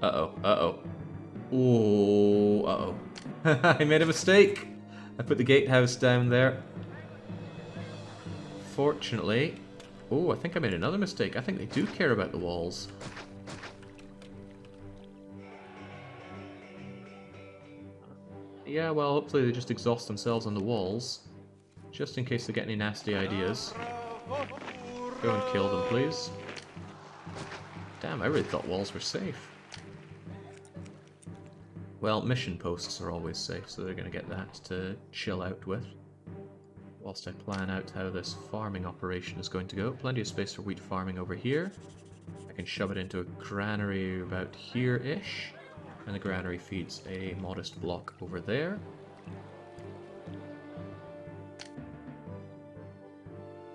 Speaker 1: Uh-oh, uh-oh. Ooh, uh-oh. I made a mistake! I put the gatehouse down there. Fortunately... Oh, I think I made another mistake. I think they do care about the walls. Yeah, well, hopefully they just exhaust themselves on the walls. Just in case they get any nasty ideas. Go and kill them, please. Damn, I really thought walls were safe. Well, mission posts are always safe, so they're going to get that to chill out with. Whilst I plan out how this farming operation is going to go. Plenty of space for wheat farming over here. I can shove it into a granary about here-ish. And the granary feeds a modest block over there.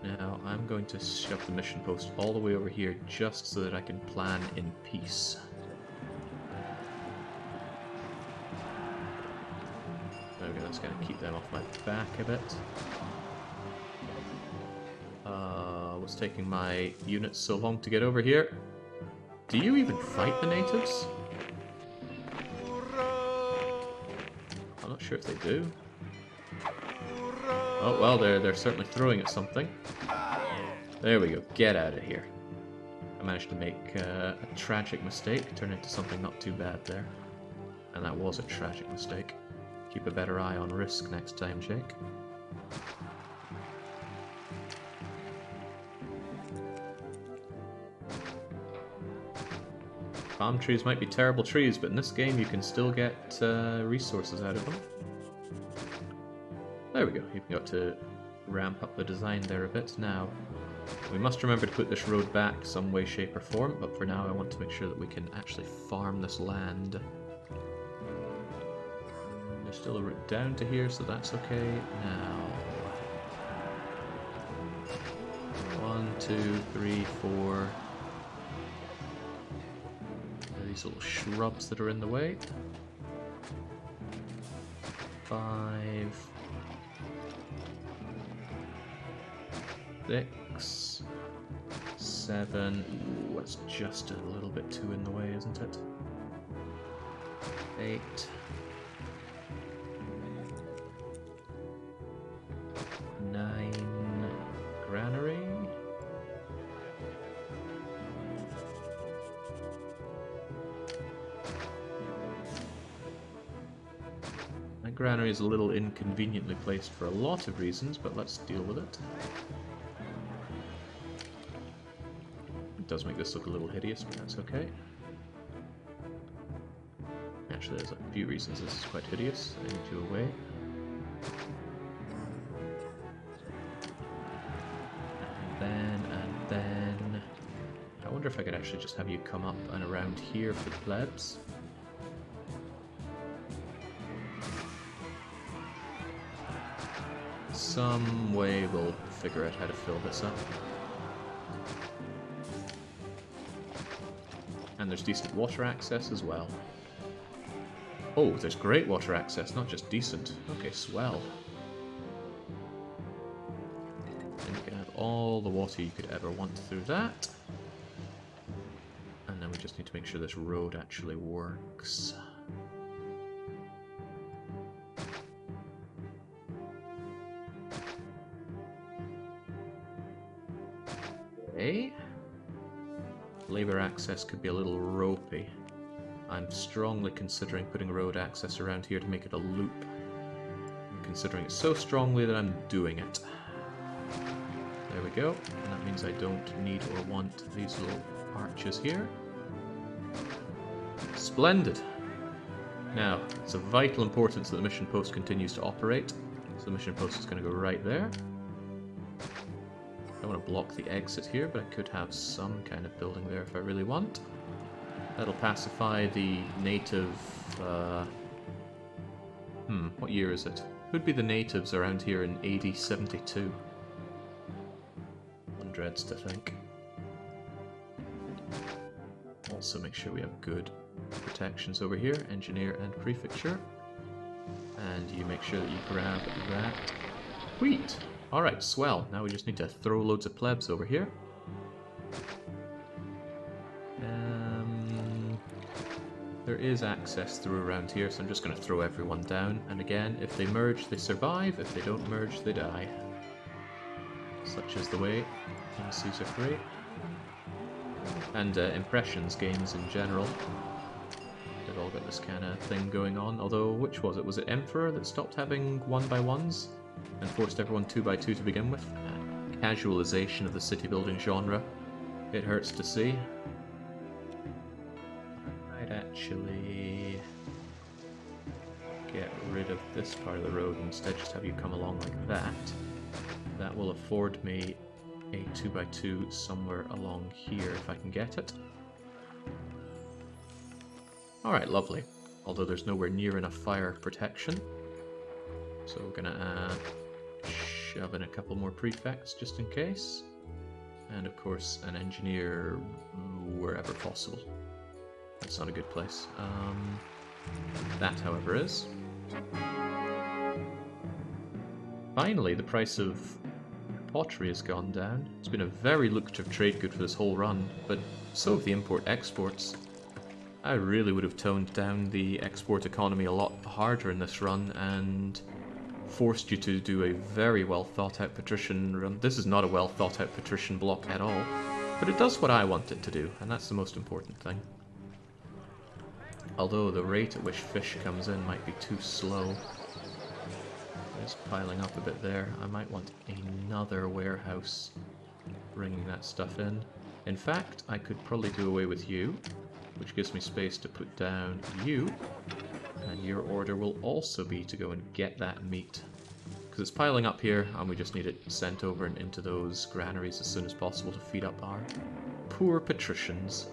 Speaker 1: Now, I'm going to shove the mission post all the way over here just so that I can plan in peace. Okay, that's going to keep them off my back a bit. What's taking my units so long to get over here? Do you even fight the natives? I'm not sure if they do. Oh, well, they're certainly throwing at something. There we go. Get out of here. I managed to make a tragic mistake, turn into something not too bad there. And that was a tragic mistake. Keep a better eye on risk next time, Jake. Palm trees might be terrible trees, but in this game you can still get resources out of them. There we go, you've got to ramp up the design there a bit. Now, we must remember to put this road back some way, shape or form, but for now I want to make sure that we can actually farm this land. There's still a route down to here, so that's okay. Now, 1, 2, 3, 4... these little shrubs that are in the way. 5, 6, 7. Ooh, that's just a little bit too in the way, isn't it? 8. 9. Granary. My granary is a little inconveniently placed for a lot of reasons, but let's deal with it. It does make this look a little hideous, but that's okay. Actually, there's a few reasons this is quite hideous. I need you away. And then... I wonder if I could actually just have you come up and around here for the plebs. Some way we'll figure out how to fill this up. And there's decent water access as well. Oh, there's great water access, not just decent. Okay, swell. And you can have all the water you could ever want through that. And then we just need to make sure this road actually works. Okay. Labour access could be a little ropey. I'm strongly considering putting road access around here to make it a loop. I'm considering it so strongly that I'm doing it. There we go. And that means I don't need or want these little arches here. Splendid! Now, it's of vital importance that the mission post continues to operate. So the mission post is going to go right there. I don't want to block the exit here, but I could have some kind of building there if I really want. That'll pacify the native... what year is it? Who'd be the natives around here in AD 72? One dreads to think. Also make sure we have good protections over here, engineer and prefecture. And you make sure that you grab that wheat. Alright, swell. Now we just need to throw loads of plebs over here. There is access through around here, so I'm just going to throw everyone down. And again, if they merge, they survive. If they don't merge, they die. Such is the way in Caesar 3. And impressions games in general. They've all got this kind of thing going on. Although, which was it? Was it Emperor that stopped having 1x1s? And forced everyone 2x2 to begin with? Casualization of the city building genre. It hurts to see. I'd actually get rid of this part of the road and instead just have you come along like that. That will afford me a 2x2 somewhere along here if I can get it. Alright, lovely. Although there's nowhere near enough fire protection. So we're gonna shove in a couple more prefects just in case. And of course an engineer wherever possible. That's not a good place. That, however, is. Finally, the price of pottery has gone down. It's been a very lucrative trade good for this whole run, but so have the import-exports. I really would have toned down the export economy a lot harder in this run and forced you to do a very well thought out patrician run. This is not a well thought out patrician block at all, but it does what I want it to do, and that's the most important thing. Although the rate at which fish comes in might be too slow. It's piling up a bit there. I might want another warehouse bringing that stuff in. In fact, I could probably do away with you, which gives me space to put down you, and your order will also be to go and get that meat. Because it's piling up here, and we just need it sent over and into those granaries as soon as possible to feed up our poor patricians.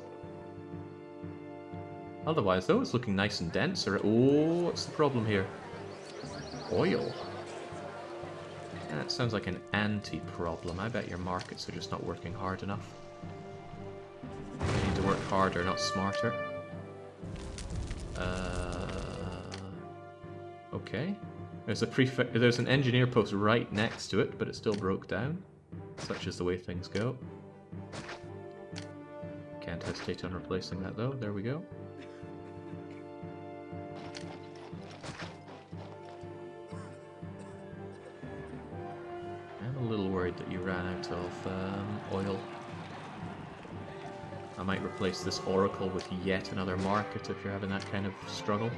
Speaker 1: Otherwise, though, it's looking nice and dense. Oh, what's the problem here? Oil. That sounds like an anti-problem. I bet your markets are just not working hard enough. They need to work harder, not smarter. Okay. There's an engineer post right next to it, but it still broke down. Such is the way things go. Can't hesitate on replacing that, though. There we go. I'm a little worried that you ran out of oil. I might replace this oracle with yet another market if you're having that kind of struggle.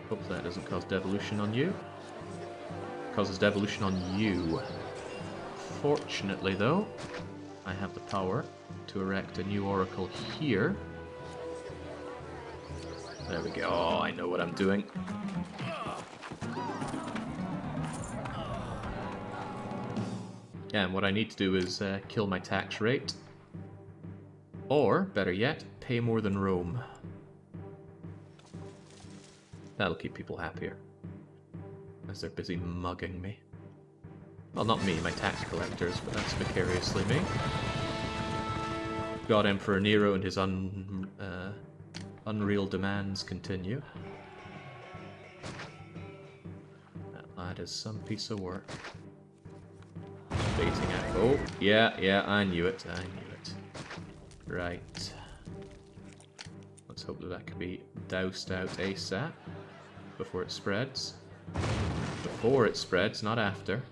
Speaker 1: Hopefully that doesn't cause devolution on you. It causes devolution on you. Fortunately, though, I have the power to erect a new oracle here. There we go. Oh, I know what I'm doing. And what I need to do is kill my tax rate. Or, better yet, pay more than Rome. That'll keep people happier. As they're busy mugging me. Well, not me, my tax collectors, but that's vicariously me. God Emperor Nero and his unreal demands continue. That lad is some piece of work. Baiting out. Oh, yeah, I knew it. Right. Let's hope that can be doused out ASAP before it spreads. Before it spreads, not after.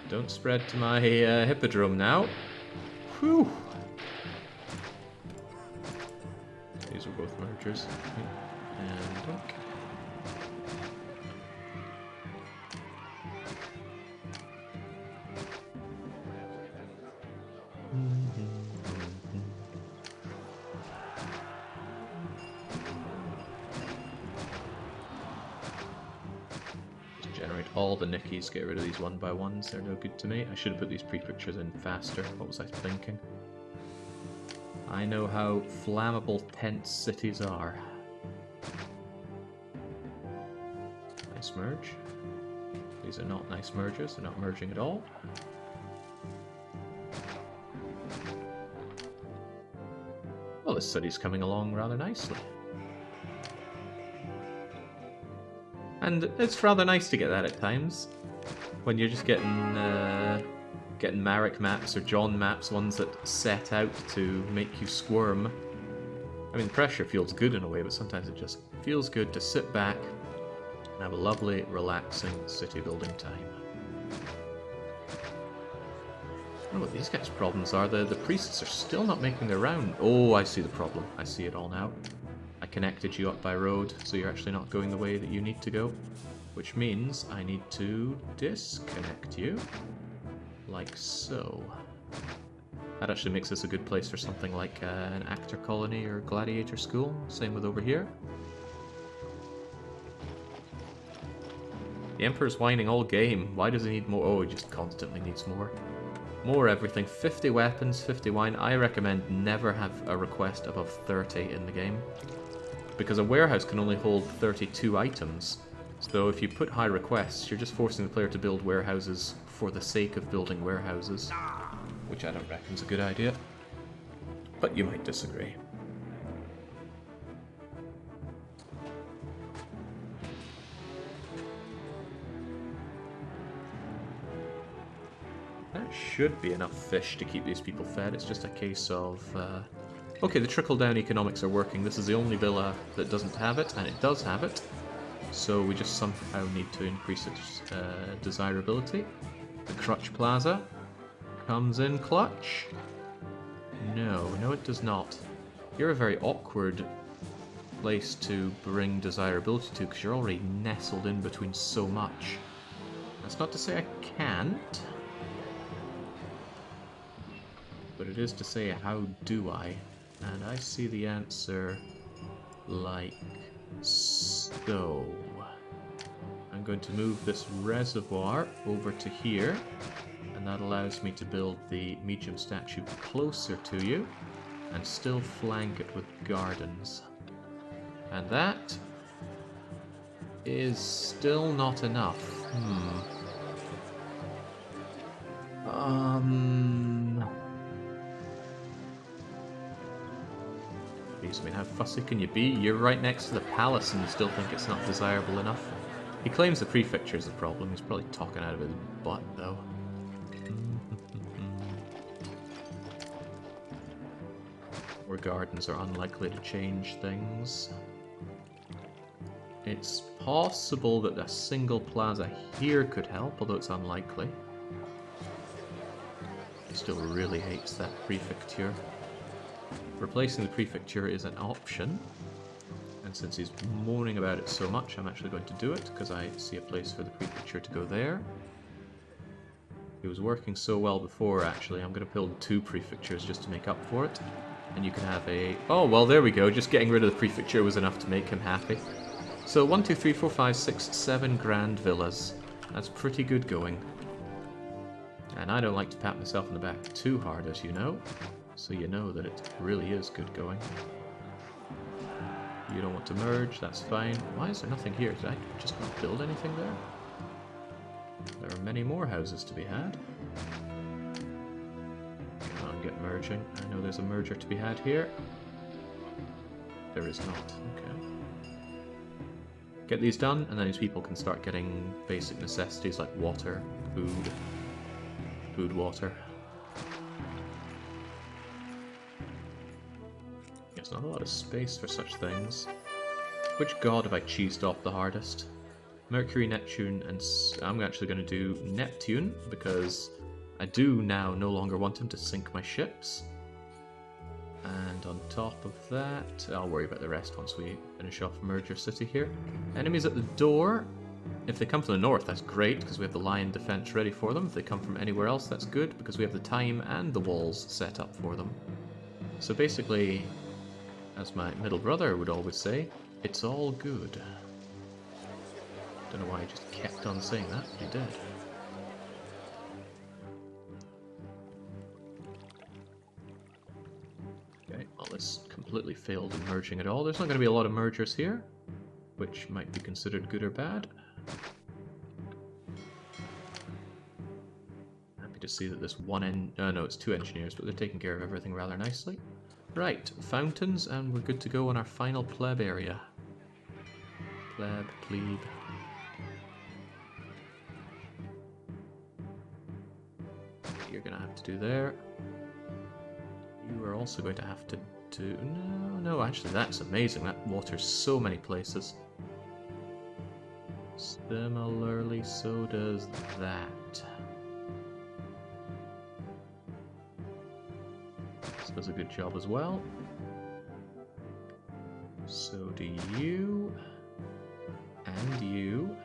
Speaker 1: Don't spread to my hippodrome now. Whew. These are both mergers. And dunk. Generate all the Nickies, get rid of these 1x1s, they're no good to me. I should have put these prefectures in faster, what was I thinking? I know how flammable tense cities are. Nice merge. These are not nice mergers, they're not merging at all. Well, this city's coming along rather nicely. And it's rather nice to get that at times. When you're just getting Marek maps or John maps, ones that set out to make you squirm. I mean, pressure feels good in a way, but sometimes it just feels good to sit back and have a lovely, relaxing city building time. I don't know what these guys' problems are. The priests are still not making their round. Oh, I see the problem. I see it all now. I connected you up by road, so you're actually not going the way that you need to go. Which means I need to disconnect you. Like so. That actually makes this a good place for something like an actor colony or gladiator school. Same with over here. The Emperor's whining all game. Why does he need more? Oh, he just constantly needs more. More everything. 50 weapons, 50 wine. I recommend never have a request above 30 in the game. Because a warehouse can only hold 32 items. So if you put high requests, you're just forcing the player to build warehouses for the sake of building warehouses. Which I don't reckon is a good idea. But you might disagree. That should be enough fish to keep these people fed. It's just a case of... Okay, the trickle-down economics are working. This is the only villa that doesn't have it, and it does have it. So we just somehow need to increase its desirability. The Crutch Plaza comes in clutch. No, it does not. You're a very awkward place to bring desirability to because you're already nestled in between so much. That's not to say I can't. But it is to say, how do I? And I see the answer like so. I'm going to move this reservoir over to here, and that allows me to build the medium statue closer to you, and still flank it with gardens. And that is still not enough. I mean, how fussy can you be? You're right next to the palace and you still think it's not desirable enough. He claims the prefecture is the problem. He's probably talking out of his butt, though. Where gardens are unlikely to change things. It's possible that a single plaza here could help, although it's unlikely. He still really hates that prefecture. Replacing the prefecture is an option, and since he's moaning about it so much, I'm actually going to do it, because I see a place for the prefecture to go there. It was working so well before, actually. I'm going to build 2 prefectures just to make up for it, and you can have a... Oh, well, there we go. Just getting rid of the prefecture was enough to make him happy. So 1, 2, 3, 4, 5, 6, 7 grand villas. That's pretty good going. And I don't like to pat myself on the back too hard, as you know. So you know that it really is good going. You don't want to merge, that's fine. Why is there nothing here? Did I just not build anything there? There are many more houses to be had. Come on, get merging. I know there's a merger to be had here. There is not. Okay. Get these done, and then these people can start getting basic necessities like water, food, water. There's not a lot of space for such things. Which god have I cheesed off the hardest? Mercury, Neptune, and... I'm actually going to do Neptune, because I do now no longer want him to sink my ships. And on top of that, I'll worry about the rest once we finish off Merger City here. Enemies at the door. If they come from the north, that's great, because we have the lion defense ready for them. If they come from anywhere else, that's good, because we have the time and the walls set up for them. So basically... as my middle brother would always say, it's all good. Don't know why he just kept on saying that, but he did. Okay, well this completely failed in merging at all. There's not going to be a lot of mergers here, which might be considered good or bad. Happy to see that this no, it's 2 engineers, but they're taking care of everything rather nicely. Right, fountains, and we're good to go on our final pleb area. Plebe. you're going to have to do there. You are also going to have to do... No, actually that's amazing. That waters so many places. Similarly, so does that. This does a good job as well. So do you. And you.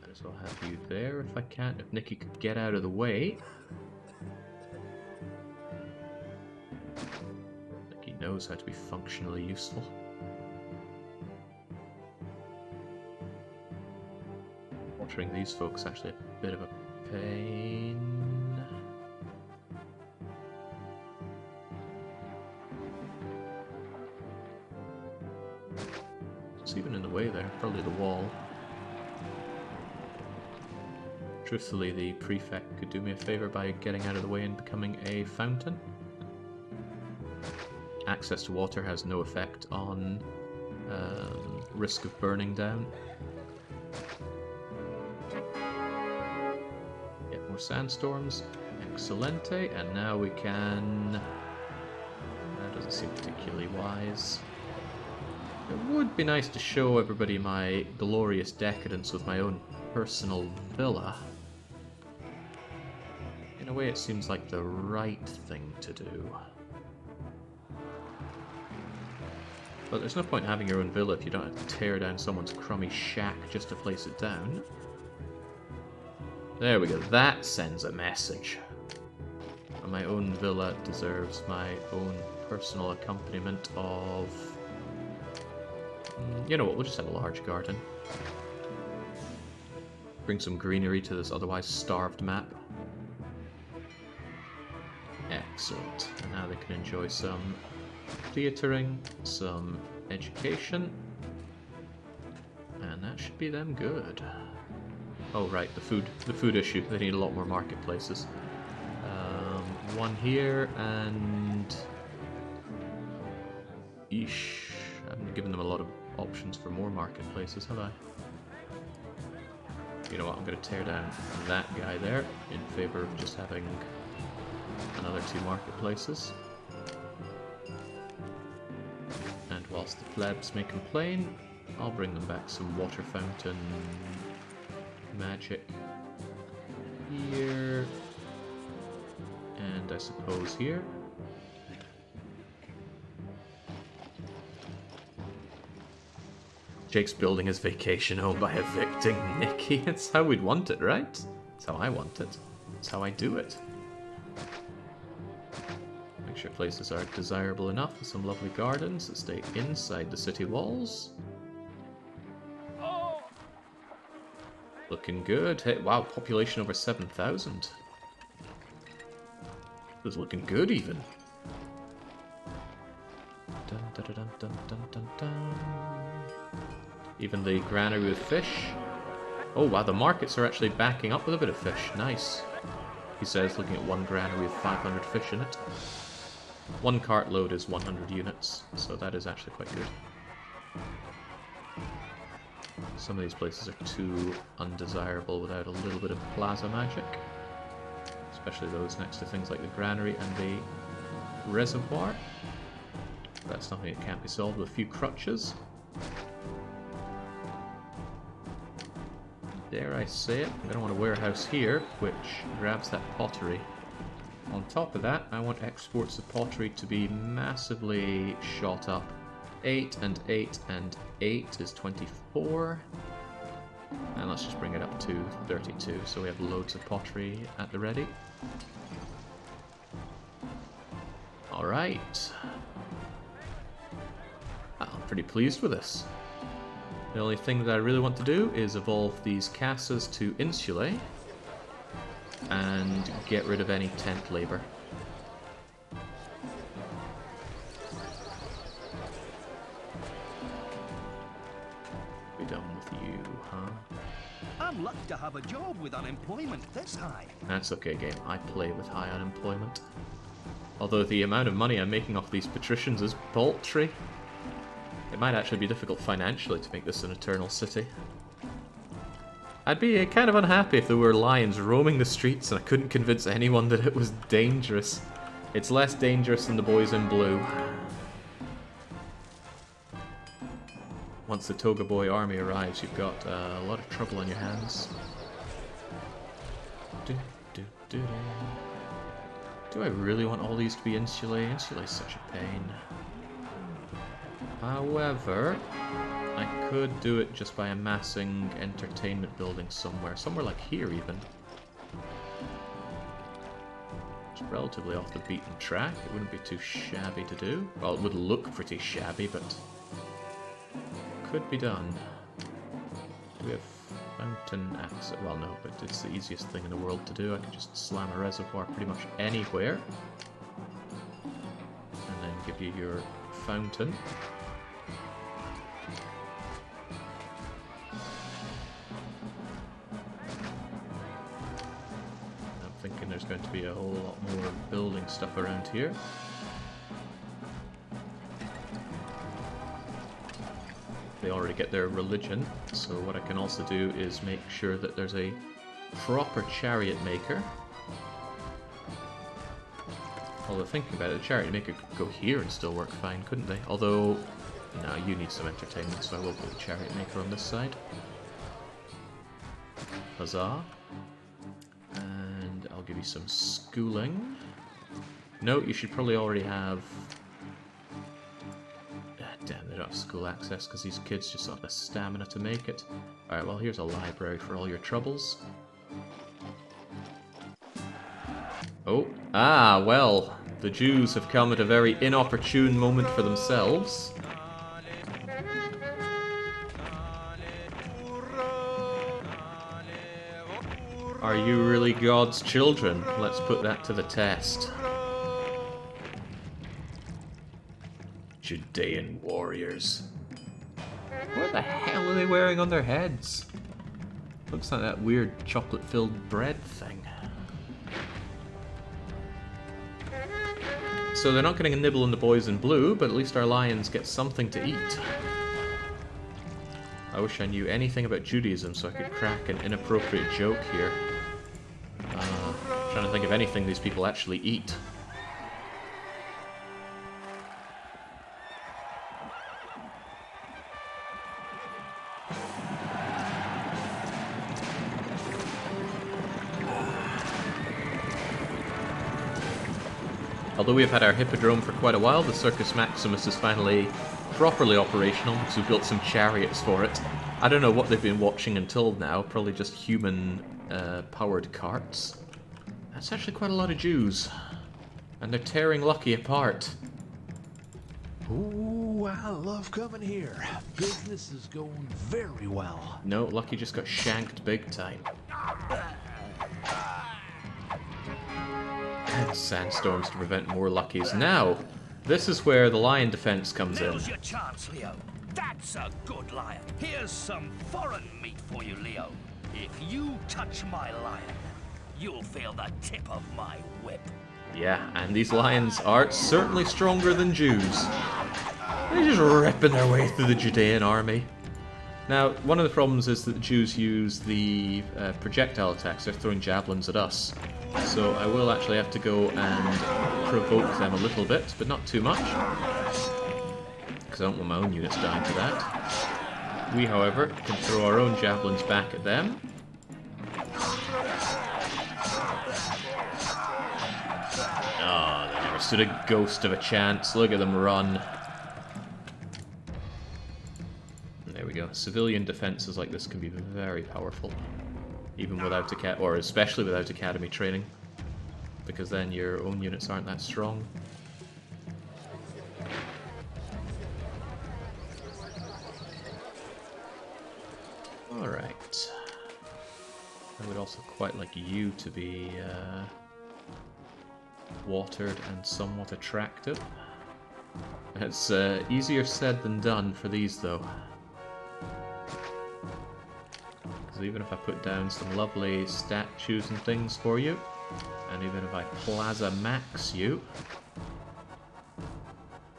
Speaker 1: Might as well have you there if I can. If Nikki could get out of the way. Nikki knows how to be functionally useful. Watering these folks actually a bit of a pain. It's even in the way there, probably the wall. Truthfully, the prefect could do me a favor by getting out of the way and becoming a fountain. Access to water has no effect on risk of burning down. Get more sandstorms. Excelente. And now we can... That doesn't seem particularly wise. It would be nice to show everybody my glorious decadence with my own personal villa. In a way, it seems like the right thing to do. But there's no point in having your own villa if you don't have to tear down someone's crummy shack just to place it down. There we go, that sends a message. And my own villa deserves my own personal accompaniment of... You know what, we'll just have a large garden. Bring some greenery to this otherwise starved map. Excellent. And now they can enjoy some theatering, some education. And that should be them good. Oh right, the food issue. They need a lot more marketplaces. One here and... Eesh. I haven't given them a lot of options for more marketplaces, have I? You know what, I'm going to tear down that guy there in favor of just having another 2 marketplaces. And whilst the plebs may complain, I'll bring them back some water fountain magic here, and I suppose here. Jake's building his vacation home by evicting Nikki. It's how we'd want it, right? It's how I want it. It's how I do it. Make sure places are desirable enough with some lovely gardens that stay inside the city walls. Looking good. Hey, wow, population over 7,000. This is looking good, even. Dun, dun, dun, dun, dun, dun, dun. Even the granary with fish. Oh wow, the markets are actually backing up with a bit of fish. Nice. He says, looking at one granary with 500 fish in it. 1 cartload is 100 units, so that is actually quite good. Some of these places are too undesirable without a little bit of plaza magic. Especially those next to things like the granary and the reservoir. That's something that can't be solved with a few crutches. Dare I say it, I'm going to want a warehouse here, which grabs that pottery. On top of that, I want exports of pottery to be massively shot up. 8 and 8 and 8 is 24. And let's just bring it up to 32, so we have loads of pottery at the ready. Alright. I'm pretty pleased with this. The only thing that I really want to do is evolve these casas to insulae and get rid of any tent labor. Be done with you, huh?
Speaker 7: I'm lucky to have a job with unemployment this high.
Speaker 1: That's okay, game. I play with high unemployment. Although the amount of money I'm making off these patricians is paltry. It might actually be difficult financially to make this an eternal city. I'd be kind of unhappy if there were lions roaming the streets and I couldn't convince anyone that it was dangerous. It's less dangerous than the boys in blue. Once the Toga Boy army arrives, you've got a lot of trouble on your hands. Do I really want all these to be insulae? Insulae is such a pain. However, I could do it just by amassing entertainment buildings somewhere. Somewhere like here, even. It's relatively off the beaten track. It wouldn't be too shabby to do. Well, it would look pretty shabby, but could be done. Do we have fountain access? Well, no, but it's the easiest thing in the world to do. I can just slam a reservoir pretty much anywhere. And then give you your fountain. I'm thinking there's going to be a whole lot more building stuff around here. They already get their religion, so what I can also do is make sure that there's a proper chariot maker. Although thinking about it, the chariot maker could go here and still work fine, couldn't they? Although, no, you need some entertainment, so I will put the chariot maker on this side. Huzzah. And I'll give you some schooling. No, you should probably already have... Damn, they don't have school access because these kids just don't have the stamina to make it. Alright, well here's a library for all your troubles. Oh, well, the Jews have come at a very inopportune moment for themselves. Are you really God's children? Let's put that to the test. Judean warriors. What the hell are they wearing on their heads? Looks like that weird chocolate-filled bread thing. So they're not getting a nibble in the boys in blue, but at least our lions get something to eat. I wish I knew anything about Judaism so I could crack an inappropriate joke here. Trying to think of anything these people actually eat. Although we've had our hippodrome for quite a while, the Circus Maximus is finally properly operational because we built some chariots for it. I don't know what they've been watching until now, probably just human powered carts. That's actually quite a lot of Jews. And they're tearing Lucky apart.
Speaker 4: Ooh, I love coming here. Business is going very well.
Speaker 1: No, Lucky just got shanked big time. And sandstorms to prevent more Luckies. Now, this is where the lion defense comes in.
Speaker 7: Now's your chance, Leo. That's a good lion. Here's some foreign meat for you, Leo. If you touch my lion, you'll feel the tip of my whip.
Speaker 1: Yeah, and these lions are certainly stronger than Jews. They're just ripping their way through the Judean army. Now, one of the problems is that the Jews use the projectile attacks. They're throwing javelins at us. So I will actually have to go and provoke them a little bit, but not too much. Because I don't want my own units dying to that. We, however, can throw our own javelins back at them. Oh, they never stood a ghost of a chance. Look at them run. There we go. Civilian defenses like this can be very powerful. Even without or especially without academy training. Because then your own units aren't that strong. Alright. I would also quite like you to be watered and somewhat attractive. It's easier said than done for these though. Because even if I put down some lovely statues and things for you, and even if I Plaza Max you,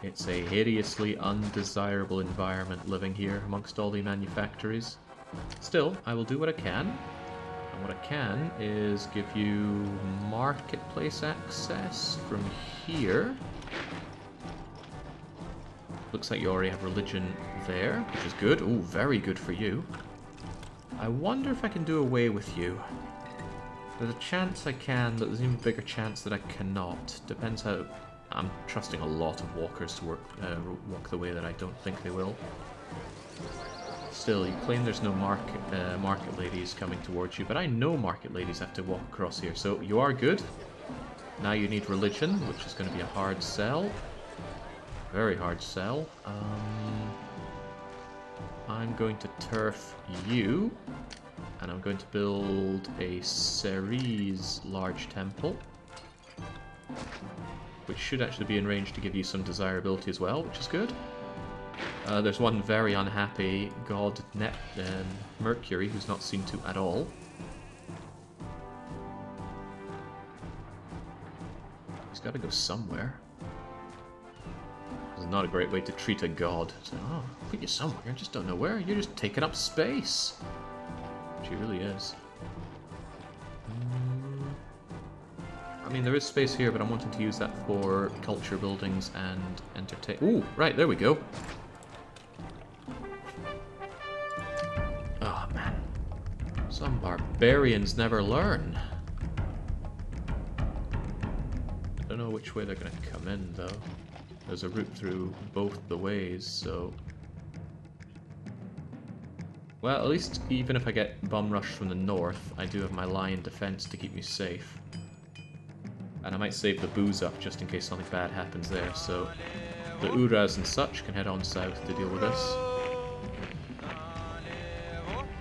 Speaker 1: it's a hideously undesirable environment living here amongst all the manufactories. Still, I will do what I can. And what I can is give you marketplace access from here. Looks like you already have religion there, which is good. Ooh, very good for you. I wonder if I can do away with you. There's a chance I can, but there's an even bigger chance that I cannot. Depends how... I'm trusting a lot of walkers to walk the way that I don't think they will. Still, you claim there's no market ladies coming towards you, but I know market ladies have to walk across here, so you are good. Now you need religion, which is going to be a hard sell. Very hard sell. I'm going to turf you, and I'm going to build a Ceres large temple, which should actually be in range to give you some desirability as well, which is good. There's one very unhappy god, Mercury, who's not seen to at all. He's got to go somewhere. This is not a great way to treat a god. So, oh, put you somewhere, I just don't know where. You're just taking up space. She really is. I mean, there is space here, but I'm wanting to use that for culture buildings and entertain. Ooh, right, there we go. Oh, man. Some barbarians never learn. I don't know which way they're going to come in, though. There's a route through both the ways, so... Well, at least even if I get bum rushed from the north, I do have my lion defense to keep me safe. And I might save the booze up just in case something bad happens there, so the Uras and such can head on south to deal with this.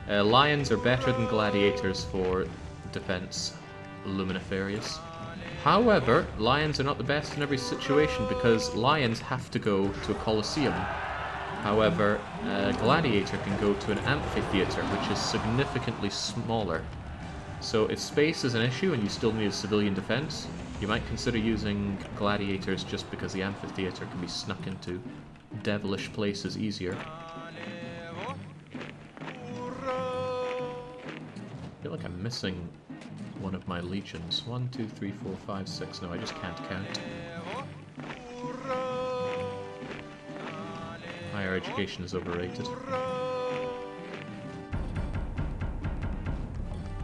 Speaker 1: Lions are better than gladiators for defense, Luminiferius. However, lions are not the best in every situation because lions have to go to a coliseum. However, a gladiator can go to an amphitheater, which is significantly smaller. So if space is an issue and you still need a civilian defense, you might consider using gladiators just because the amphitheater can be snuck into devilish places easier. I feel like I'm missing one of my legions. 1, 2, 3, 4, 5, 6. No, I just can't count. Higher education is overrated.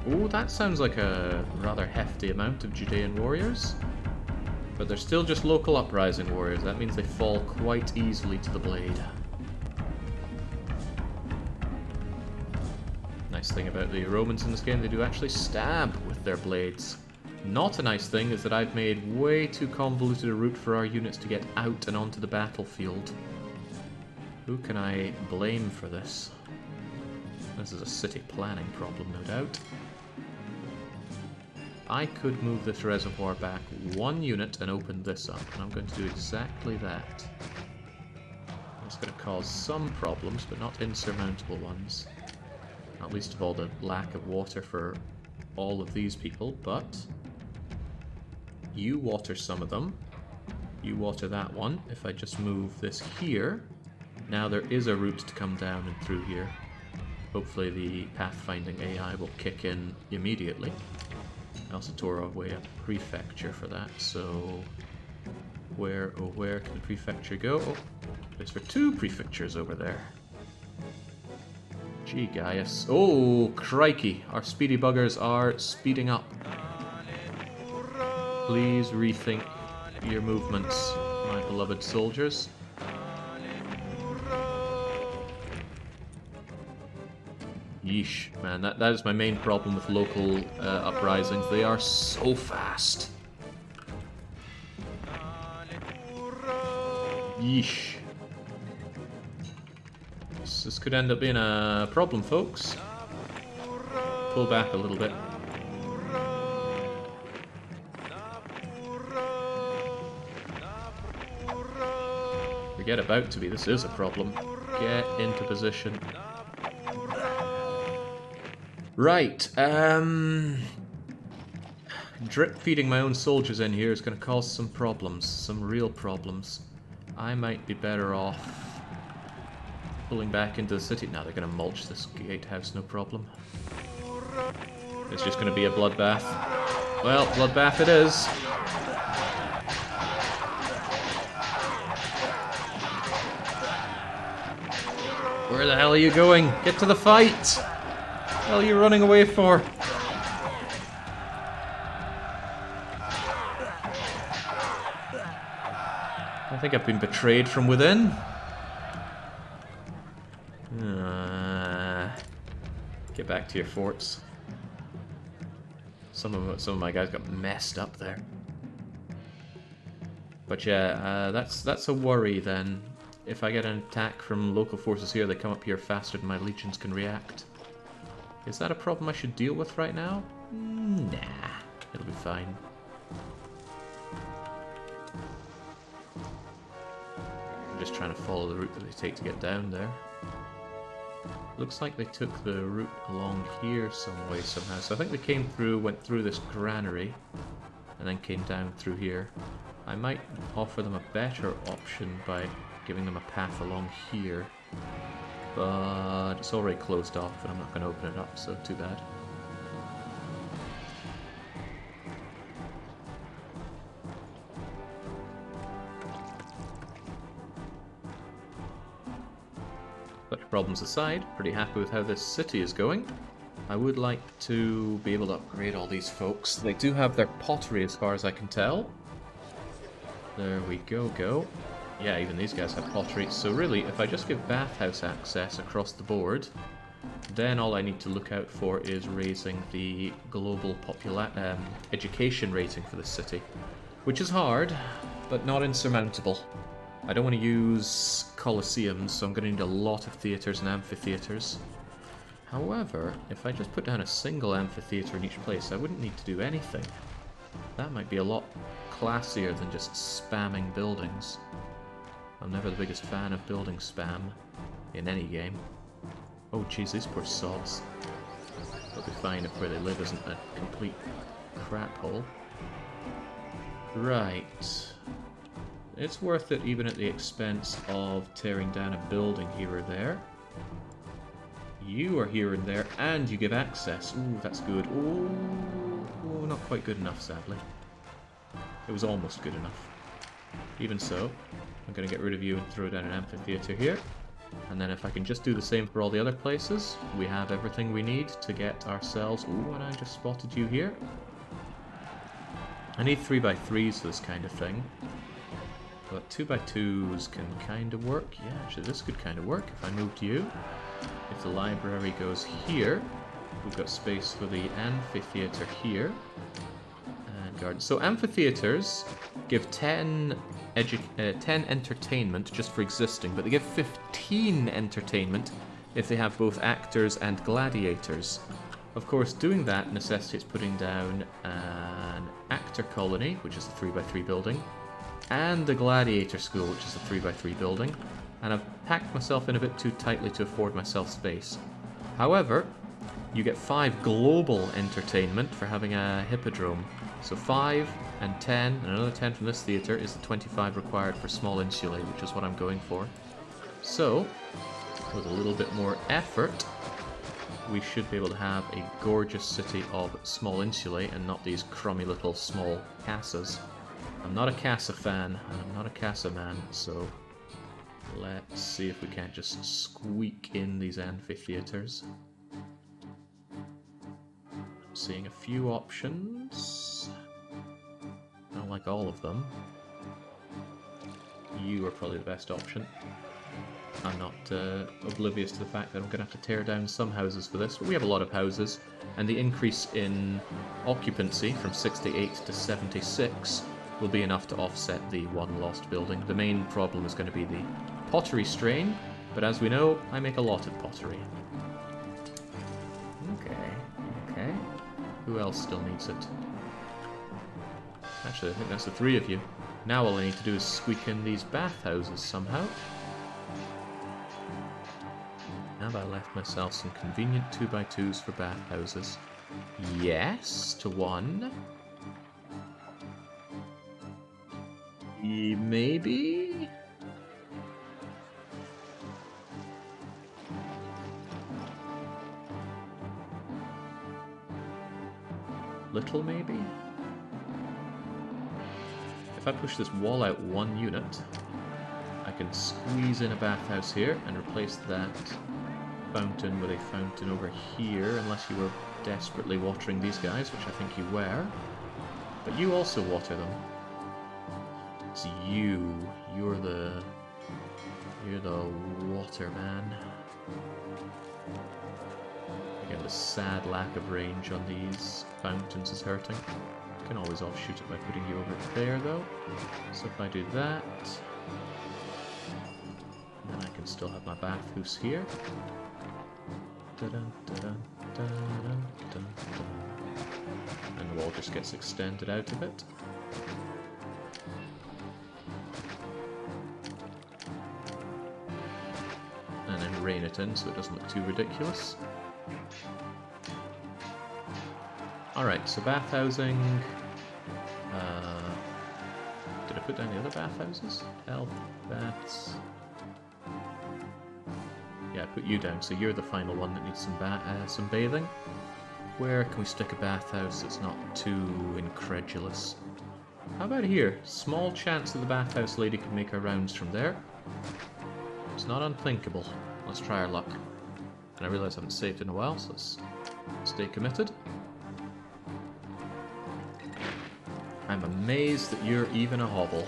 Speaker 1: Ooh, that sounds like a rather hefty amount of Judean warriors. But they're still just local uprising warriors. That means they fall quite easily to the blade. Nice thing about the Romans in this game, they do actually stab with their blades. Not a nice thing is that I've made way too convoluted a route for our units to get out and onto the battlefield. Who can I blame for this? This is a city planning problem, no doubt. I could move this reservoir back one unit and open this up, and I'm going to do exactly that. It's going to cause some problems, but not insurmountable ones. Not least of all the lack of water for all of these people, but you water some of them. You water that one. If I just move this here, now there is a route to come down and through here. Hopefully the pathfinding AI will kick in immediately. I also tore away a prefecture for that, so where, oh where can the prefecture go? Oh, there's for 2 prefectures over there. Gee, Gaius. Oh, crikey, our speedy buggers are speeding up. Please rethink your movements, my beloved soldiers. Yeesh, man, that is my main problem with local uprisings. They are so fast. Yeesh. This could end up being a problem, folks. Pull back a little bit. Forget about to be, this is a problem. Get into position. Right, drip feeding my own soldiers in here is going to cause some problems, some real problems. I might be better off pulling back into the city. Now they're going to mulch this gatehouse, no problem. It's just going to be a bloodbath. Well, bloodbath it is. Where the hell are you going? Get to the fight! What the hell are you running away for? I think I've been betrayed from within. Get back to your forts. Some of my guys got messed up there. But yeah, that's a worry then. If I get an attack from local forces here, they come up here faster than my legions can react. Is that a problem I should deal with right now? Nah, it'll be fine. I'm just trying to follow the route that they take to get down there. Looks like they took the route along here some way somehow. So I think they came through, went through this granary, and then came down through here. I might offer them a better option by giving them a path along here. But it's already closed off and I'm not going to open it up, so too bad. But problems aside, pretty happy with how this city is going. I would like to be able to upgrade all these folks. They do have their pottery as far as I can tell. There we go. Yeah, even these guys have pottery. So really, if I just give bathhouse access across the board, then all I need to look out for is raising the global education rating for the city. Which is hard, but not insurmountable. I don't want to use coliseums, so I'm going to need a lot of theatres and amphitheatres. However, if I just put down a single amphitheatre in each place, I wouldn't need to do anything. That might be a lot classier than just spamming buildings. I'm never the biggest fan of building spam in any game. Oh jeez, these poor sods. They'll be fine if where they live isn't a complete crap hole. Right. It's worth it even at the expense of tearing down a building here or there. You are here and there, and you give access. Ooh, that's good. Ooh, not quite good enough, sadly. It was almost good enough. Even so, I'm going to get rid of you and throw down an amphitheatre here. And then if I can just do the same for all the other places, we have everything we need to get ourselves... Ooh, and I just spotted you here. I need 3x3s for this kind of thing. But 2x2s can kind of work. Yeah, actually this could kind of work if I moved you. If the library goes here, we've got space for the amphitheatre here. And gardens. So amphitheatres give 10 entertainment just for existing, but they give 15 entertainment if they have both actors and gladiators. Of course, doing that necessitates putting down an actor colony, which is a 3x3 building, and the gladiator school, which is a 3x3 building, and I've packed myself in a bit too tightly to afford myself space. However, you get 5 global entertainment for having a hippodrome. So 5 and 10, and another 10 from this theatre is the 25 required for small insulae, which is what I'm going for. So, with a little bit more effort, we should be able to have a gorgeous city of small insulae and not these crummy little small casas. I'm not a casa fan, and I'm not a casa man, so let's see if we can't just squeak in these amphitheatres. I'm seeing a few options. I don't like all of them. You are probably the best option. I'm not oblivious to the fact that I'm going to have to tear down some houses for this, but we have a lot of houses, and the increase in occupancy from 68 to 76 will be enough to offset the one lost building. The main problem is going to be the pottery strain, but as we know, I make a lot of pottery. Okay. Who else still needs it? Actually, I think that's the 3 of you. Now all I need to do is squeak in these bathhouses somehow. Have I left myself some convenient 2x2s for bathhouses? Yes, to 1. Maybe? little, maybe? If I push this wall out 1 unit, I can squeeze in a bathhouse here and replace that fountain with a fountain over here, unless you were desperately watering these guys, which I think you were. But you also water them. It's you. You're the water man. Again, the sad lack of range on these fountains is hurting. I can always offshoot it by putting you over there, though. So if I do that, then I can still have my bathhouse here. Dun, dun, dun, dun, dun, dun. And the wall just gets extended out a bit. And then rein it in so it doesn't look too ridiculous. Alright, so bathhousing. Did I put down the other bathhouses? Health, baths. Yeah, I put you down, so you're the final one that needs some bathing. Where can we stick a bathhouse that's not too incredulous? How about here? Small chance that the bathhouse lady can make her rounds from there. It's not unthinkable. Let's try our luck. And I realise I haven't saved in a while, so let's stay committed. I'm amazed that you're even a hobble.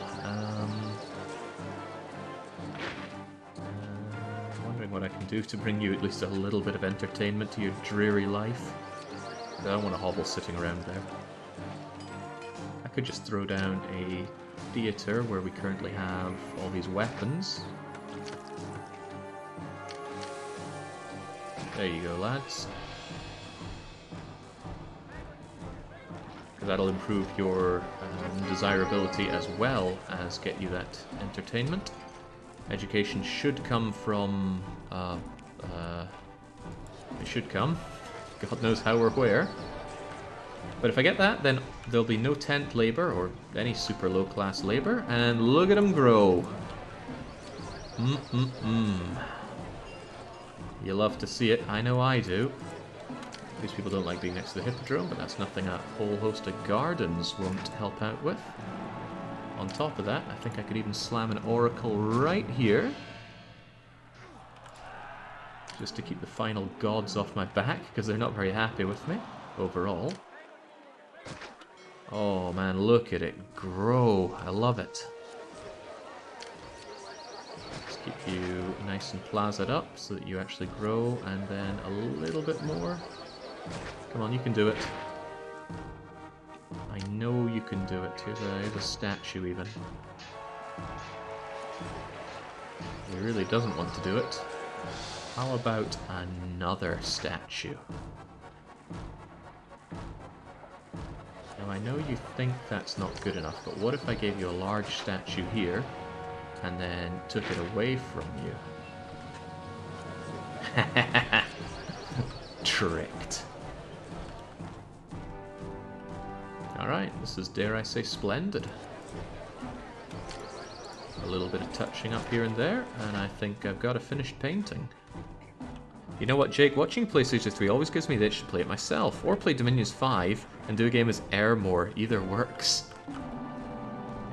Speaker 1: Wondering what I can do to bring you at least a little bit of entertainment to your dreary life. I don't want a hobble sitting around there. I could just throw down a theatre where we currently have all these weapons. There you go, lads. That'll improve your desirability as well as get you that entertainment. Education should come from... it should come. God knows how or where. But if I get that, then there'll be no tent labor or any super low class labor. And look at them grow. You love to see it. I know I do. These people don't like being next to the hippodrome, but that's nothing a whole host of gardens won't help out with. On top of that, I think I could even slam an oracle right here. Just to keep the final gods off my back, because they're not very happy with me, overall. Oh man, look at it grow. I love it. Let's keep you nice and plazaed up so that you actually grow, and then a little bit more. Come on, you can do it. I know you can do it. Here's a statue even. He really doesn't want to do it. How about another statue? Now I know you think that's not good enough, but what if I gave you a large statue here and then took it away from you? Tricked. Alright, this is, dare I say, splendid. A little bit of touching up here and there, and I think I've got a finished painting. You know what, Jake? Watching PlayStation 3 always gives me the itch to play it myself, or play Dominions 5 and do a game as Airmore. Either works.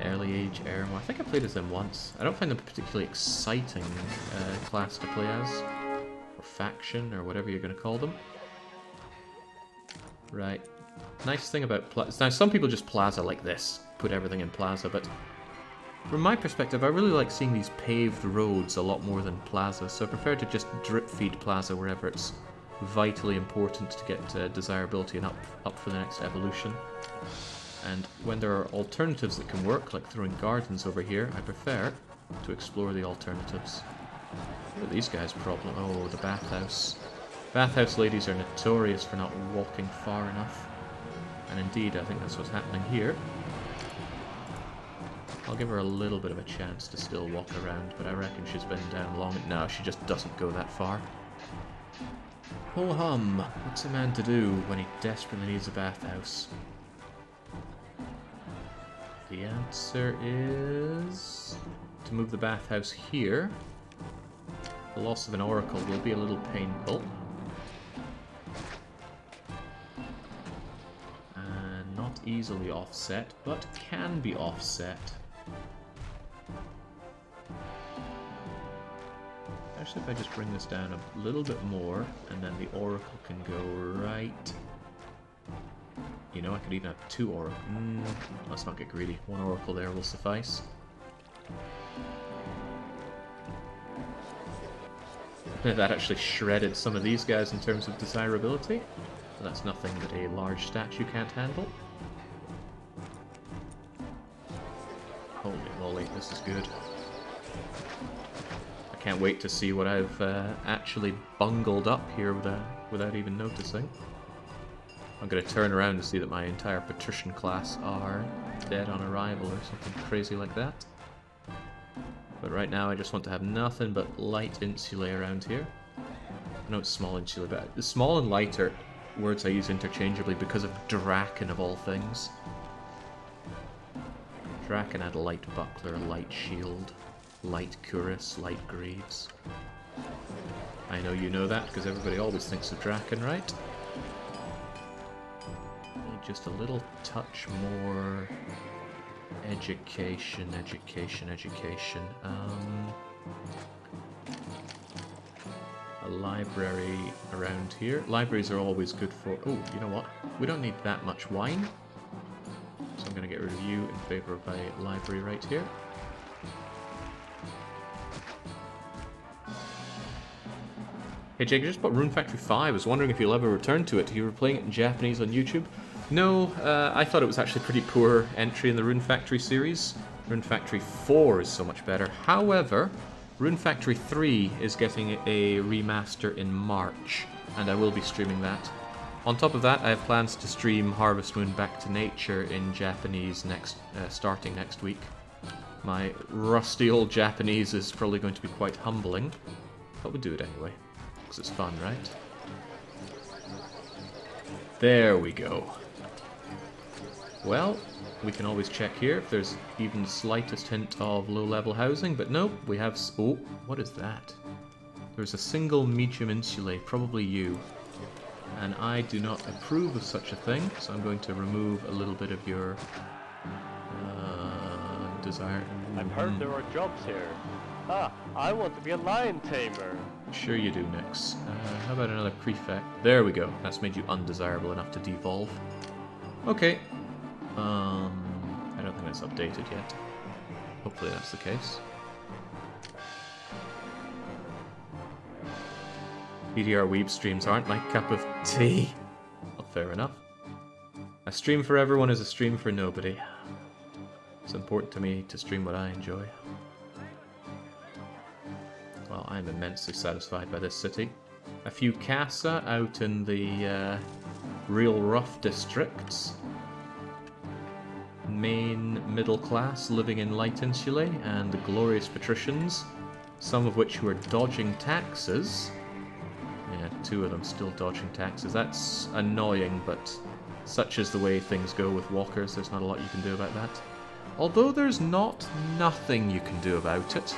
Speaker 1: Early age Airmore. I think I played as them once. I don't find them a particularly exciting class to play as. Or faction, or whatever you're going to call them. Right. Nice thing about Plaza... Now, some people just Plaza like this. Put everything in Plaza, but... From my perspective, I really like seeing these paved roads a lot more than Plaza, so I prefer to just drip feed Plaza wherever it's vitally important to get desirability and up for the next evolution. And when there are alternatives that can work, like throwing gardens over here, I prefer to explore the alternatives. What are these guys' problem? Oh, the bathhouse. Bathhouse ladies are notorious for not walking far enough. And indeed, I think that's what's happening here. I'll give her a little bit of a chance to still walk around, but I reckon she's been down long. No, she just doesn't go that far. Ho hum, what's a man to do when he desperately needs a bathhouse? The answer is to move the bathhouse here. The loss of an oracle will be a little painful. easily offset, but can be offset. Actually, if I just bring this down a little bit more, and then the oracle can go right... You know, I could even have 2 oracles. Let's not get greedy. 1 oracle there will suffice. That actually shredded some of these guys in terms of desirability. But that's nothing that a large statue can't handle. Holy moly, this is good. I can't wait to see what I've actually bungled up here without even noticing. I'm going to turn around to see that my entire patrician class are dead on arrival or something crazy like that. But right now I just want to have nothing but light insulae around here. No, it's small insulae, but the small and light are words I use interchangeably because of Draken of all things. Draken had a light buckler, light shield, light cuirass, light greaves. I know you know that because everybody always thinks of Draken, right? Just a little touch more education. A library around here. Libraries are always good for... Oh, you know what? We don't need that much wine. So I'm going to get rid of you in favour of a library right here. Hey Jake, I just bought Rune Factory 5. I was wondering if you'll ever return to it. You were playing it in Japanese on YouTube. No, I thought it was actually pretty poor entry in the Rune Factory series. Rune Factory 4 is so much better. However, Rune Factory 3 is getting a remaster in March, and I will be streaming that. On top of that, I have plans to stream Harvest Moon Back to Nature in Japanese starting next week. My rusty old Japanese is probably going to be quite humbling, but we'll do it anyway, because it's fun, right? There we go. Well, we can always check here if there's even the slightest hint of low-level housing, but nope, we have... Oh, what is that? There's a single medium insulae, probably you. And I do not approve of such a thing, so I'm going to remove a little bit of your... desire...
Speaker 2: I've heard there are jobs here. Ah, I want to be a lion tamer.
Speaker 1: Sure you do, Nix. How about another prefect? There we go. That's made you undesirable enough to devolve. Okay. I don't think that's updated yet. Hopefully that's the case. PDR Weeb streams aren't my cup of tea. Well, fair enough. A stream for everyone is a stream for nobody. It's important to me to stream what I enjoy. Well, I'm immensely satisfied by this city. A few casa out in the real rough districts. Main middle class living in light insulae, and the glorious patricians, some of which who are dodging taxes. Yeah, 2 of them still dodging taxes. That's annoying, but such is the way things go with walkers. There's not a lot you can do about that. Although there's not nothing you can do about it.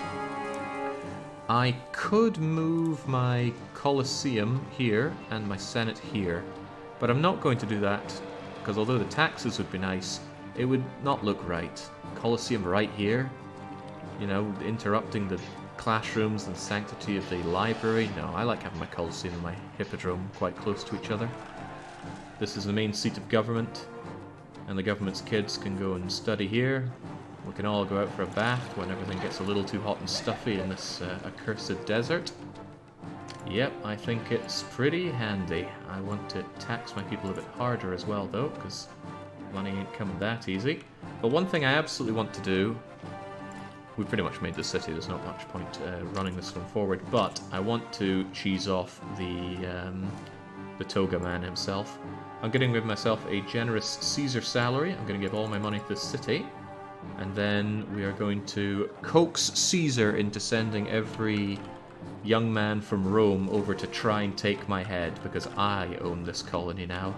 Speaker 1: I could move my Colosseum here and my Senate here, but I'm not going to do that, because although the taxes would be nice, it would not look right. Colosseum right here, you know, interrupting the classrooms and sanctity of the library. No, I like having my Colosseum and my Hippodrome quite close to each other. This is the main seat of government, and the government's kids can go and study here. We can all go out for a bath when everything gets a little too hot and stuffy in this accursed desert. Yep, I think it's pretty handy. I want to tax my people a bit harder as well, though, because money ain't coming that easy. But one thing I absolutely want to do... We pretty much made the city, there's not much point running this one forward, but I want to cheese off the toga man himself. I'm going to give myself a generous Caesar salary. I'm going to give all my money to this city. And then we are going to coax Caesar into sending every young man from Rome over to try and take my head, because I own this colony now.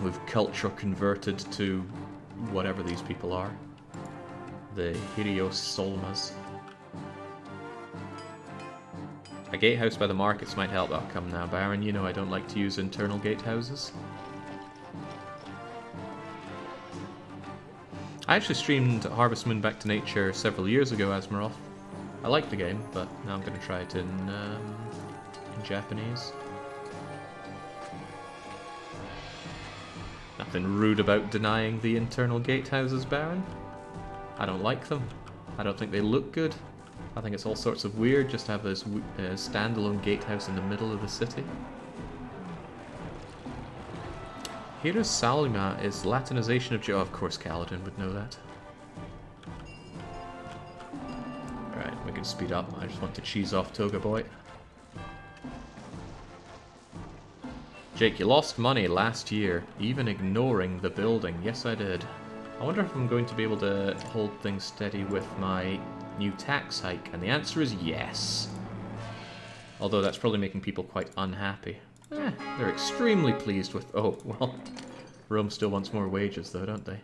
Speaker 1: We've culture converted to whatever these people are. The Hirios Solmas. A gatehouse by the markets might help. I'll come now, Baron. You know I don't like to use internal gatehouses. I actually streamed Harvest Moon Back to Nature several years ago, Asmaroth. I like the game, but now I'm going to try it in Japanese. Nothing rude about denying the internal gatehouses, Baron. I don't like them. I don't think they look good. I think it's all sorts of weird just to have this standalone gatehouse in the middle of the city. Heroes Salima is Latinization of Joe. Of course Kaladin would know that. Alright, we can speed up. I just want to cheese off Toga Boy. Jake, you lost money last year, even ignoring the building. Yes, I did. I wonder if I'm going to be able to hold things steady with my new tax hike, and the answer is yes. Although that's probably making people quite unhappy. They're extremely pleased with... Oh, well, Rome still wants more wages though, don't they?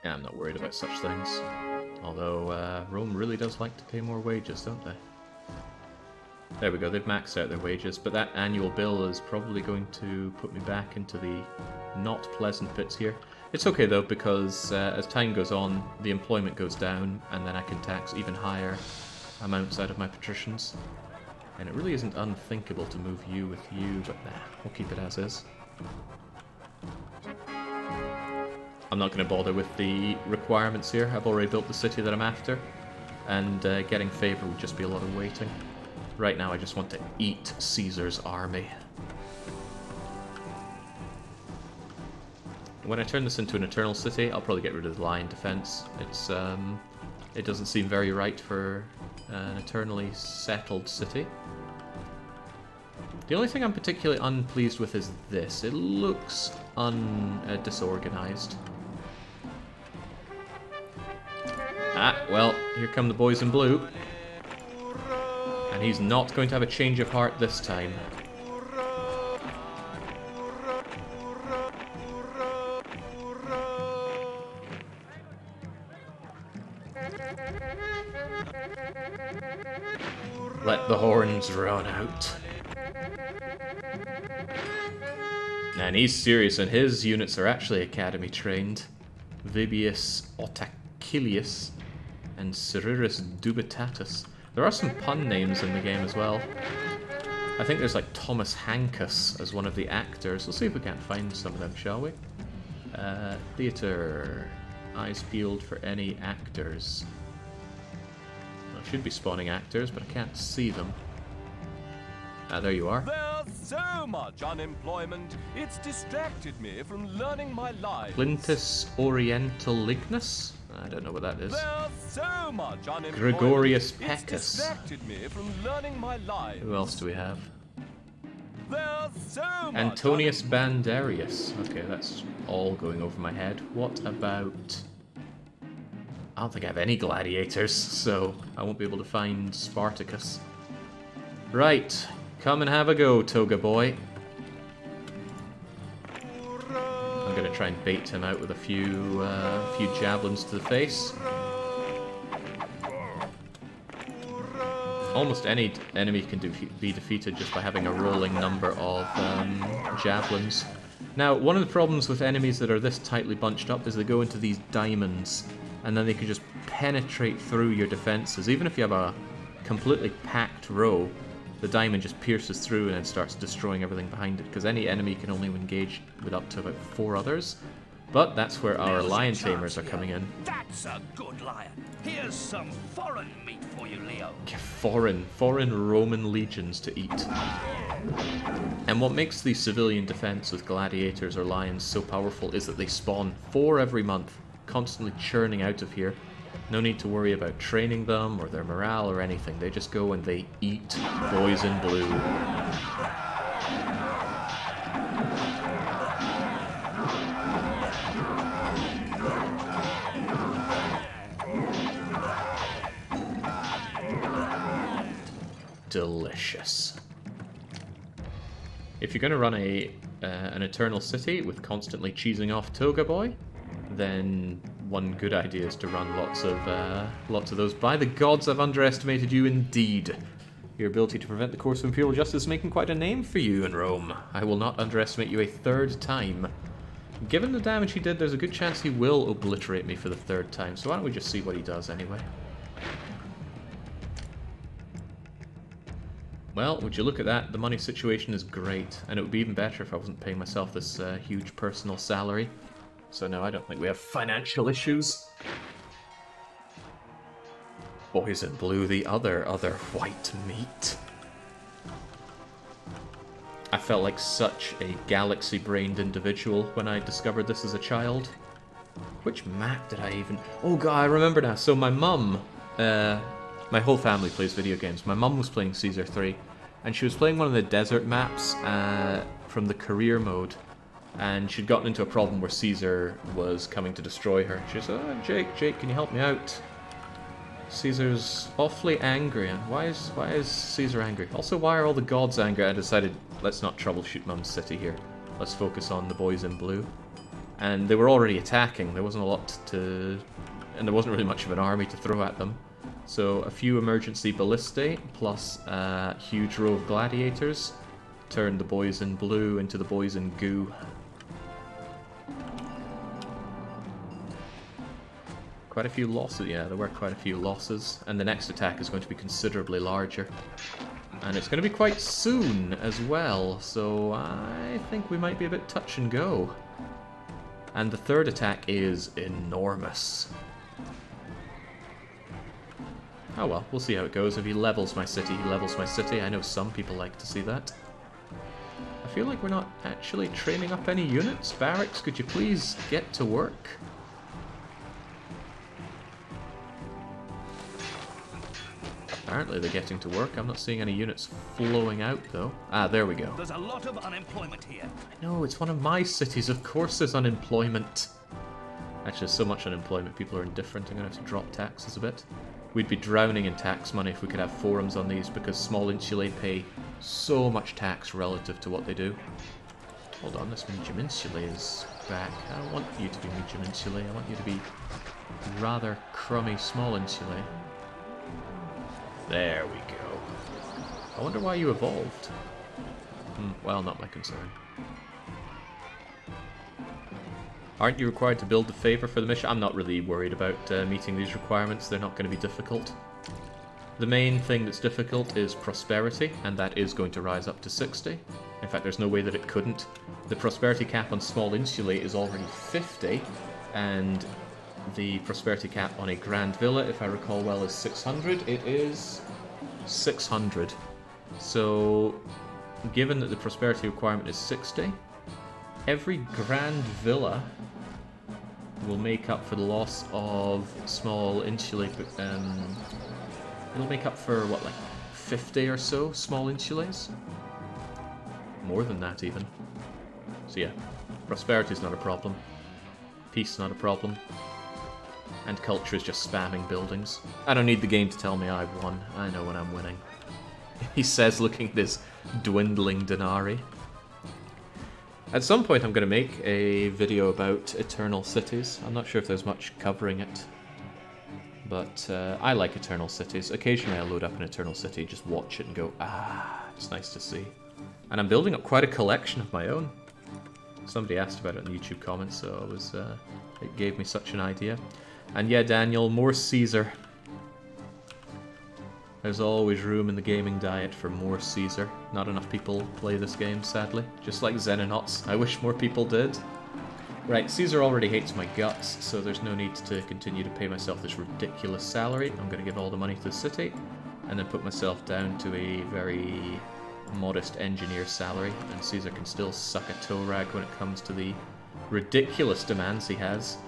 Speaker 1: Yeah, I'm not worried about such things. Although, Rome really does like to pay more wages, don't they? There we go, they've maxed out their wages, but that annual bill is probably going to put me back into the not pleasant bits here. It's okay though, because as time goes on, the employment goes down, and then I can tax even higher amounts out of my patricians. And it really isn't unthinkable to move you with you, but nah, we'll keep it as is. I'm not going to bother with the requirements here. I've already built the city that I'm after, and getting favour would just be a lot of waiting. Right now I just want to eat Caesar's army. When I turn this into an eternal city, I'll probably get rid of the line defense. It doesn't seem very right for an eternally settled city. The only thing I'm particularly unpleased with is this. It looks disorganized. Ah, well, here come the boys in blue. And he's not going to have a change of heart this time. Let the horns run out. And he's serious, and his units are actually academy trained. Vibius Otacilius and Cereris Dubitatus. There are some pun names in the game as well. I think there's like Thomas Hankus as one of the actors. We'll see if we can't find some of them, shall we? Theatre. Eyes peeled for any actors. I should be spawning actors, but I can't see them. Ah, there you are.
Speaker 8: There's so much unemployment, it's distracted me from learning my lines.
Speaker 1: Quintus Oriental Lignus? I don't know what that is.
Speaker 8: There's so much unemployment,
Speaker 1: Gregorius
Speaker 8: it's
Speaker 1: Pecus.
Speaker 8: distracted me from learning my lines.
Speaker 1: Who else do we have?
Speaker 8: There's so much
Speaker 1: Antonius Bandarius. Okay, that's all going over my head. What about... I don't think I have any gladiators, so I won't be able to find Spartacus. Right, come and have a go, Toga Boy. I'm gonna try and bait him out with a few javelins to the face. Almost any enemy can be defeated just by having a rolling number of javelins. Now, one of the problems with enemies that are this tightly bunched up is they go into these diamonds, and then they can just penetrate through your defenses. Even if you have a completely packed row, the diamond just pierces through and then starts destroying everything behind it, because any enemy can only engage with up to about 4 others. But that's where our lion tamers are coming in.
Speaker 7: That's a good lion. Here's some foreign meat for you, Leo.
Speaker 1: Foreign Roman legions to eat. And what makes the civilian defense with gladiators or lions so powerful is that they spawn 4 every month, constantly churning out of here. No need to worry about training them or their morale or anything. They just go and they eat boys in blue. Delicious. If you're going to run an eternal city with constantly cheesing off Toga Boy, then one good idea is to run lots of those. By the gods, I've underestimated you indeed. Your ability to prevent the course of imperial justice is making quite a name for you in Rome. I will not underestimate you a third time. Given the damage he did, there's a good chance he will obliterate me for the third time, so why don't we just see what he does anyway. Well, would you look at that, the money situation is great, and it would be even better if I wasn't paying myself this huge personal salary. So no, I don't think we have financial issues. Boys in blue, the other white meat. I felt like such a galaxy-brained individual when I discovered this as a child. Which map did I even... Oh god, I remember now. So my mum, my whole family plays video games. My mum was playing Caesar 3, and she was playing one of the desert maps from the career mode, and she'd gotten into a problem where Caesar was coming to destroy her. She said, "Oh, Jake, can you help me out? Caesar's awfully angry." And why is Caesar angry? Also, why are all the gods angry? I decided, let's not troubleshoot Mum's city here. Let's focus on the boys in blue. And they were already attacking. There wasn't a lot to... and there wasn't really much of an army to throw at them. So a few emergency ballistae plus a huge row of gladiators turned the boys in blue into the boys in goo. Quite a few losses, yeah, there were quite a few losses, and the next attack is going to be considerably larger. And it's going to be quite soon as well, so I think we might be a bit touch and go. And the third attack is enormous. Oh well, we'll see how it goes. If he levels my city, he levels my city. I know some people like to see that. I feel like we're not actually training up any units. Barracks, could you please get to work? Apparently they're getting to work. I'm not seeing any units flowing out, though. Ah, there we go.
Speaker 7: There's a lot of unemployment here.
Speaker 1: No, it's one of my cities. Of course there's unemployment. Actually, there's so much unemployment, people are indifferent. I'm going to have to drop taxes a bit. We'd be drowning in tax money if we could have forums on these, because small insulae pay so much tax relative to what they do. Hold on, this medium insulae is back. I don't want you to be medium insulae. I want you to be rather crummy small insulae. There we go. I wonder why you evolved. Well, not my concern. Aren't you required to build the favor for the mission? I'm not really worried about meeting these requirements. They're not going to be difficult. The main thing that's difficult is prosperity, and that is going to rise up to 60. In fact, there's no way that it couldn't. The prosperity cap on small insulae is already 50, and the prosperity cap on a grand villa, if I recall well, is 600. It is 600. So, given that the prosperity requirement is 60, every grand villa will make up for the loss of small insulae. It'll make up for, what, like 50 or so small insulaes? More than that, even. So yeah, prosperity's not a problem. Peace not a problem. And culture is just spamming buildings. I don't need the game to tell me I've won. I know when I'm winning. He says, looking at his dwindling denarii. At some point I'm going to make a video about Eternal Cities. I'm not sure if there's much covering it. But I like Eternal Cities. Occasionally I load up an Eternal City, just watch it and go, ah, it's nice to see. And I'm building up quite a collection of my own. Somebody asked about it in the YouTube comments, so I was, it gave me such an idea. And yeah, Daniel, more Caesar. There's always room in the gaming diet for more Caesar. Not enough people play this game, sadly. Just like Xenonauts. I wish more people did. Right, Caesar already hates my guts, so there's no need to continue to pay myself this ridiculous salary. I'm going to give all the money to the city, and then put myself down to a very modest engineer salary, and Caesar can still suck a toe rag when it comes to the ridiculous demands he has.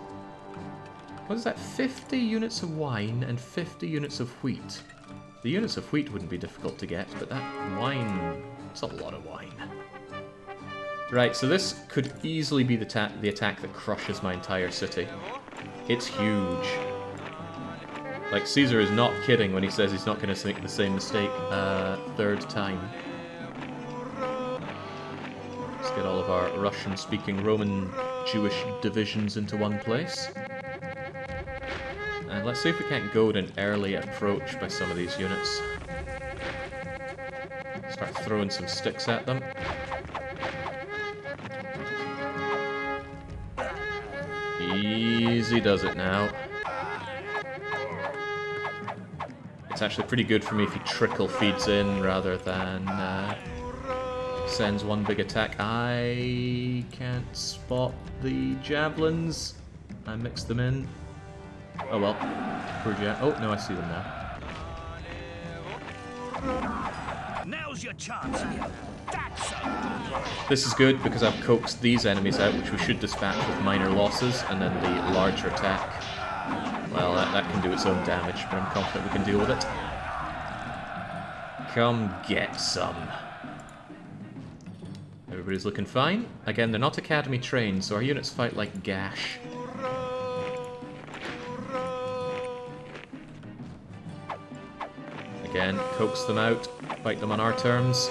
Speaker 1: What is that? 50 units of wine and 50 units of wheat. The units of wheat wouldn't be difficult to get, but that wine... it's a lot of wine. Right, so this could easily be the attack that crushes my entire city. It's huge. Like, Caesar is not kidding when he says he's not going to make the same mistake third time. Let's get all of our Russian-speaking Roman Jewish divisions into one place. And let's see if we can't goad an early approach by some of these units. throwing some sticks at them. Easy does it now. It's actually pretty good for me if he trickle feeds in rather than sends one big attack. I can't spot the javelins. I mixed them in. Oh well. Oh, no, I see them now.
Speaker 7: Now's your chance, Leo. That's a good one.
Speaker 1: This is good because I've coaxed these enemies out, which we should dispatch with minor losses, and then the larger attack. Well, that can do its own damage, but I'm confident we can deal with it. Come get some. Everybody's looking fine. Again, they're not academy trained, so our units fight like gash. Again, coax them out, fight them on our terms.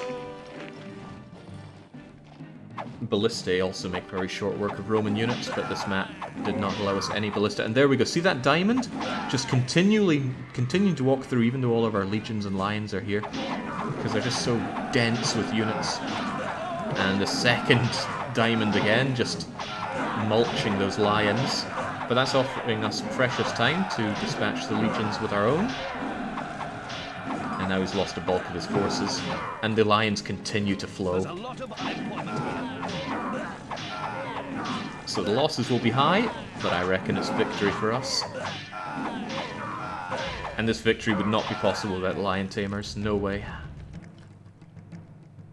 Speaker 1: Ballistae also make very short work of Roman units, but this map did not allow us any ballista. And there we go. See that diamond? Just continuing to walk through, even though all of our legions and lions are here, because they're just so dense with units. And the second diamond again, just mulching those lions. But that's offering us precious time to dispatch the legions with our own. And now he's lost a bulk of his forces, and the lions continue to flow. So the losses will be high, but I reckon it's victory for us. And this victory would not be possible without lion tamers, no way.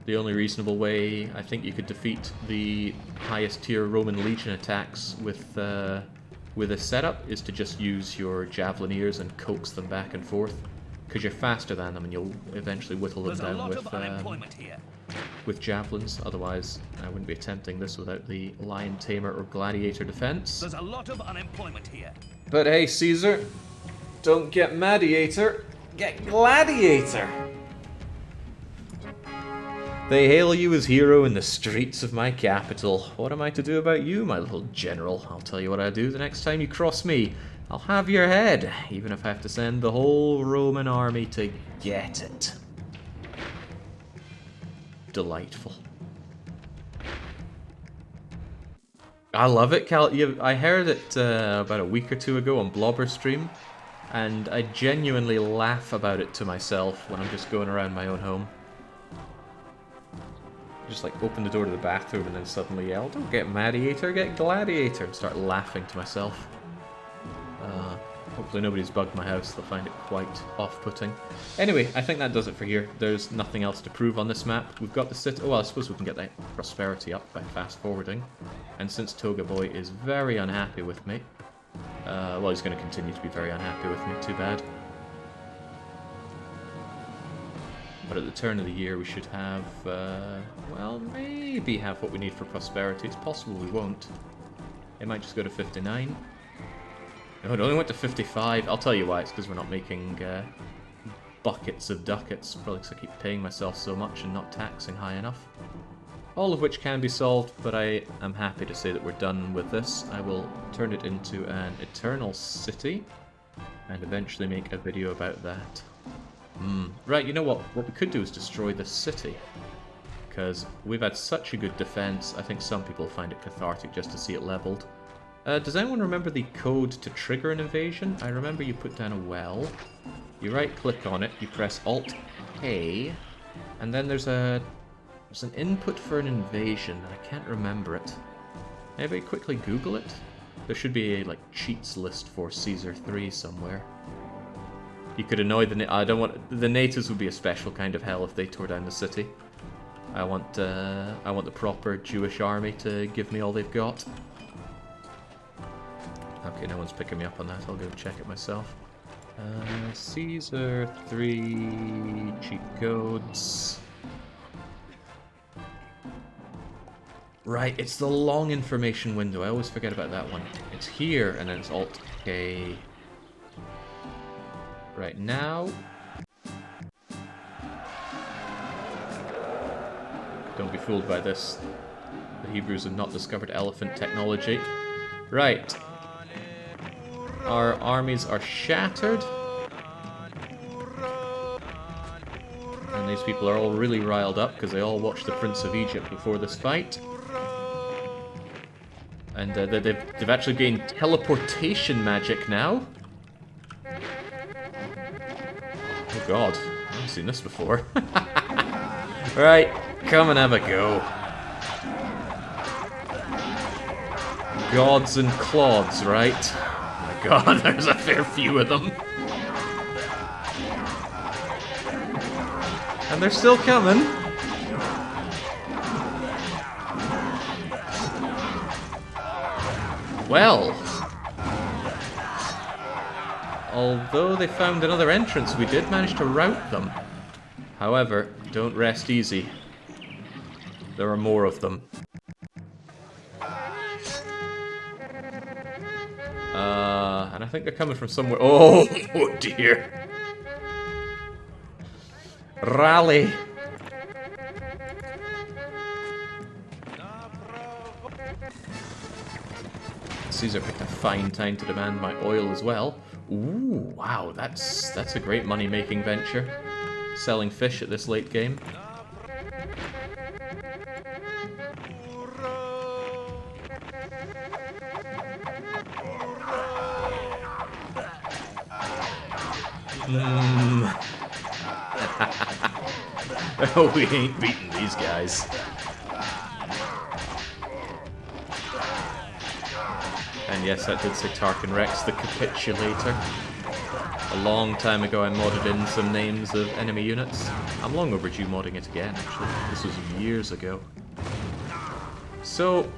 Speaker 1: The only reasonable way I think you could defeat the highest tier Roman legion attacks with this setup is to just use your javelineers and coax them back and forth. Because you're faster than them and you'll eventually whittle them down with javelins. Otherwise, I wouldn't be attempting this without the lion tamer or gladiator defense.
Speaker 7: There's a lot of unemployment here.
Speaker 1: But hey, Caesar, don't get Mediator, get Gladiator! They hail you as hero in the streets of my capital. What am I to do about you, my little general? I'll tell you what I do the next time you cross me. I'll have your head, even if I have to send the whole Roman army to get it. Delightful. I love it, Cal. I heard it about a week or two ago on Blobber Stream, and I genuinely laugh about it to myself when I'm just going around my own home. Just like open the door to the bathroom and then suddenly yell, "Don't get Mediator, get Gladiator," and start laughing to myself. Hopefully nobody's bugged my house, they'll find it quite off-putting. Anyway, I think that does it for here. There's nothing else to prove on this map. We've got the city. Oh, well, I suppose we can get that prosperity up by fast-forwarding. And since Toga Boy is very unhappy with me, well, he's going to continue to be very unhappy with me, too bad. But at the turn of the year we should have, well, maybe have what we need for prosperity. It's possible we won't. It might just go to 59. No, it only went to 55. I'll tell you why. It's because we're not making buckets of ducats. Probably because I keep paying myself so much and not taxing high enough. All of which can be solved, but I am happy to say that we're done with this. I will turn it into an eternal city and eventually make a video about that. Right, you know what? What we could do is destroy this city. Because we've had such a good defense, I think some people find it cathartic just to see it leveled. Does anyone remember the code to trigger an invasion? I remember you put down a well, you right-click on it, you press Alt-A, and then there's an input for an invasion, and I can't remember it. Maybe quickly Google it? There should be a, like, cheats list for Caesar 3 somewhere. You could annoy the natives would be a special kind of hell if they tore down the city. I want the proper Jewish army to give me all they've got. Okay, no one's picking me up on that. I'll go check it myself. Caesar 3 cheat codes. Right, it's the long information window. I always forget about that one. It's here, and then it's Alt-K. Right now. Don't be fooled by this. The Hebrews have not discovered elephant technology. Right. Our armies are shattered. And And these people are all really riled up because they all watched the Prince of Egypt before this fight. And they've actually gained teleportation magic now. Oh god, I haven't seen this before. Right, come and have a go. Gods and clods, right? Oh my god, there's a fair few of them. And they're still coming. Well, although they found another entrance, we did manage to rout them. However, don't rest easy. There are more of them. And I think they're coming from somewhere. Oh, oh dear. Rally. Caesar picked a fine time to demand my oil as well. Ooh, wow, that's a great money-making venture. Selling fish at this late game. Oh, we ain't beating these guys. And yes, that did say Tarkin Rex, the Capitulator. A long time ago I modded in some names of enemy units. I'm long overdue modding it again, actually. This was years ago. So,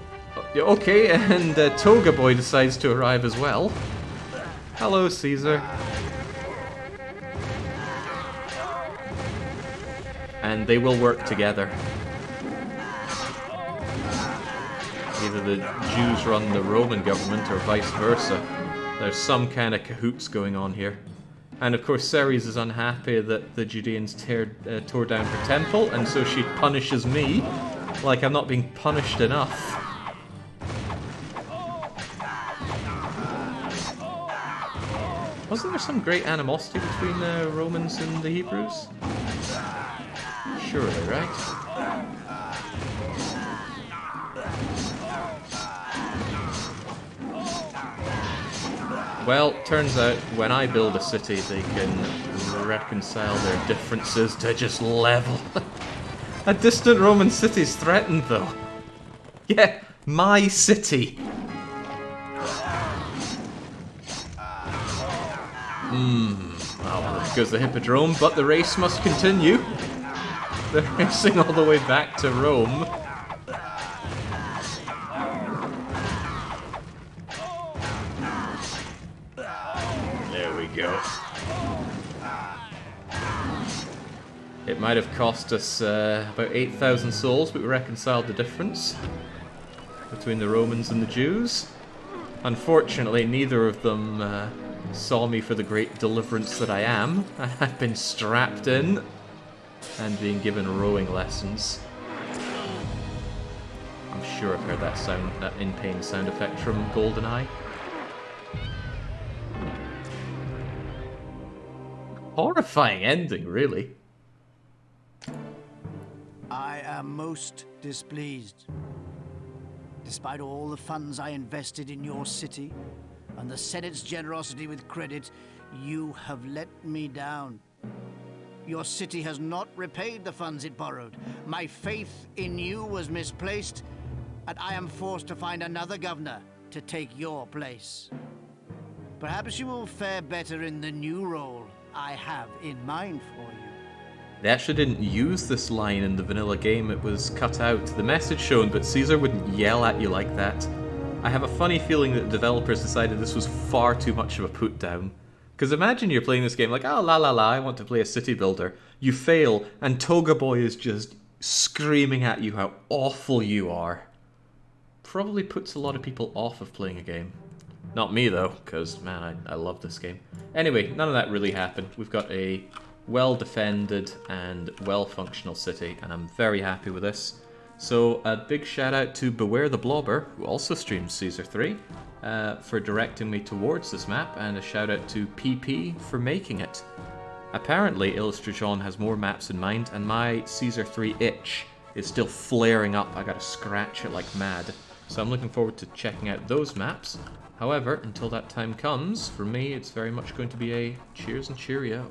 Speaker 1: okay, and Toga Boy decides to arrive as well. Hello, Caesar. And they will work together. Either the Jews run the Roman government or vice versa. There's some kind of cahoots going on here. And of course Ceres is unhappy that the Judeans tore down her temple, and so she punishes me, like I'm not being punished enough. Wasn't there some great animosity between the Romans and the Hebrews? Surely, right? Well, turns out when I build a city, they can reconcile their differences to just level. A distant Roman city's threatened, though. Yeah, my city. Well, there goes the Hippodrome, but the race must continue. They're racing all the way back to Rome. There we go. It might have cost us about 8,000 souls, but we reconciled the difference between the Romans and the Jews. Unfortunately, neither of them saw me for the great deliverance that I am. I've been strapped in and being given rowing lessons. I'm sure I've heard that in-pain sound effect from GoldenEye. Horrifying ending, really.
Speaker 5: I am most displeased. Despite all the funds I invested in your city, and the Senate's generosity with credit, you have let me down. Your city has not repaid the funds it borrowed. My faith in you was misplaced, and I am forced to find another governor to take your place. Perhaps you will fare better in the new role I have in mind for you.
Speaker 1: They actually didn't use this line in the vanilla game, it was cut out. The message shown, but Caesar wouldn't yell at you like that. I have a funny feeling that the developers decided this was far too much of a put down. Because imagine you're playing this game like, oh la la la, I want to play a city builder. You fail, and Toga Boy is just screaming at you how awful you are. Probably puts a lot of people off of playing a game. Not me though, because man, I love this game. Anyway, none of that really happened. We've got a well-defended and well-functional city, and I'm very happy with this. So a big shout out to Beware the Blobber, who also streams Caesar 3, for directing me towards this map, and a shout out to PP for making it. Apparently, Illustration has more maps in mind, and my Caesar 3 itch is still flaring up. I gotta scratch it like mad. So I'm looking forward to checking out those maps. However, until that time comes, for me, it's very much going to be a cheers and cheerio.